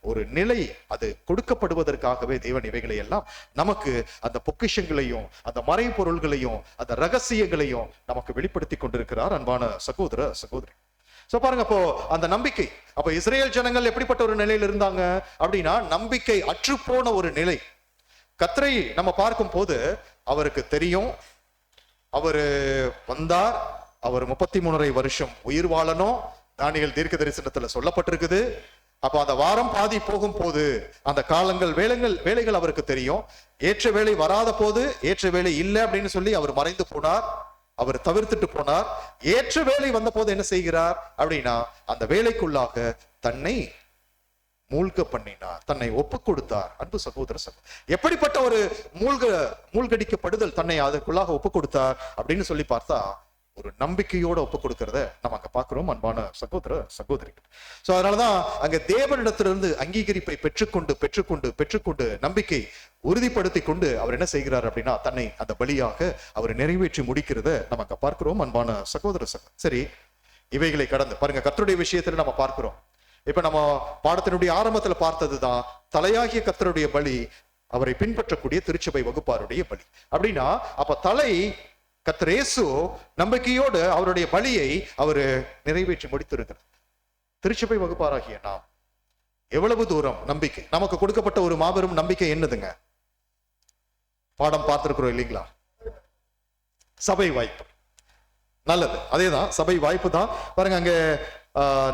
ஒரு நிலை அது கொடுக்கப்படுவதற்காகவே தேவன் இவைகளை எல்லாம் நமக்கு அந்த பொக்கிஷங்களையும் அந்த மறைபொருள்களையும் அந்த ரகசியங்களையும் நமக்கு வெளிப்படுத்தி கொண்டிருக்கிறார். அன்பான சகோதர சகோதரி, சோ பாருங்க, அப்போ அந்த நம்பிக்கை, அப்ப இஸ்ரேல் ஜனங்கள் எப்படிப்பட்ட ஒரு நிலையில் இருந்தாங்க அப்படின்னா நம்பிக்கை அற்றுப்போன ஒரு நிலை. கர்த்தரை நம்ம பார்க்கும் போது அவருக்கு தெரியும், அவரு வந்தார், அவர் 33 வருஷம் உயிர் வாழணும், தானியேல் தீர்க்க தரிசனத்துல சொல்லப்பட்டிருக்குது. அப்ப அந்த வாரம் பாதி போகும் போது அந்த காலங்கள் வேலைகள் அவருக்கு தெரியும். ஏற்ற வேலை வராத போது ஏற்ற வேலை இல்லை அப்படின்னு சொல்லி அவர் மறைந்து போனார், அவர் தவிர்த்துட்டு போனார். ஏற்ற வேலை வந்த போது என்ன செய்கிறார் அப்படின்னா அந்த வேலைக்குள்ளாக தன்னை மூழ்க பண்ணினார், தன்னை ஒப்பு கொடுத்தார். அன்பு சகோதர சகோதரி, எப்படிப்பட்ட ஒரு மூழ்கடிக்கப்படுதல், தன்னை அதற்குள்ளாக ஒப்பு கொடுத்தார் அப்படின்னு சொல்லி பார்த்தா ஒரு நம்பிக்கையோட ஒப்பு கொடுக்கிறத நம்ம அங்க பாக்குறோம். அன்பான சகோதர சகோதரிகள், சோ அதனாலதான் அங்க தேவனிடத்திலிருந்து அங்கீகரிப்பை பெற்றுக்கொண்டு நம்பிக்கை உறுதிப்படுத்தி கொண்டு அவர் என்ன செய்கிறார் அப்படின்னா தன்னை அந்த பலியாக அவர் நிறைவேற்றி முடிக்கிறத நம்ம அங்க பார்க்கிறோம். அன்பான சகோதர சகோதரி, சரி, இவைகளை கடந்து பாருங்க கர்த்தருடைய விஷயத்துல நம்ம பார்க்கிறோம். இப்ப நம்ம பாடத்தினுடைய ஆரம்பத்துல பார்த்ததுதான் தலையாகிய கர்த்தருடைய பலி, அவரை பின்பற்றக்கூடிய திருச்சபை வகுப்பாருடைய பலி அப்படின்னா, அப்ப தலை கர்த்தர் இயேசு நம்பிக்கையோடு அவருடைய பலியை அவரு நிறைவேற்றி முடித்திருக்கிறார். திருச்சபை வகுப்பாராகிய நாம் எவ்வளவு தூரம் நம்பிக்கை நமக்கு கொடுக்கப்பட்ட ஒரு மாபெரும் நம்பிக்கை என்னதுங்க? பாடம் பார்த்திருக்கிறோம் இல்லைங்களா? சபை வாய்ப்பு, நல்லது, அதேதான் சபை வாய்ப்பு தான். பாருங்க அங்க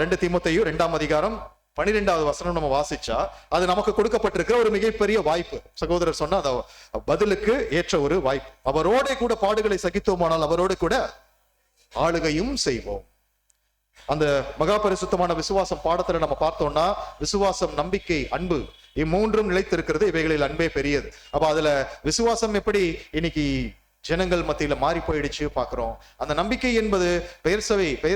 2 தீமோத்தேயு 2ஆம் அதிகாரம் 12வது வசனம் நம்ம வாசிச்சா அது நமக்கு கொடுக்கப்பட்டிருக்கிற ஒரு மிகப்பெரிய வாய்ப்பு. சகோதரர் சொன்னா அந்த பதிலுக்கு ஏற்ற ஒரு வாய்ப்பு. அவரோட கூட பாடுகளை சகித்தோமானால் அவரோடு கூட ஆளுகையும் செய்வோம். அந்த மகா பரிசுத்தமான விசுவாசம் பாடத்துல நம்ம பார்த்தோம்னா விசுவாசம், நம்பிக்கை, அன்பு இம்மூன்றும் நிலைத்திருக்கிறது, இவைகளில் அன்பே பெரியது. அப்ப அதுல விசுவாசம் எப்படி இன்னைக்கு ஜனங்கள் மத்தியில மாறி போயிடுச்சு பாக்குறோம். அந்த நம்பிக்கை என்பது பெயர்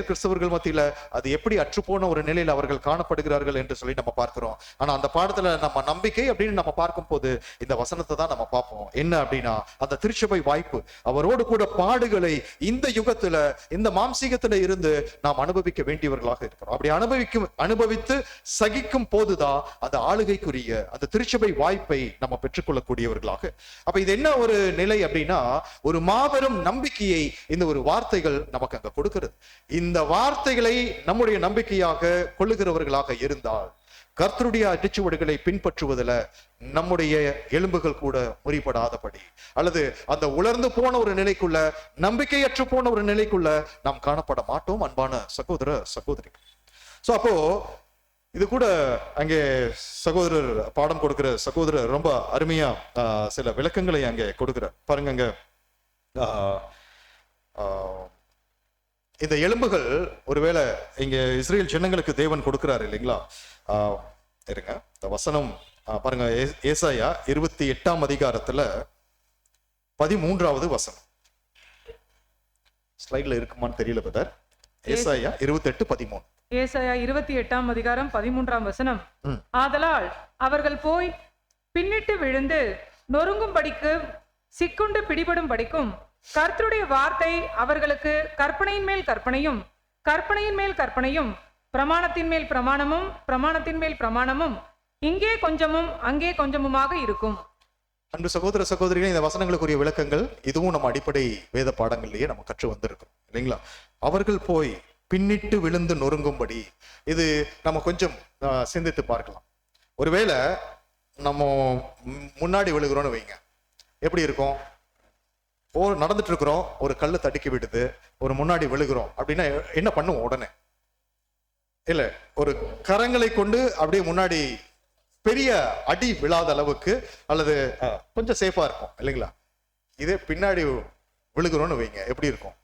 கிறிஸ்தவர்கள் மத்தியில அது எப்படி அற்றுப்போன ஒரு நிலையில் அவர்கள் காணப்படுகிறார்கள் என்று சொல்லி நம்ம பார்க்கிறோம். ஆனா அந்த பாடத்துல நம்ம நம்பிக்கை அப்படின்னு நம்ம பார்க்கும் போது இந்த வசனத்தை தான் நம்ம பார்ப்போம். என்ன அப்படின்னா அந்த திருச்சபை வாய்ப்பு, அவரோடு கூட பாடுகளை இந்த யுகத்துல இந்த மாம்சீகத்துல இருந்து நாம் அனுபவிக்க வேண்டியவர்களாக இருக்கிறோம். அப்படி அனுபவித்து சகிக்கும் போதுதான் அந்த ஆளுகைக்குரிய அந்த திருச்சபை வாய்ப்பை நம்ம பெற்றுக்கொள்ளக்கூடியவர்களாக. அப்ப இது என்ன ஒரு நிலை அப்படின்னா ஒரு மாபெரும் நம்பிக்கையை இந்த ஒரு வார்த்தைகள் நமக்கு அங்க கொடுக்கிறது. இந்த வார்த்தைகளை நம்முடைய நம்பிக்கையாக கொள்ளுகிறவர்களாக இருந்தால் கர்த்தருடைய அடிச்சுவடுகளை பின்பற்றுவதில் நம்முடைய எலும்புகள் கூட முறிபடாதபடி, அல்லது அந்த உலர்ந்து போன ஒரு நிலைக்குள்ள, நம்பிக்கையற்று போன ஒரு நிலைக்குள்ள நாம் காணப்பட மாட்டோம் அன்பான சகோதர சகோதரி. சோ அப்போ இது கூட அங்கே சகோதரர் பாடம் கொடுக்கிற சகோதரர் ரொம்ப அருமையா சில விளக்கங்களை அங்கே கொடுக்கிறார். பாருங்க, அங்க இந்த எலும்புகள் ஒருவேளை இங்க இஸ்ரேல் ஜனங்களுக்கு தேவன் கொடுக்கிறாரு இல்லைங்களா? இருங்க, இந்த வசனம் பாருங்க, ஏசாயா 28ஆம் அதிகாரத்துல 13வது வசனம். ஸ்லைட்ல இருக்குமான்னு தெரியல பதர். ஏசாயா 28:13. ஏசாயா 28ஆம் அதிகாரம் 13ஆம் வசனம். ஆதலால் அவர்கள் போய் பின்னிட்டு விழுந்து நொறுங்கும்படிக்கு சிக்குண்டு பிடிபடும் படிக்கும் கர்த்தருடைய வார்த்தை அவர்களுக்கு கற்பனையின் மேல் கற்பனையும் கற்பனையின் மேல் கற்பனையும் பிரமாணத்தின் மேல் பிரமாணமும் பிரமாணத்தின் மேல் பிரமாணமும் இங்கே கொஞ்சமும் அங்கே கொஞ்சமுமாக இருக்கும். அன்பு சகோதர சகோதரிகளே, இந்த வசனங்களுக்குரிய விளக்கங்கள் இதுவும் நம்ம அடிப்படை வேத பாடங்கள்லயே நம்ம கற்று வந்திருக்கோம் இல்லைங்களா? அவர்கள் போய் பின்னிட்டு விழுந்து நொறுங்கும்படி, இது நம்ம கொஞ்சம் சிந்தித்து பார்க்கலாம். ஒருவேளை நம்ம முன்னாடி விழுகிறோம்னு வைங்க, எப்படி இருக்கும்? நடந்துட்டு இருக்கிறோம், ஒரு கல்லு தடுக்கி விடுது, ஒரு முன்னாடி விழுகிறோம் அப்படின்னா என்ன பண்ணுவோம்? உடனே இல்ல, ஒரு கரங்களை கொண்டு அப்படியே முன்னாடி பெரிய அடி விழாத அளவுக்கு அல்லது கொஞ்சம் சேஃபா இருக்கும் இல்லைங்களா? இதே பின்னாடி விழுகிறோம்னு வைங்க, எப்படி இருக்கும்?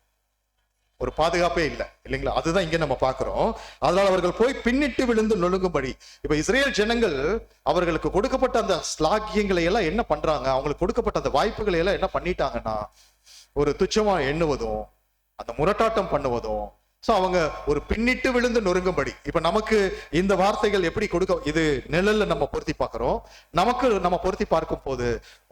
ஒரு பாதுகாப்பே இல்லை இல்லைங்களா? அதுதான் இங்க நம்ம பார்க்கிறோம். அதனால அவர்கள் போய் பின்னிட்டு விழுந்து நொழுங்கும்படி. இப்ப இஸ்ரேல் ஜனங்கள் அவர்களுக்கு கொடுக்கப்பட்ட அந்த ஸ்லாக்கியங்களை எல்லாம் என்ன பண்றாங்க? அவங்களுக்கு கொடுக்கப்பட்ட அந்த வாய்ப்புகளை எல்லாம் என்ன பண்ணிட்டாங்கன்னா, ஒரு துச்சமா எண்ணுவதும் அந்த முரட்டாட்டம் பண்ணுவதும். சோ அவங்க ஒரு பின்னிட்டு விழுந்து நொறுங்கும்படி. இப்ப நமக்கு இந்த வார்த்தைகள் எப்படி கொடுக்க, இது நிழல்ல நம்ம பொருத்தி பார்க்கிறோம். நமக்கு நம்ம பொருத்தி பார்க்கும் போது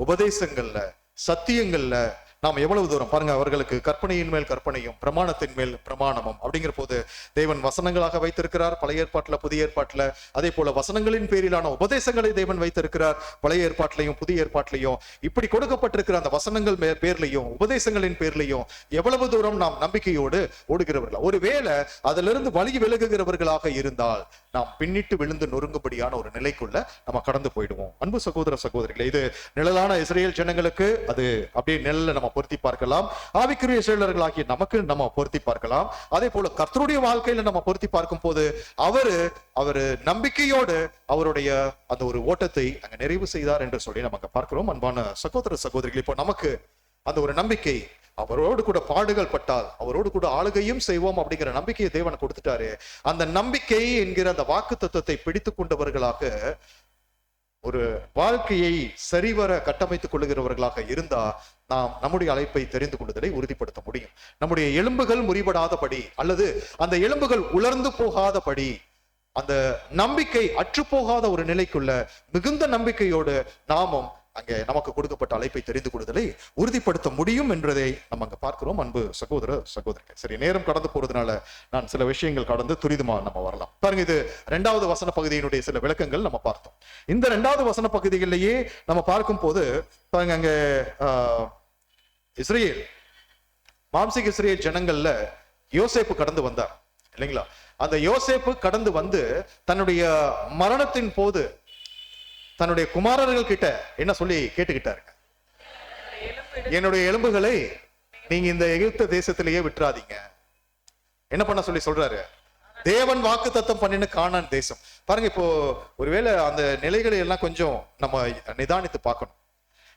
உபதேசங்கள்ல, சத்தியங்கள்ல நாம் எவ்வளவு தூரம் பாருங்க, அவர்களுக்கு கற்பனையின் மேல் கற்பனையும் பிரமாணத்தின் மேல் பிரமாணமும் அப்படிங்கிற போது தேவன் வசனங்களாக வைத்திருக்கிறார் பழைய ஏற்பாட்டுல புதிய ஏற்பாட்டுல. அதே போல வசனங்களின் பேரிலான உபதேசங்களை தேவன் வைத்திருக்கிறார் பழைய ஏற்பாட்டிலையும் புதிய ஏற்பாட்டிலையும். இப்படி கொடுக்கப்பட்டிருக்கிற அந்த வசனங்கள் பேர்லையும் உபதேசங்களின் பேர்லையும் எவ்வளவு தூரம் நாம் நம்பிக்கையோடு ஓடுகிறவர்களா? ஒருவேளை அதிலிருந்து வழி விலகுகிறவர்களாக இருந்தால் நாம் பின்னிட்டு விழுந்து நொறுங்கும்படியான ஒரு நிலைக்குள்ள நம்ம கடந்து போயிடுவோம். அன்பு சகோதர சகோதரிகளே, இது நிழலான இஸ்ரேல் ஜனங்களுக்கு அது அப்படியே நிழல்ல நம்ம பொருத்தி பார்க்கலாம். ஆவிக்குரிய இஸ்ரேலர்களாகிய நமக்கு நம்ம பொருத்தி பார்க்கலாம். அதே போல கர்த்தருடைய வாழ்க்கையில நம்ம பொருத்தி பார்க்கும் போது அவரு நம்பிக்கையோடு அவருடைய அந்த ஒரு ஓட்டத்தை அங்க நிறைவு செய்தார் என்று சொல்லி நம்ம பார்க்கிறோம். அன்பான சகோதர சகோதரிகள், இப்போ நமக்கு அந்த ஒரு நம்பிக்கை, அவரோடு கூட பாடுகள் பட்டால் அவரோடு கூட ஆளுகையும் செய்வோம் அப்படிங்கிற நம்பிக்கையை தேவன் கொடுத்துட்டாரு. அந்த நம்பிக்கை என்கிற அந்த வாக்கு தத்துவத்தை பிடித்துக் கொண்டவர்களாக ஒரு வாழ்க்கையை சரிவர கட்டமைத்துக் கொள்ளுகிறவர்களாக இருந்தா நாம் நம்முடைய அழைப்பை தெரிந்து கொள்வதை உறுதிப்படுத்த முடியும். நம்முடைய எலும்புகள் முறிபடாதபடி அல்லது அந்த எலும்புகள் உலர்ந்து போகாதபடி, அந்த நம்பிக்கை அற்று போகாத ஒரு நிலைக்குள்ள மிகுந்த நம்பிக்கையோடு நாமும் அங்கே நமக்கு கொடுக்கப்பட்ட அழைப்பை தெரிந்து கொள்வதை உறுதிப்படுத்த முடியும் என்பதை நம்ம அங்க பார்க்கிறோம். அன்பு சகோதர சகோதரிகள், சரி, நேரம் கடந்து போறதுனால நான் சில விஷயங்கள் கடந்து துரிதமா நம்ம வரலாம். பாருங்க, இது 2வது வசன பகுதியினுடைய சில விளக்கங்கள் நம்ம பார்த்தோம். இந்த 2வது வசன பகுதிகளிலேயே நம்ம பார்க்கும் போது பாருங்க, அங்க இஸ்ரேல் மாம்சிக இஸ்ரேல் ஜனங்கள்ல யோசேப்பு கடந்து வந்தார் இல்லைங்களா? அந்த யோசேப்பு கடந்து வந்து தன்னுடைய மரணத்தின் போது தன்னுடைய குமாரர்கள் கிட்ட என்ன சொல்லி கேட்டுக்கிட்டாருங்க? என்னுடைய எலும்புகளை நீங்க இந்த எகிப்து தேசத்திலேயே விட்டுறாதீங்க. என்ன பண்ண சொல்லி சொல்றாரு? தேவன் வாக்கு தத்தம் பண்ணின கானான் தேசம். பாருங்க, இப்போ ஒருவேளை அந்த நிலைகளை எல்லாம் கொஞ்சம் நம்ம நிதானித்து பார்க்கணும்.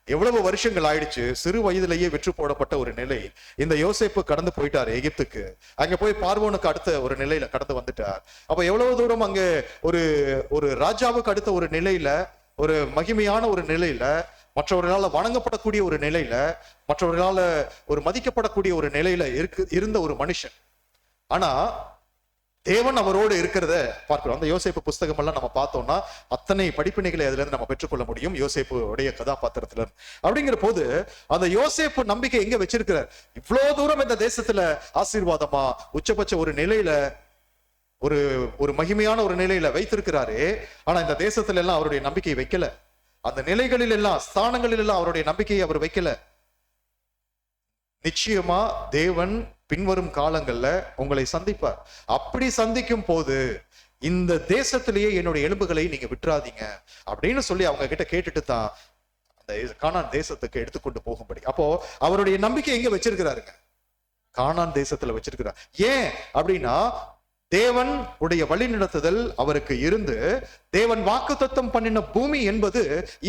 எவ்வளவு வருஷங்கள் ஆயிடுச்சு, சிறு வயதிலேயே விற்று போடப்பட்ட ஒரு நிலை. இந்த யோசேப்பு கடந்து போயிட்டாரு எகிப்துக்கு. அங்க போய் பார்வோனுக்கு அடுத்த ஒரு நிலையில கடந்து வந்துட்டார். அப்ப எவ்வளவு தூரம் அங்க ஒரு ராஜாவுக்கு அடுத்த ஒரு நிலையில, ஒரு மகிமையான ஒரு நிலையில, மற்றவர்களால வணங்கப்படக்கூடிய ஒரு நிலையில, மற்றவர்களால ஒரு மதிக்கப்படக்கூடிய ஒரு நிலையில இருந்த ஒரு மனுஷன். ஆனா தேவன் அவரோடு இருக்கிறத பார்க்கிறோம். அந்த யோசேப்பு புஸ்தகம் எல்லாம் நம்ம பார்த்தோம்னா அத்தனை படிப்பினைகளை அதுல இருந்து நம்ம பெற்றுக்கொள்ள முடியும் யோசேப்பு உடைய கதாபாத்திரத்துல இருந்து. அப்படிங்கிற போது அந்த யோசேப்பு நம்பிக்கை எங்க வச்சிருக்கிறார்? இவ்வளவு தூரம் இந்த தேசத்துல ஆசீர்வாதமா உச்சபட்ச ஒரு நிலையில, ஒரு மகிமையான ஒரு நிலையில வைத்திருக்கிறாரு. ஆனா இந்த தேசத்துல எல்லாம் அவருடைய நம்பிக்கையை வைக்கல. அந்த நிலைகளில் எல்லாம், ஸ்தானங்களில் எல்லாம் அவருடைய நம்பிக்கையை அவர் வைக்கல. நிச்சயமா தேவன் பின்வரும் காலங்கள்ல உங்களை சந்திப்பார். அப்படி சந்திக்கும் போது இந்த தேசத்திலேயே என்னுடைய எலும்புகளை நீங்க விட்டுறாதீங்க அப்படின்னு சொல்லி அவங்க கிட்ட கேட்டுட்டு தான் அந்த கானான் தேசத்துக்கு எடுத்துக்கொண்டு போகும்படி. அப்போ அவருடைய நம்பிக்கை எங்க வச்சிருக்கிறாருங்க? கானான் தேசத்துல வச்சிருக்கிறார். ஏன் அப்படின்னா தேவன் உடைய வழிநடத்துதல் அவருக்கு இருந்து தேவன் வாக்குத்தத்தம் பண்ணின பூமி என்பது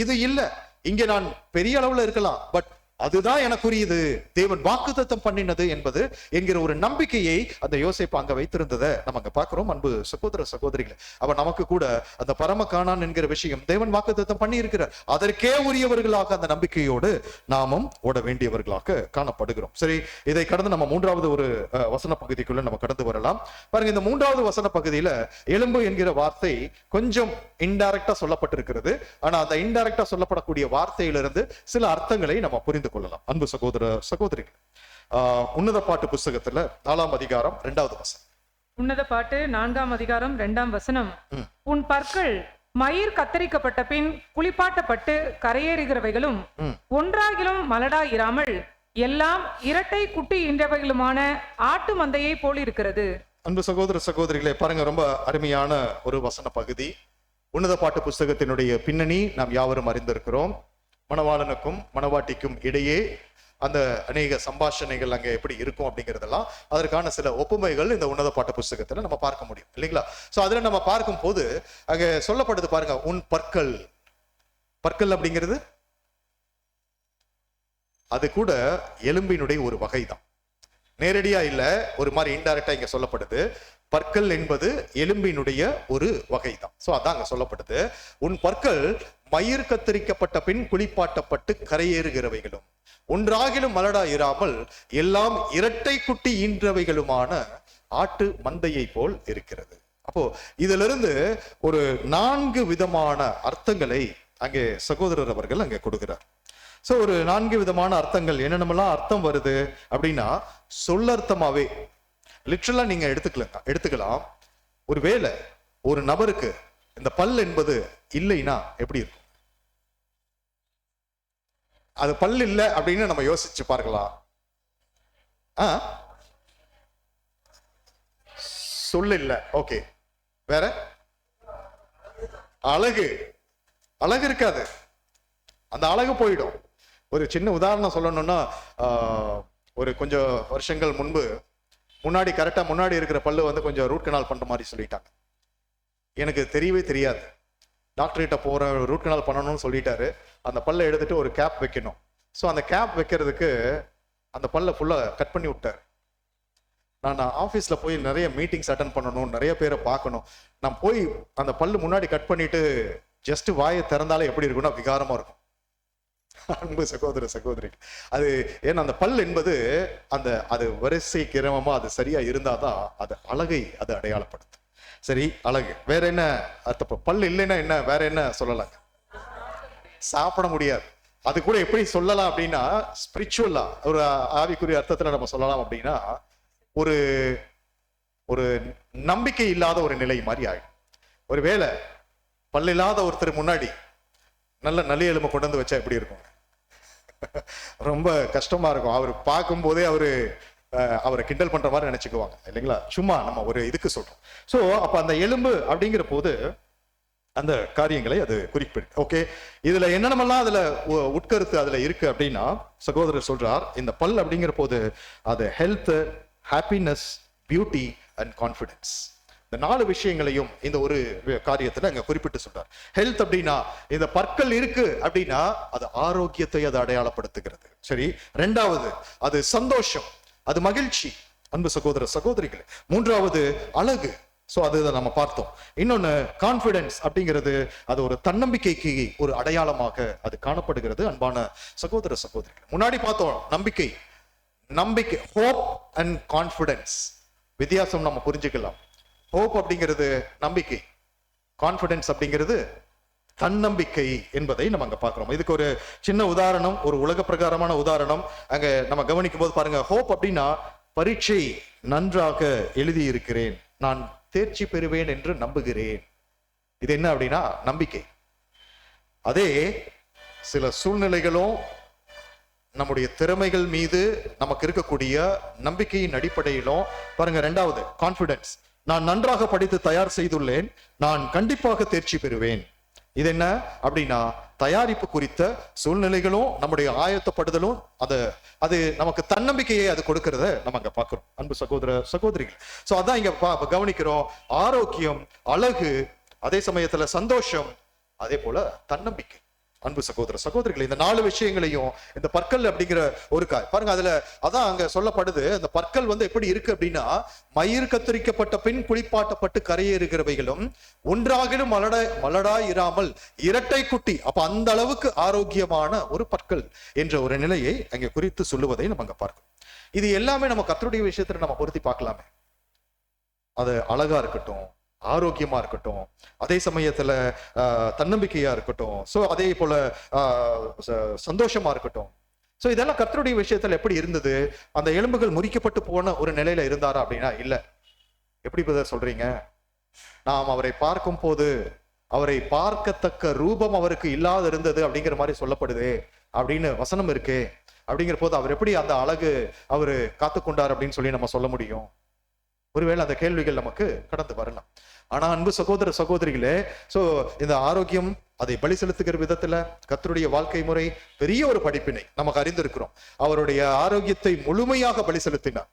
இது இல்ல. இங்க நான் பெரிய அளவுல இருக்கலாம், பட் அதுதான் எனக்குரியது, தேவன் வாக்குத்தத்தம் பண்ணினது என்பது என்கிற ஒரு நம்பிக்கையை அந்த யோசேப்பு அங்க வைத்திருந்ததை நம்ம அங்க பாக்குறோம். அன்பு சகோதர சகோதரிகளை, அவன் நமக்கு கூட அந்த பரம கானான் என்கிற விஷயம் தேவன் வாக்குத்தத்தம் பண்ணி இருக்கிறார். அதற்கே உரியவர்களாக அந்த நம்பிக்கையோடு நாமும் ஓட வேண்டியவர்களாக காணப்படுகிறோம். சரி, இதை கடந்து நம்ம மூன்றாவது ஒரு வசன பகுதிக்குள்ள நம்ம கடந்து வரலாம். பாருங்க, இந்த மூன்றாவது வசன பகுதியில எலும்பு என்கிற வார்த்தை கொஞ்சம் இன்டைரக்டா சொல்லப்பட்டிருக்கிறது. ஆனா அந்த இன்டைரக்டா சொல்லப்படக்கூடிய வார்த்தையிலிருந்து சில அர்த்தங்களை நம்ம புரிந்து கொள்ளலாம். அன்பு சகோதர சகோதரிகள், உன்னத பாட்டு புஸ்தகத்துல 4ஆம் அதிகாரம் 2வது வசனம். உன்னத பாட்டு 4ஆம் அதிகாரம் 2ஆம் வசனம். உன் பற்கள் மயிர் கத்தரிக்கப்பட்ட பின் குளிப்பாட்டப்பட்டு கரையேறுகிறவைகளும் ஒன்றாகிலும் மலடா இராமல் எல்லாம் இரட்டை குட்டி ஈன்றவைகளுமான ஆட்டு மந்தையை போல் இருக்கிறது. அன்பு சகோதர சகோதரிகளே, பாருங்க, ரொம்ப அருமையான ஒரு வசன பகுதி. உன்னத பாட்டு புஸ்தகத்தினுடைய பின்னணி நாம் யாவரும் அறிந்திருக்கிறோம். மணவாளனுக்கும் மணவாட்டிக்கும் இடையே அந்த அநேக சம்பாஷணைகள் அங்க எப்படி இருக்கும் அப்படிங்கிறதெல்லாம் அதற்கான சில ஒப்புமைகள் இந்த உன்னத பாட்டு புஸ்தகத்துல நம்ம பார்க்க முடியும், இல்லைங்களா? சோ அதுல நம்ம பார்க்கும் போது அங்க சொல்லப்படுது பாருங்க, உன் பற்கள். பற்கள் அப்படிங்கிறது அது கூட எலும்பினுடைய ஒரு வகை தான். நேரடியா இல்ல, ஒரு மாதிரி இன்டைரக்டா இங்க சொல்லப்படுது. பற்கள் என்பது எலும்பினுடைய ஒரு வகை தான். சோ அதான் அங்க சொல்லப்படுது. உன் பற்கள் மயிர் கத்தரிக்கப்பட்ட பின் குளிப்பாட்டப்பட்டு கரையேறுகிறவைகளும் ஒன்றாகிலும் மலடா இராமல் எல்லாம் இரட்டை குட்டி ஈன்றவைகளுமான ஆட்டு மந்தையை போல் இருக்கிறது. அப்போ இதிலிருந்து ஒரு 4 விதமான அர்த்தங்களை அங்கே சகோதரர் அவர்கள் அங்கே கொடுக்கிறார். சோ ஒரு 4 விதமான அர்த்தங்கள் என்னென்னலாம் அர்த்தம் வருது அப்படின்னா, சொல்லர்த்தமாவே லிட்ரலா நீங்க எடுத்துக்கலாம். ஒருவேளை ஒரு நபருக்கு இந்த பல் என்பது இல்லைன்னா எப்படி இருக்கும்? அது பல் இல்லை அப்படின்னு நம்ம யோசிச்சு பார்க்கலாம். சொல் இல்ல, ஓகே. வேற அழகு இருக்காது, அந்த அழகு போயிடும். ஒரு சின்ன உதாரணம் சொல்லணும்னா, ஒரு கொஞ்சம் வருஷங்கள் முன்பு முன்னாடி கரெக்டா முன்னாடி இருக்கிற பல்லு வந்து கொஞ்சம் ரூட் கனால் பண்ற மாதிரி சொல்லிட்டாங்க. எனக்கு தெரியவே தெரியாது. டாக்டர் கிட்ட போற ரூட் கனால் பண்ணணும்னு சொல்லிட்டாரு. அந்த பல்லை எடுத்துட்டு ஒரு கேப் வைக்கணும். ஸோ அந்த கேப் வைக்கிறதுக்கு அந்த பல்லை ஃபுல்லா கட் பண்ணி விட்டார். நான் ஆஃபீஸ்ல போய் நிறைய மீட்டிங்ஸ் அட்டன் பண்ணணும், நிறைய பேரை பார்க்கணும். நான் போய் அந்த பல்லு முன்னாடி கட் பண்ணிட்டு ஜஸ்ட் வாயை திறந்தாலே எப்படி இருக்கும்னா விகாரமா இருக்கும். அன்பு சகோதர சகோதரி, அது ஏன்னா அந்த பல் என்பது அது வரிசை கிரமமா அது சரியா இருந்தாதான் அது அழகை அது அடையாளப்படுத்தும். சரி, அழகு. வேற என்ன அர்த்தம்? பல் இல்லைன்னா என்ன, வேற என்ன சொல்லலாம்? சாப்பிட முடியாது. அது கூட எப்படி சொல்லலாம் அப்படின்னா, ஸ்பிரிச்சுவலா ஒரு ஆவிக்குரிய அர்த்தத்துல நம்ம சொல்லலாம் அப்படின்னா, ஒரு ஒரு நம்பிக்கை இல்லாத ஒரு நிலை மாதிரி ஆயிடும். ஒருவேளை பல் இல்லாத ஒருத்தர் முன்னாடி நல்ல நல்ல எலும்பை கொண்டு வந்து வச்சா எப்படி இருக்கும்? ரொம்ப கஷ்டமா இருக்கும். அவர் பார்க்கும் போதே அவரை கிண்டல் பண்ற மாதிரி நினைச்சுக்குவாங்க, இல்லைங்களா? சும்மா நம்ம ஒரு இதுக்கு சொல்றோம். சோ அப்ப அந்த எலும்பு அப்படிங்கிற போது அந்த காரியங்களை அது குறிப்பிடு. ஓகே, இதுல என்னென்னலாம் அதுல உட்கருத்து அதுல இருக்கு அப்படின்னா, சகோதரர் சொல்றார், இந்த பல் அப்படிங்கிற போது அது health, happiness, beauty and confidence. இந்த 4 விஷயங்களையும் இந்த ஒரு காரியத்துல அங்க குறிப்பிட்டு சொல்றார். ஹெல்த் அப்படின்னா இந்த பற்கள் இருக்கு அப்படின்னா அது ஆரோக்கியத்தை அது அடையாளப்படுத்துகிறது. சரி, 2வது அது சந்தோஷம், அது மகிழ்ச்சி, அன்பு சகோதர சகோதரிகளே. 3வது அழகு. சோ அது நம்ம பார்த்தோம். இன்னொன்னு கான்பிடன்ஸ் அப்படிங்கிறது அது ஒரு தன்னம்பிக்கைக்கு ஒரு அடையாளமாக அது காணப்படுகிறது. அன்பான சகோதர சகோதரிகள், முன்னாடி பார்த்தோம் நம்பிக்கை, ஹோப் அண்ட் கான்பிடன்ஸ். வித்தியாசம் நம்ம புரிஞ்சுக்கலாம். ஹோப் அப்படிங்கிறது நம்பிக்கை, கான்பிடன்ஸ் அப்படிங்கிறது தன்னம்பிக்கை என்பதை நம்ம அங்க பார்க்கிறோம். இதுக்கு ஒரு சின்ன உதாரணம், ஒரு உலக பிரகாரமான உதாரணம் அங்க நம்ம கவனிக்கும் போது பாருங்க. ஹோப் அப்படின்னா பரீட்சை நன்றாக எழுதி இருக்கிறேன், நான் தேர்ச்சி பெறுவேன் என்று நம்புகிறேன். இது என்ன அப்படின்னா நம்பிக்கை. அதே சில சூழ்நிலைகளும் நம்முடைய திறமைகள் மீது நமக்கு இருக்கக்கூடிய நம்பிக்கையின் அடிப்படையிலும் பாருங்க. ரெண்டாவது கான்பிடன்ஸ். நான் நன்றாக படித்து தயார் செய்துள்ளேன், நான் கண்டிப்பாக தேர்ச்சி பெறுவேன். இது என்ன அப்படின்னா, தயாரிப்பு குறித்த சூழ்நிலைகளும் நம்முடைய ஆயத்தப்படுதலும் அது நமக்கு தன்னம்பிக்கையை அது கொடுக்கறத நம்ம அங்க பாக்குறோம், அன்பு சகோதர சகோதரிகள். சோ அதான் இங்க கவனிக்கிறோம். ஆரோக்கியம், அழகு, அதே சமயத்துல சந்தோஷம், அதே போல தன்னம்பிக்கை. அன்பு சகோதர சகோதரிகள், இந்த 4 விஷயங்களையும் இந்த பற்கள் அப்படிங்கிற ஒரு பாருங்க, அதுல அதான் அங்க சொல்லப்படுது. அந்த பற்கள் எப்படி இருக்கு அப்படின்னா, மயிர் கத்தரிக்கப்பட்ட பின் குளிப்பாட்டப்பட்டு கரையேறுகிறவைகளும் ஒன்றாகிலும் மலடாய் இராமல் இரட்டை குட்டி. அப்ப அந்த அளவுக்கு ஆரோக்கியமான ஒரு பற்கள் என்ற ஒரு நிலையை அங்க குறித்து சொல்லுவதை நம்ம அங்க பார்க்கணும். இது எல்லாமே நம்ம கர்த்தருடைய விஷயத்துல நம்ம பொருத்தி பார்க்கலாமே. அது அழகா இருக்கட்டும், ஆரோக்கியமா இருக்கட்டும், அதே சமயத்துல தன்னம்பிக்கையா இருக்கட்டும், சோ அதே போல சந்தோஷமா இருக்கட்டும். சோ இதெல்லாம் கர்த்தருடைய விஷயத்துல எப்படி இருந்தது? அந்த எலும்புகள் முறிக்கப்பட்டு போன ஒரு நிலையில இருந்தாரா அப்படின்னா இல்ல. எப்படி பிரதர் சொல்றீங்க? நாம் அவரை பார்க்கும் போது அவரை பார்க்கத்தக்க ரூபம் அவருக்கு இல்லாத இருந்தது அப்படிங்கிற மாதிரி சொல்லப்படுது அப்படின்னு வசனம் இருக்கு. அப்படிங்கிற போது அவர் எப்படி அந்த அழகு அவரு காத்துக்கொண்டார் அப்படின்னு சொல்லி நம்ம சொல்ல முடியும்? ஒருவேளை அந்த கேள்விகள் நமக்கு கடந்து வரலாம். ஆனா அன்பு சகோதர சகோதரிகளே, சோ இந்த ஆரோக்கியம், அதை பலி செலுத்துகிற விதத்துல கர்த்தருடைய வாழ்க்கை முறை பெரிய ஒரு படிப்பினை நமக்கு அறிந்திருக்கிறோம். அவருடைய ஆரோக்கியத்தை முழுமையாக பலி செலுத்தினார்.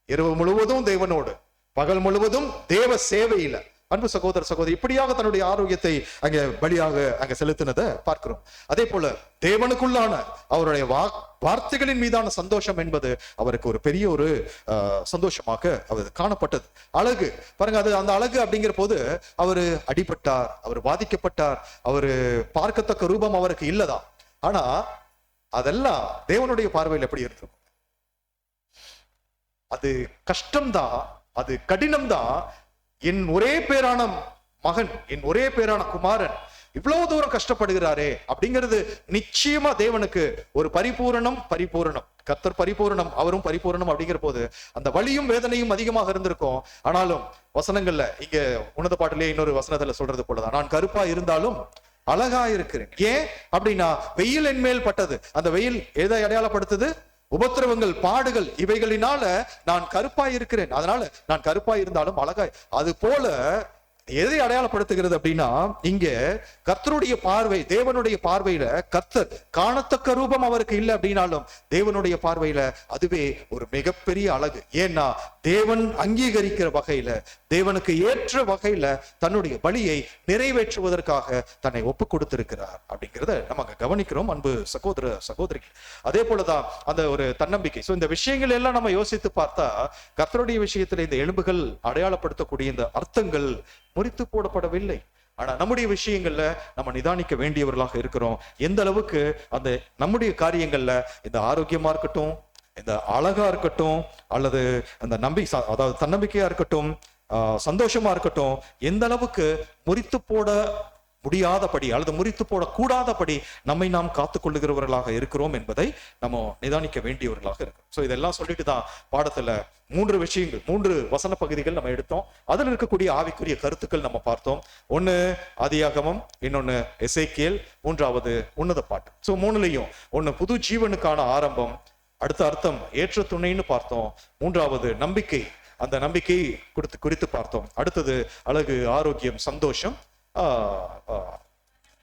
இரவு முழுவதும் தேவனோடு, பகல் முழுவதும் தேவ சேவையில. அன்பு சகோதர சகோதரி, இப்படியாக தன்னுடைய ஆரோக்கியத்தை அங்க பலியாக அங்க செலுத்தினதை பார்க்கிறோம். அதே போல தேவனுக்குள்ளான அவருடைய வார்த்தைகளின் மீதான சந்தோஷம் என்பது அவருக்கு ஒரு பெரிய ஒரு சந்தோஷமாக அவர் காணப்பட்டது. அழகு பாருங்க, அது அந்த அழகு அப்படிங்கிற போது அவரு அடிபட்டார், அவர் பாதிக்கப்பட்டார், அவரு பார்க்கத்தக்க ரூபம் அவருக்கு இல்லதான். ஆனா அதெல்லாம் தேவனுடைய பார்வையில் எப்படி இருக்கும்? அது கஷ்டம்தான், அது கடினம்தான். என் ஒரே பேரான மகன், என் ஒரே பேரான குமாரன் இவ்வளவு தூரம் கஷ்டப்படுகிறாரே அப்படிங்கிறது நிச்சயமா தேவனுக்கு ஒரு பரிபூரணம். கர்த்தர் பரிபூரணம், அவரும் பரிபூரணம். அப்படிங்கிற போது அந்த வலியும் வேதனையும் அதிகமாக இருந்திருக்கும். ஆனாலும் வசனங்கள்ல இங்க உன்னத பாட்டிலே இன்னொரு வசனத்துல சொல்றது போலதான், நான் கருப்பா இருந்தாலும் அழகா இருக்கிறேன். ஏன் அப்படின்னா வெயில் என் மேல் பட்டது. அந்த வெயில் எதை அடையாளப்படுத்துது? உபத்திரவங்கள், பாடுகள், இவைகளினால நான் கருப்பாய் இருக்கிறேன். அதனால நான் கருப்பாய் இருந்தாலும் அழகாய். அது போல எதை அடையாளப்படுத்துகிறது அப்படின்னா, இங்க கர்த்தருடைய பார்வை, தேவனுடைய பார்வையில கர்த்தர் காணத்தக்க ரூபம் அவருக்கு இல்லை அப்படின்னாலும் தேவனுடைய பார்வையில அதுவே ஒரு மிகப்பெரிய அழகு. ஏன்னா தேவன் அங்கீகரிக்கிற வகையில, தேவனுக்கு ஏற்ற வகையில தன்னுடைய பலியை நிறைவேற்றுவதற்காக தன்னை ஒப்பு கொடுத்திருக்கிறார் அப்படிங்கிறத நம்ம கவனிக்கிறோம், அன்பு சகோதர சகோதரிகள். அதே போலதான் அந்த ஒரு தன்னம்பிக்கை. சோ இந்த விஷயங்கள் எல்லாம் நம்ம யோசித்து பார்த்தா, கர்த்தருடைய விஷயத்துல இந்த எலும்புகள் அடையாளப்படுத்தக்கூடிய இந்த அர்த்தங்கள் முறித்து போடப்படவில்லை. ஆனா நம்முடைய விஷயங்கள்ல நம்ம நிதானிக்க வேண்டியவர்களாக இருக்கிறோம். எந்த அளவுக்கு அந்த நம்முடைய காரியங்கள்ல இந்த ஆரோக்கியமா இருக்கட்டும், இந்த அழகா இருக்கட்டும், அல்லது அந்த அதாவது தன்னம்பிக்கையா இருக்கட்டும், சந்தோஷமா இருக்கட்டும், எந்த அளவுக்கு முறித்து போட முடியாதபடி அல்லது முறித்து போடக்கூடாதபடி நம்மை நாம் காத்துக் கொள்ளுகிறவர்களாக இருக்கிறோம் என்பதை நம்ம நிதானிக்க வேண்டியவர்களாக இருக்கிறோம். சோ இதெல்லாம் சொல்லிட்டு தான் பாடத்துல 3 விஷயங்கள், 3 வசன பகுதிகள் நம்ம எடுத்தோம். அதுல இருக்கக்கூடிய ஆவிக்குரிய கருத்துக்கள் நம்ம பார்த்தோம். ஒண்ணு ஆதியாகமம், இன்னொன்னு எசேக்கியேல், மூன்றாவது உன்னத பாட்டு. சோ 3லயும் ஒண்ணு புது ஜீவனுக்கான ஆரம்பம், அடுத்த அர்த்தம் ஏற்ற துணைன்னு பார்த்தோம், மூன்றாவது நம்பிக்கை, அந்த நம்பிக்கை குறித்து பார்த்தோம், அடுத்தது அழகு, ஆரோக்கியம், சந்தோஷம்,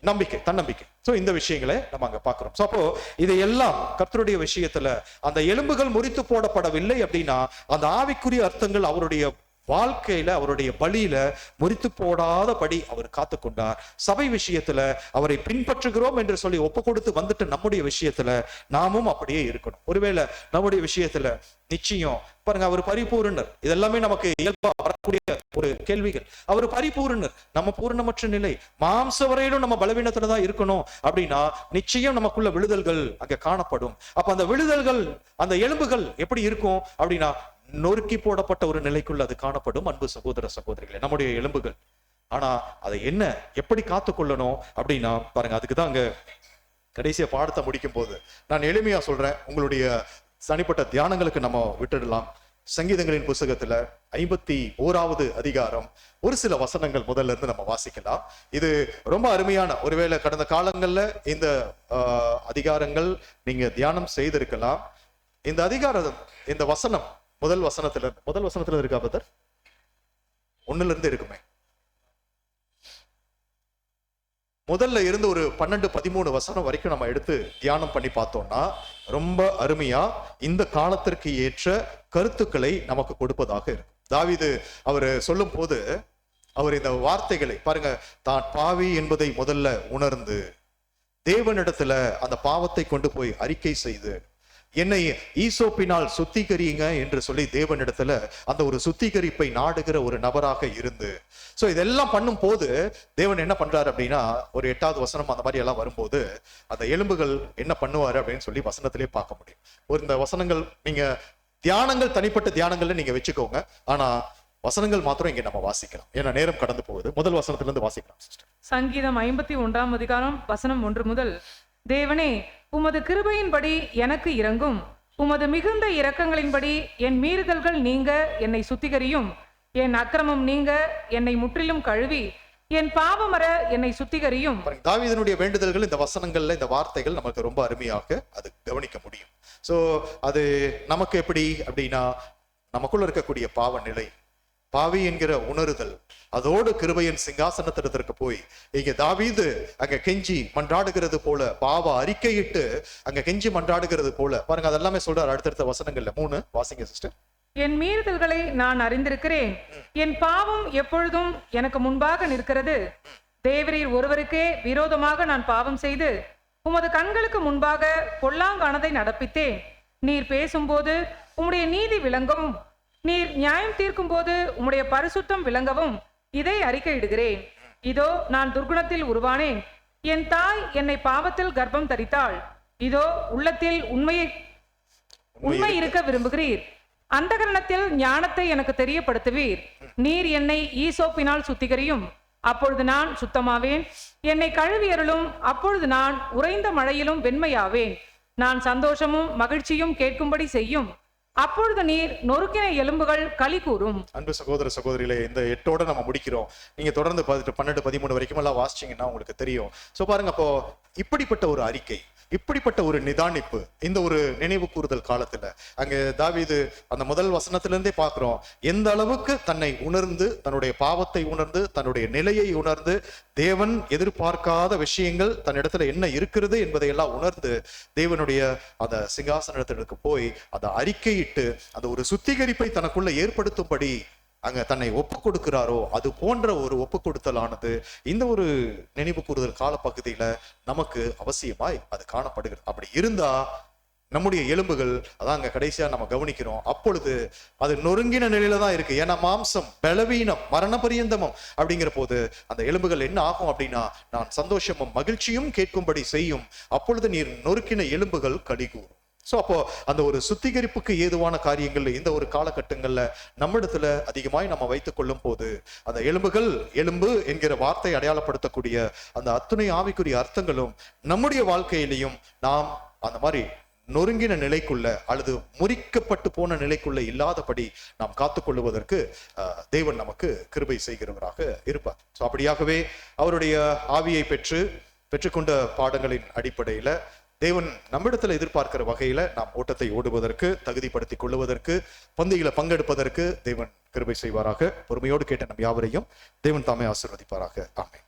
நம்பிக்கை, தன்னம்பிக்கை. சோ இந்த விஷயங்களை நம்ம அங்க பாக்குறோம். சோ அப்போ இதையெல்லாம் கர்த்தருடைய விஷயத்துல அந்த எலும்புகள் முறித்து போடப்படவில்லை அப்படின்னா அந்த ஆவிக்குரிய அர்த்தங்கள் அவருடைய வாழ்க்கையில, அவருடைய பலியில முறித்து போடாதபடி அவர் காத்துக்கொண்டார். சபை விஷயத்துல அவரை பின்பற்றுகிறோம் என்று சொல்லி ஒப்பு கொடுத்து வந்துட்டு நம்முடைய விஷயத்துல நாமும் அப்படியே இருக்கணும். ஒருவேளை நம்முடைய விஷயத்துல நிச்சயம் பாருங்க, அவர் பரிபூரணர். இதெல்லாமே நமக்கு இயல்பா வரக்கூடிய ஒரு கேள்விகள். அவர் பரிபூரணர், நம்ம பூர்ணமற்ற நிலை, மாம்ச வரையிலும் நம்ம பலவீனத்துலதான் இருக்கணும் அப்படின்னா நிச்சயம் நமக்குள்ள விழுதல்கள் அங்க காணப்படும். அப்ப அந்த விழுதல்கள், அந்த எலும்புகள் எப்படி இருக்கும் அப்படின்னா நொறுக்கி போடப்பட்ட ஒரு நிலைக்குள்ள அது காணப்படும், அன்பு சகோதர சகோதரிகளே, நம்முடைய எலும்புகள். ஆனா அதை என்ன எப்படி காத்துக்கொள்ளணும் அப்படின்னா பாருங்க, அதுக்குதான் அங்க கடைசியா பாடத்தை முடிக்கும் போது நான் எளிமையா சொல்றேன், உங்களுடைய தனிப்பட்ட தியானங்களுக்கு நம்ம விட்டுடலாம். சங்கீதங்களின் புஸ்தகத்துல 51வது அதிகாரம் ஒரு சில வசனங்கள் முதல்ல இருந்து நம்ம வாசிக்கலாம். இது ரொம்ப அருமையான, ஒருவேளை கடந்த காலங்கள்ல இந்த அதிகாரங்கள் நீங்க தியானம் செய்திருக்கலாம். இந்த அதிகாரம், இந்த வசனம் முதல் வசனத்துல இருக்கா பதர்? 1ல இருந்து இருக்குமே. முதல்ல இருந்து ஒரு 12-13 வசனம் வரைக்கும் நம்ம எடுத்து தியானம் பண்ணி பார்த்தோம்னா ரொம்ப அருமையா இந்த காலத்திற்கு ஏற்ற கருத்துக்களை நமக்கு கொடுப்பதாக இருக்கும். தாவீது அவர் சொல்லும் போது அவர் இந்த வார்த்தைகளை பாருங்க, தான் பாவி என்பதை முதல்ல உணர்ந்து தேவனிடத்துல அந்த பாவத்தை கொண்டு போய் அறிக்கை செய்து என்னை ஈசோப்பினால் சுத்திகரியுங்க என்று சொல்லி தேவனிடத்துல அந்த ஒரு சுத்திகரிப்பை நாடுகிற ஒரு நபராக இருந்து, சோ இதெல்லாம் பண்ணும் போது தேவன் என்ன பண்றாரு அப்படின்னா, ஒரு 8வது வசனம் அந்த மாதிரி எல்லாம் வரும்போது அந்த எலும்புகள் என்ன பண்ணுவாரு அப்படின்னு சொல்லி வசனத்திலே பார்க்க முடியும். ஒரு இந்த வசனங்கள் நீங்க தியானங்கள், தனிப்பட்ட தியானங்கள்ல நீங்க வச்சுக்கோங்க, ஆனா வசனங்கள் மாத்திரம் இங்க நம்ம வாசிக்கலாம், ஏன்னா நேரம் கடந்து போகுது. முதல் வசனத்துல இருந்து வாசிக்கலாம் சிஸ்டர். சங்கீதம் 51ஆம் அதிகாரம் வசனம் 1 முதல். தேவனே, உமது கிருபையின்படி எனக்கு இரங்கும், உமது மிகுந்த இரக்கங்களின்படி என் மீறுதல்கள் நீங்க என்னை சுத்திகரியும், என் அக்கிரமம் நீங்க என்னை முற்றிலும் கழுவி என் பாவமற என்னை சுத்திகரியும். தாவீதினுடைய வேண்டுதல்கள் இந்த வசனங்கள்ல, இந்த வார்த்தைகள் நமக்கு ரொம்ப அருமையாக அது கவனிக்க முடியும். சோ அது நமக்கு எப்படி அப்படின்னா, நமக்குள்ள இருக்கக்கூடிய பாவ நிலை, பாவி என்கிற உணர்தல், அதோடு கிருபையின் சிங்காசனத்திற்கு போய் இங்க தாவீது அங்க கெஞ்சி மன்றாடுகிறது போல, பாவ அறிக்கையிட்டு அங்க கெஞ்சி மன்றாடுகிறது போல பாருங்க, அதெல்லாமே சொல்றாரு அடுத்தடுத்த வசனங்கள்ல. 3 வாசிங்க சிஸ்டர். என் மீறுதல்களை நான் அறிந்திருக்கிறேன், என் பாவம் எப்பொழுதும் எனக்கு முன்பாக நிற்கிறது. தேவரீர் ஒருவருக்கே விரோதமாக நான் பாவம் செய்து உமது கண்களுக்கு முன்பாக பொல்லாங்கானதை நடப்பித்தேன். நீர் பேசும்போது உம்முடைய நீதி விளங்கவும், நீர் நியாயம் தீர்க்கும் போது உம்முடைய பரிசுத்தம் விளங்கவும் இதை அறிக்கையிடுகிறேன். இதோ நான் துர்குணத்தில் உருவானேன், என் தாய் என்னை பாவத்தில் கர்ப்பம் தரித்தாள். இதோ உள்ளத்தில் உண்மை இருக்க விரும்புகிறீர், அந்தகரணத்தில் ஞானத்தை எனக்கு தெரியப்படுத்துவீர். நீர் என்னை ஈசோப்பினால் சுத்திகரியும், அப்பொழுது நான் சுத்தமாவேன். என்னை கழுவியருளும், அப்பொழுது நான் உறைந்த மழையிலும் வெண்மையாவேன். நான் சந்தோஷமும் மகிழ்ச்சியும் கேட்கும்படி செய்யும், அப்பொழுது நீர் நொறுக்கின எலும்புகள் களி கூறும். அன்பு சகோதர சகோதரிகளே, இந்த 8ஓட நம்ம முடிக்கிறோம். நீங்க தொடர்ந்து 12-13 வரைக்கும் எல்லாம் வாசிச்சீங்கன்னா உங்களுக்கு தெரியும். சோ பாருங்க, அப்போ இப்படிப்பட்ட ஒரு அறிக்கை, இப்படிப்பட்ட ஒரு நிதானிப்பு, இந்த ஒரு நினைவு கூறுதல் காலத்துல அங்க தாவீது அந்த முதல் வசனத்திலிருந்தே பார்க்கிறோம் எந்த அளவுக்கு தன்னை உணர்ந்து, தன்னுடைய பாவத்தை உணர்ந்து, தன்னுடைய நிலையை உணர்ந்து, தேவன் எதிர்பார்க்காத விஷயங்கள் தன்னிடத்துல என்ன இருக்கிறது என்பதை எல்லாம் உணர்ந்து தேவனுடைய அந்த சிங்காசனத்திற்கு போய் அந்த அறிக்கையிட்டு அந்த ஒரு சுத்திகரிப்பை தனக்குள்ள ஏற்படுத்தும்படி அங்க தன்னை ஒப்பு கொடுக்கிறாரோ, அது போன்ற ஒரு ஒப்பு கொடுத்தலானது இந்த ஒரு நினைவு கூறுதல் காலப்பகுதியில நமக்கு அவசியமாய் அது காணப்படுகிறது. அப்படி இருந்தா நம்முடைய எலும்புகள், அதான் அங்க கடைசியா நம்ம கவனிக்கிறோம், அப்பொழுது அது நொறுங்கின நிலையில தான் இருக்கு. ஏன்னா மாம்சம் பலவீனம், மரண பரியந்தமும் அப்படிங்கிற போது அந்த எலும்புகள் என்ன ஆகும் அப்படின்னா, நான் சந்தோஷமும் மகிழ்ச்சியும் கேட்கும்படி செய்யும், அப்பொழுது நீர் நொறுக்கின எலும்புகள் கடிகூறும். சோ அப்போ அந்த ஒரு சுத்திகரிப்புக்கு ஏதுவான காரியங்கள் இந்த ஒரு காலகட்டங்கள்ல நம்மிடத்துல அதிகமாய் நம்ம வைத்துக் கொள்ளும் போது அந்த எலும்புகள், எலும்பு என்கிற வார்த்தை அடையாளப்படுத்தக்கூடிய அந்த அத்துணை ஆவிக்குரிய அர்த்தங்களும் நம்முடைய வாழ்க்கையிலையும் நாம் அந்த மாதிரி நொறுங்கின நிலைக்குள்ள அல்லது முறிக்கப்பட்டு போன நிலைக்குள்ள இல்லாதபடி நாம் காத்துக்கொள்ளுவதற்கு தேவன் நமக்கு கிருபை செய்கிறவராக இருப்பார். சோ அப்படியாகவே அவருடைய ஆவியை பெற்றுக்கொண்ட பாடங்களின் அடிப்படையில தேவன் நம்மிடத்துல எதிர்பார்க்கிற வகையில நாம் ஓட்டத்தை ஓடுவதற்கு, தகுதிப்படுத்திக் கொள்ளுவதற்கு, பந்தியில பங்கெடுப்பதற்கு தேவன் கிருபை செய்வாராக. பொறுமையோடு கேட்ட நம் யாவரையும் தேவன் தாமே ஆசீர்வதிப்பாராக. ஆமென்.